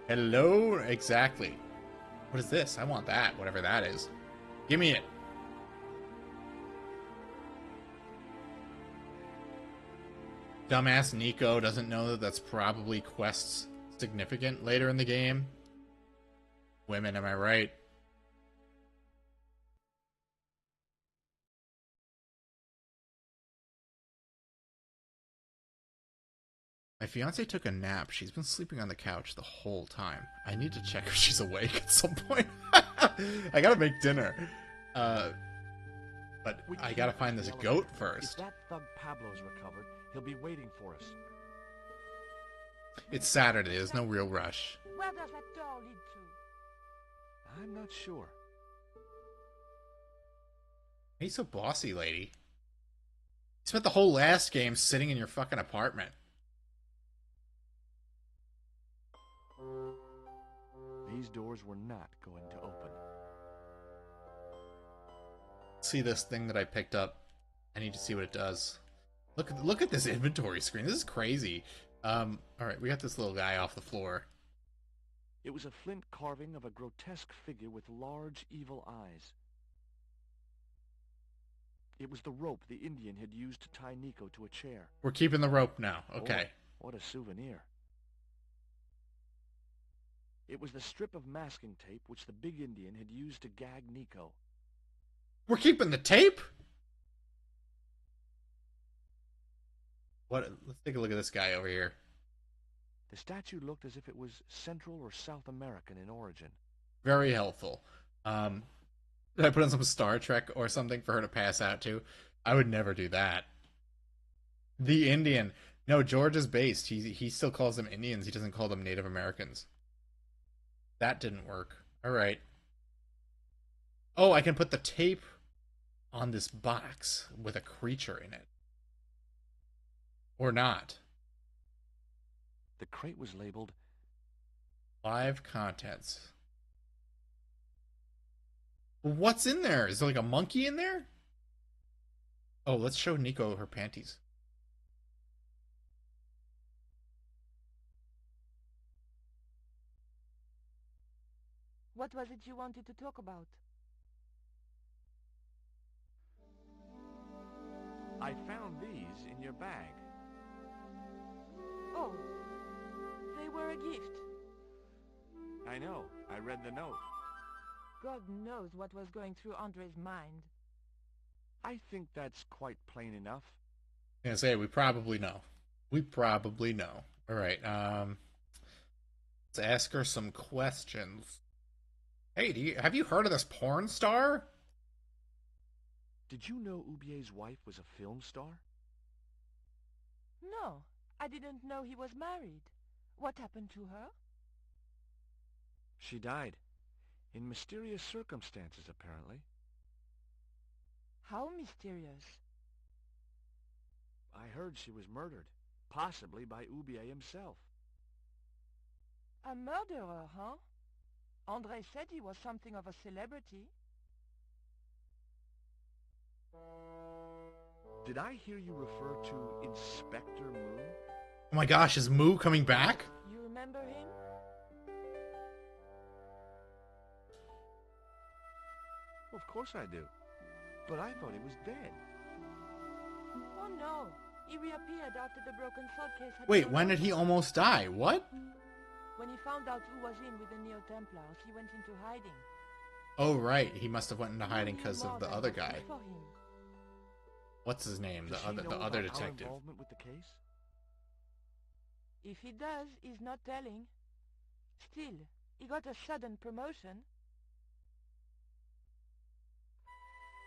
Hello? Exactly. What is this? I want that, whatever that is. Give me it. Dumbass Nico doesn't know that that's probably quests significant later in the game. Women, am I right? My fiance took a nap. She's been sleeping on the couch the whole time. I need to check if she's awake at some point. I gotta make dinner. But I gotta find this goat first. If that thug Pablo's recovered, he'll be waiting for us. It's Saturday. There's no real rush. Where does that door lead to? I'm not sure. Hey, you so bossy, lady. You spent the whole last game sitting in your fucking apartment. These doors were not going to open. See this thing that I picked up. I need to see what it does. Look at this inventory screen. This is crazy. Alright, we got this little guy off the floor. It was a flint carving of a grotesque figure with large, evil eyes. It was the rope the Indian had used to tie Nico to a chair. We're keeping the rope now. Okay. Oh, what a souvenir. It was the strip of masking tape which the big Indian had used to gag Nico. We're keeping the tape? What? Let's take a look at this guy over here. The statue looked as if it was Central or South American in origin. Very helpful. Did I put on some Star Trek or something for her to pass out to? I would never do that. The Indian. No, George is based. He still calls them Indians. He doesn't call them Native Americans. That didn't work. Alright. Oh, I can put the tape on this box with a creature in it. Or not. The crate was labeled Live contents. What's in there? Is there like a monkey in there? Oh, let's show Nico her panties. What was it you wanted to talk about? I found these in your bag. Oh, they were a gift. I know. I read the note. God knows what was going through Andre's mind. I think that's quite plain enough. I'm gonna say we probably know. We probably know. All right. Let's ask her some questions. Hey, have you heard of this porn star? Did you know Ubier's wife was a film star? No, I didn't know he was married. What happened to her? She died. In mysterious circumstances, apparently. How mysterious? I heard she was murdered, possibly by Ubier himself. A murderer, huh? Andre said he was something of a celebrity. Did I hear you refer to Inspector Moon? Oh my gosh, is Moo coming back? You remember him? Well, of course I do. But I thought he was dead. Oh no, he reappeared after the Broken Sword case had Wait, been when did he over. almost die? What? When he found out who was in with the Neo-Templars, he went into hiding. Oh, right. He must have went into hiding Who knew because more of the than other was guy. good for him? What's his name? Does The he other, know the about other our detective. involvement with the case? If he does, he's not telling. Still, he got a sudden promotion.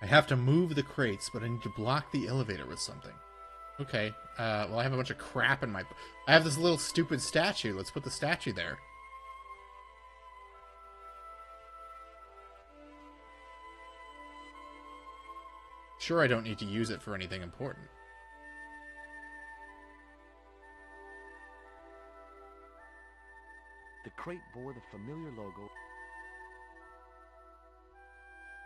I have to move the crates, but I need to block the elevator with something. Okay. Well, I have a bunch of crap in my... I have this little stupid statue. Let's put the statue there. Sure, I don't need to use it for anything important. The crate bore the familiar logo.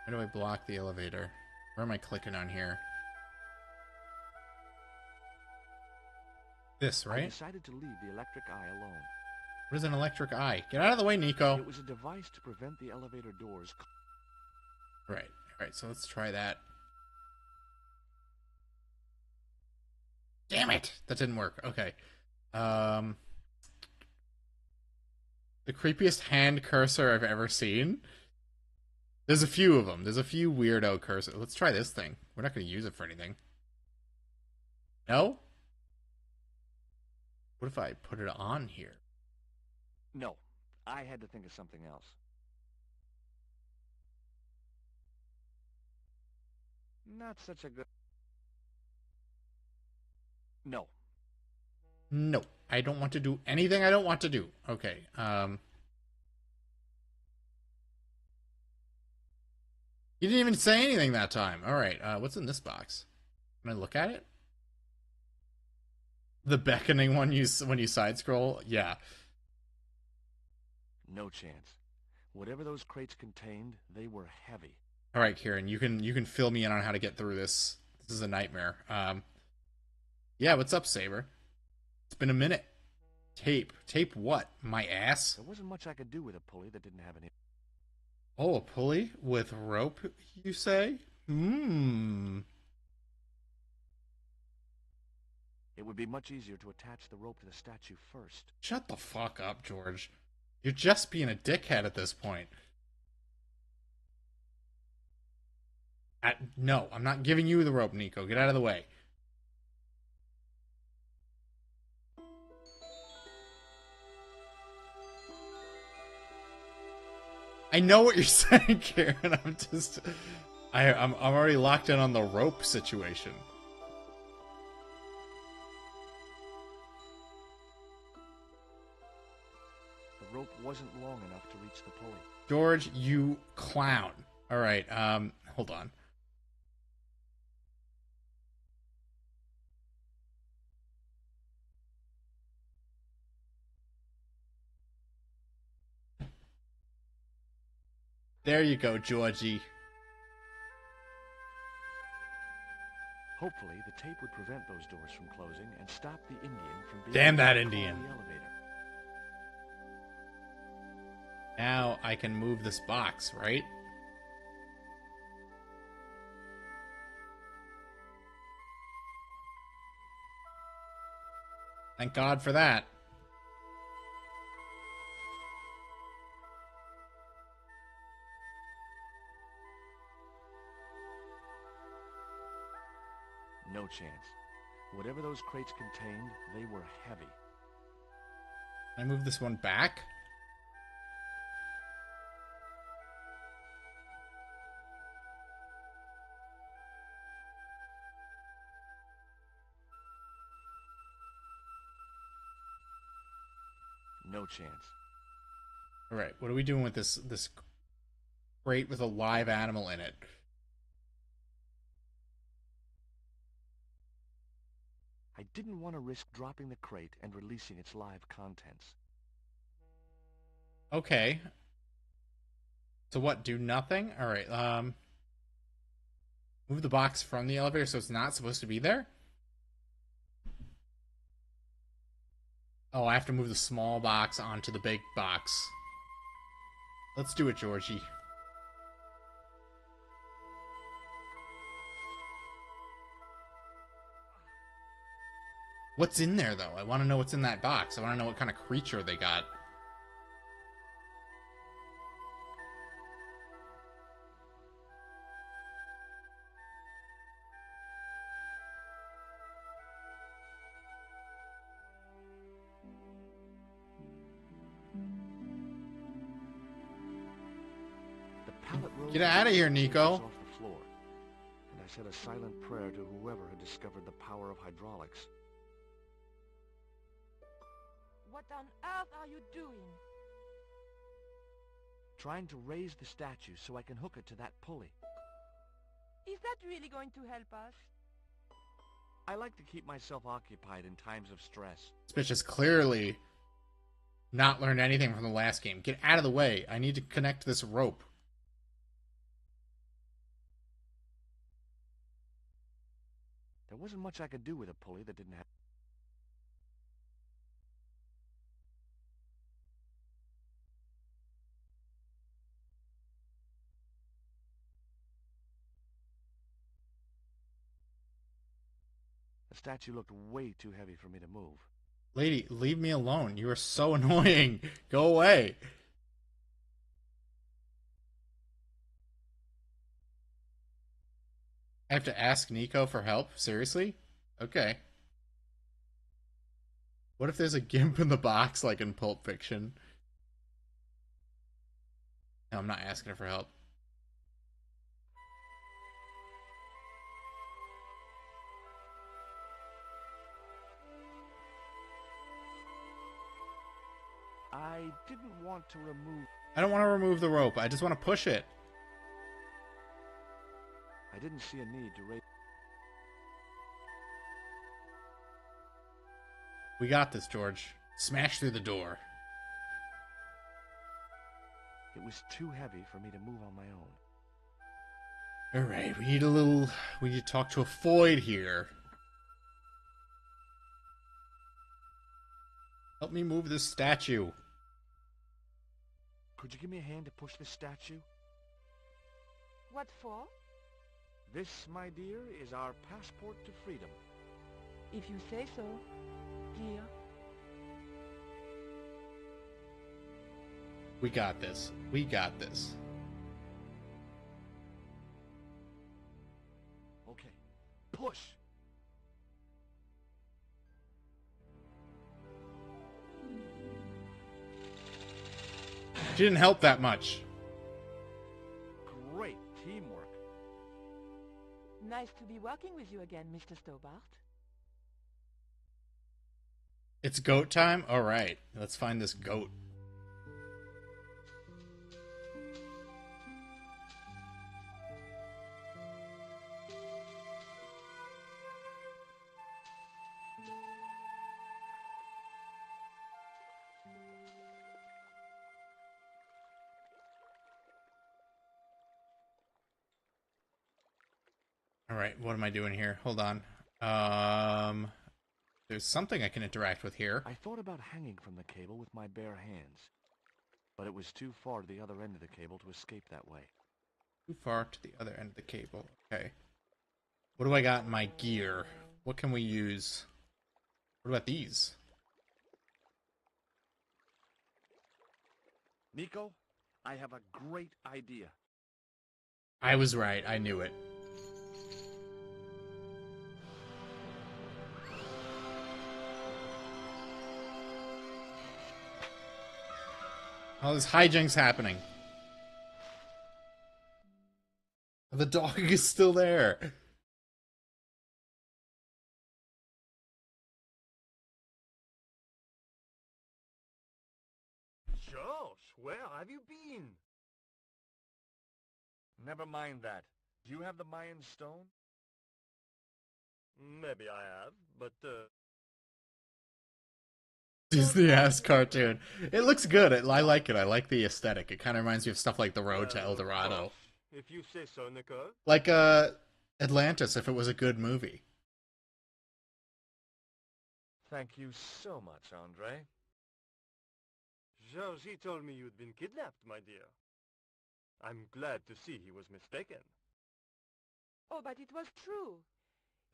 How do I block the elevator? Where am I clicking on here? This, I right? decided to leave the electric eye alone. What is an electric eye? Get out of the way, Nico. It was a device to prevent the elevator doors. Right. Alright, so let's try that. Damn it! That didn't work. Okay. The creepiest hand cursor I've ever seen. There's a few of them. There's a few weirdo cursors. Let's try this thing. We're not going to use it for anything. No? What if I put it on here? No, I had to think of something else. Not such a good... No. No. I don't want to do anything I don't want to do. Okay, You didn't even say anything that time. Alright, what's in this box? Can I look at it? The beckoning one when you side scroll? Yeah. No chance. Whatever those crates contained, they were heavy. Alright, Kieran, you can fill me in on how to get through this. This is a nightmare. Yeah, what's up, Saber? It's been a minute. Tape. Tape what? My ass? There wasn't much I could do with a pulley that didn't have any... Oh, a pulley with rope, you say? Hmm. It would be much easier to attach the rope to the statue first. Shut the fuck up, George. You're just being a dickhead at this point. No, I'm not giving you the rope, Nico. Get out of the way. I know what you're saying, Karen. I'm already locked in on the rope situation. The rope wasn't long enough to reach the pulley. George, you clown. All right, hold on. There you go, Georgie. Hopefully, the tape would prevent those doors from closing and stop the Indian from being Damn that able to Indian. call the elevator. Now I can move this box, right? Thank God for that. No chance. Whatever those crates contained, they were heavy. Can I move this one back? No chance. All right, what are we doing with this crate with a live animal in it? I didn't want to risk dropping the crate and releasing its live contents. Okay. So what, do nothing? All right, move the box from the elevator so it's not supposed to be there? Oh, I have to move the small box onto the big box. Let's do it, Georgie. What's in there, though? I want to know what's in that box. I want to know what kind of creature they got. The pallet rolled Get out of here, Nico. off the floor, and I said a silent prayer to whoever had discovered the power of hydraulics. What on earth are you doing? Trying to raise the statue so I can hook it to that pulley. Is that really going to help us? I like to keep myself occupied in times of stress. This bitch is clearly not learned anything from the last game. Get out of the way. I need to connect this rope. There wasn't much I could do with a pulley that didn't have... The statue looked way too heavy for me to move. Lady, leave me alone. You are so annoying. Go away. I have to ask Nico for help? Seriously? Okay. What if there's a gimp in the box like in Pulp Fiction? No, I'm not asking her for help. I didn't want to remove... I don't want to remove the rope. I just want to push it. I didn't see a need to raise... We got this, George. Smash through the door. It was too heavy for me to move on my own. Alright, we need to talk to a Foyd here. Help me move this statue. Could you give me a hand to push this statue? What for? This, my dear, is our passport to freedom. If you say so, dear. We got this. We got this. Okay, push! She didn't help that much. Great teamwork. Nice to be working with you again, Mr. Stobart. It's goat time? Alright, let's find this goat. Alright, what am I doing here? Hold on. There's something I can interact with here. I thought about hanging from the cable with my bare hands, but it was too far to the other end of the cable to escape that way. Too far to the other end of the cable. Okay. What do I got in my gear? What can we use? What about these? Nico, I have a great idea. I was right. I knew it. All this hijinks happening. The dog is still there. Josh, where have you been? Never mind that. Do you have the Mayan stone? Maybe I have, but, Disney-ass cartoon. It looks good. I like it. I like the aesthetic. It kind of reminds me of stuff like The Road to El Dorado. Gosh, if you say so, Nico. Like, Atlantis, if it was a good movie. Thank you so much, Andre. George, he told me you'd been kidnapped, my dear. I'm glad to see he was mistaken. Oh, but it was true.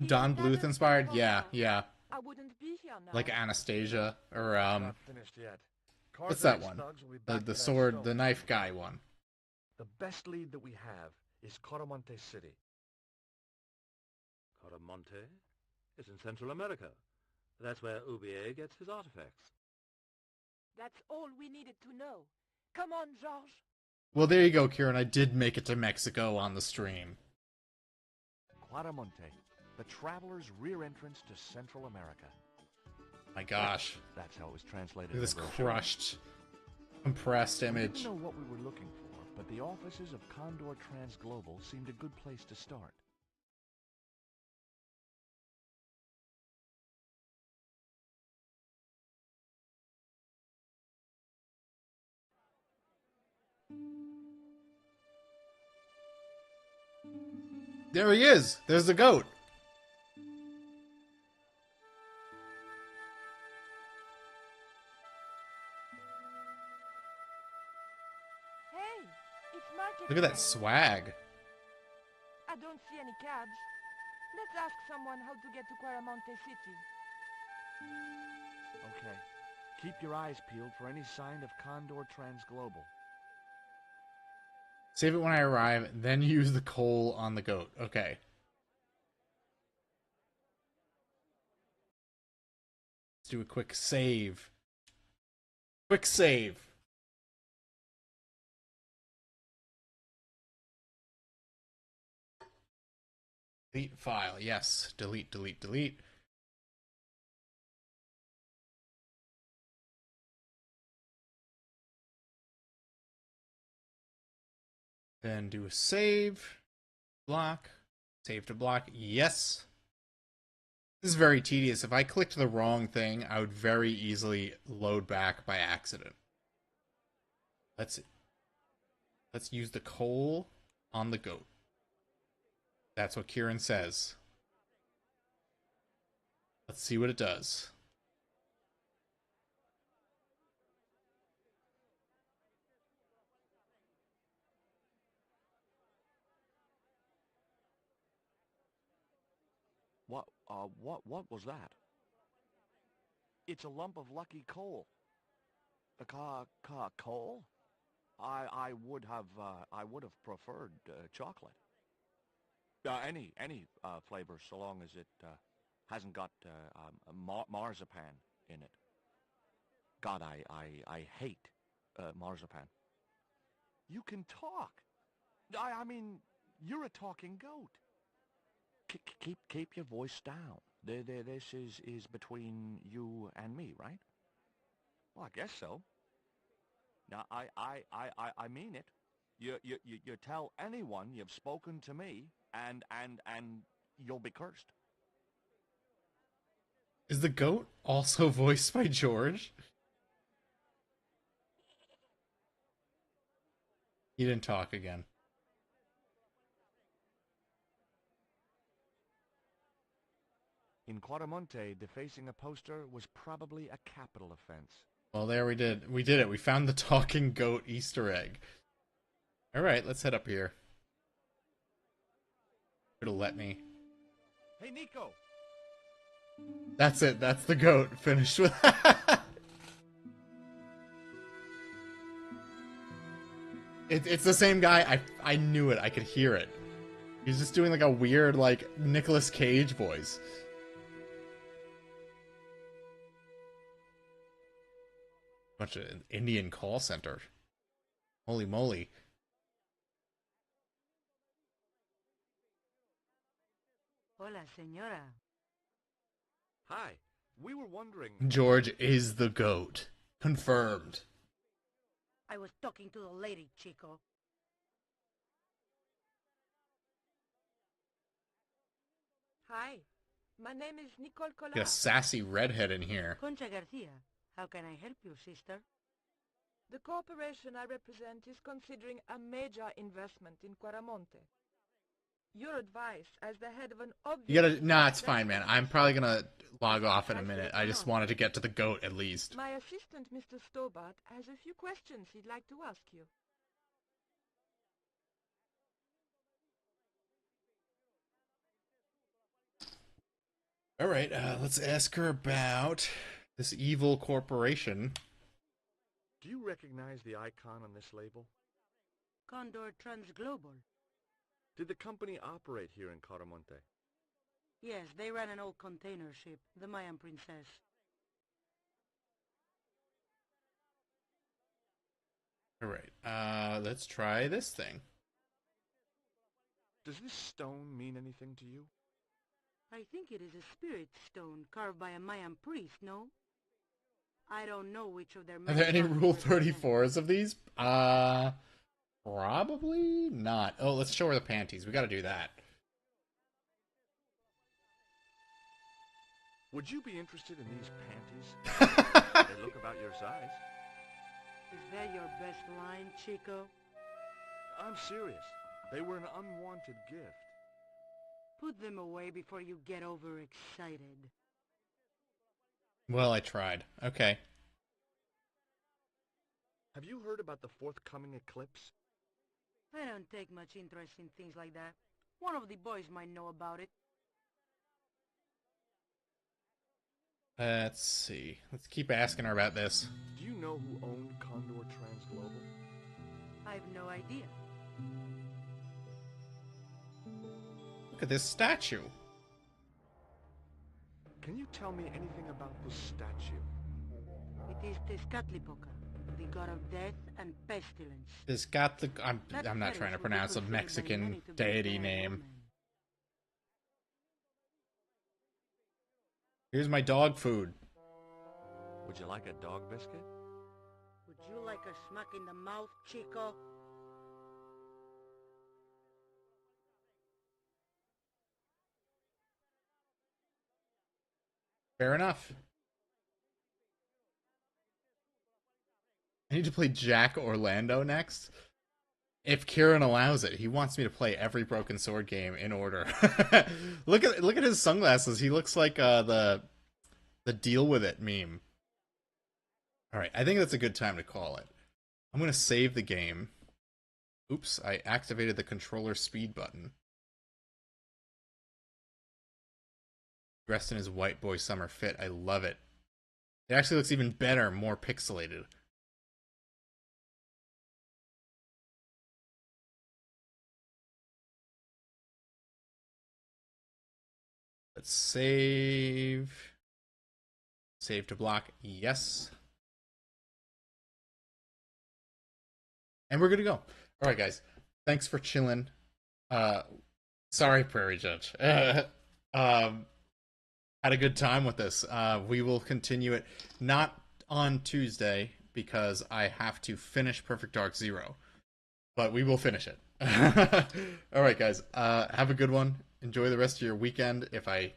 Don Bluth inspired? Yeah, yeah. I wouldn't be here now. Like Anastasia, or, Not finished yet. what's that Karzak's one? thugs will be back The with that sword, stone. the knife guy one. The best lead that we have is Coromonte City. Coromonte is in Central America. That's where Ubier gets his artifacts. That's all we needed to know. Come on, Georges. Well, there you go, Kieran. I did make it to Mexico on the stream. Claramonte, the traveler's rear entrance to Central America. My gosh. That's how it was translated. Look at this in the brochure. crushed, compressed We image. didn't know what we were looking for, but the offices of Condor Transglobal seemed a good place to start. There he is. There's the goat. Hey, it's market Look at that day. swag. I don't see any cabs. Let's ask someone how to get to Quaramonte City. Okay. Keep your eyes peeled for any sign of Condor Transglobal. Save it when I arrive, then use the coal on the goat. Okay. Let's do a quick save. Quick save. Delete file. Yes. Delete, delete, delete. Then do a save. Block. Save to block. Yes. This is very tedious. If I clicked the wrong thing, I would very easily load back by accident. Let's use the coal on the goat. That's what Kieran says. Let's see what it does. What was that? It's a lump of lucky coal. Coal? I would have preferred chocolate. Any flavor, so long as it hasn't got marzipan in it. God, I hate marzipan. You can talk. I mean, you're a talking goat. Keep your voice down. This is between you and me, right? Well, I guess so. Now, I mean it. You tell anyone you've spoken to me, and you'll be cursed. Is the goat also voiced by George? He didn't talk again. In Quaramonte, defacing a poster was probably a capital offense. Well, there we did. We did it. We found the talking goat Easter egg. Alright, let's head up here. It'll let me. Hey, Nico! That's it. That's the goat. Finished with It's the same guy. I knew it. I could hear it. He's just doing like a weird, like, Nicolas Cage voice. Bunch of Indian call center. Holy moly. Hola, señora. Hi. We were wondering... George is the goat. Confirmed. I was talking to the lady, Chico. Hi, my name is Nicole Collard. Got a sassy redhead in here. Concha Garcia. How can I help you, sister? The corporation I represent is considering a major investment in Quaramonte. Your advice as the head of an obvious... You gotta... Nah, it's fine, man. I'm probably gonna log off in a minute. I just wanted to get to the goat, at least. My assistant, Mr. Stobart, has a few questions he'd like to ask you. Alright, let's ask her about this evil corporation. Do you recognize the icon on this label? Condor Transglobal. Did the company operate here in Quaramonte? Yes, they ran an old container ship, the Mayan Princess. Alright, let's try this thing. Does this stone mean anything to you? I think it is a spirit stone carved by a Mayan priest, no? I don't know which of their... Are there any Rule 34s of these? Probably not. Oh, let's show her the panties. We gotta do that. Would you be interested in these panties? They look about your size. Is that your best line, Chico? I'm serious. They were an unwanted gift. Put them away before you get overexcited. Well, I tried. Okay. Have you heard about the forthcoming eclipse? I don't take much interest in things like that. One of the boys might know about it. Let's see. Let's keep asking her about this. Do you know who owned Condor Transglobal? I've no idea. Look at this statue. Can you tell me anything about this statue? It is Tezcatlipoca, the god of death and pestilence. This got the. I'm That not palace trying to would be pronounce a considered by Mexican many to be a deity bad name. omen. Here's my dog food. Would you like a dog biscuit? Would you like a smack in the mouth, Chico? Fair enough. I need to play Jack Orlando next. If Kieran allows it, he wants me to play every Broken Sword game in order. look at his sunglasses. He looks like the Deal With It meme. All right, I think that's a good time to call it. I'm gonna save the game. Oops, I activated the controller speed button. Dressed in his white boy summer fit. I love it. It actually looks even better, more pixelated. Let's save. Save to block. Yes. And we're good to go. All right, guys. Thanks for chilling. Sorry, Prairie Judge. Had a good time with this. We will continue it not on Tuesday because I have to finish Perfect Dark Zero, but we will finish it. All right, guys. Have a good one. Enjoy the rest of your weekend. If I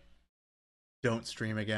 don't stream again.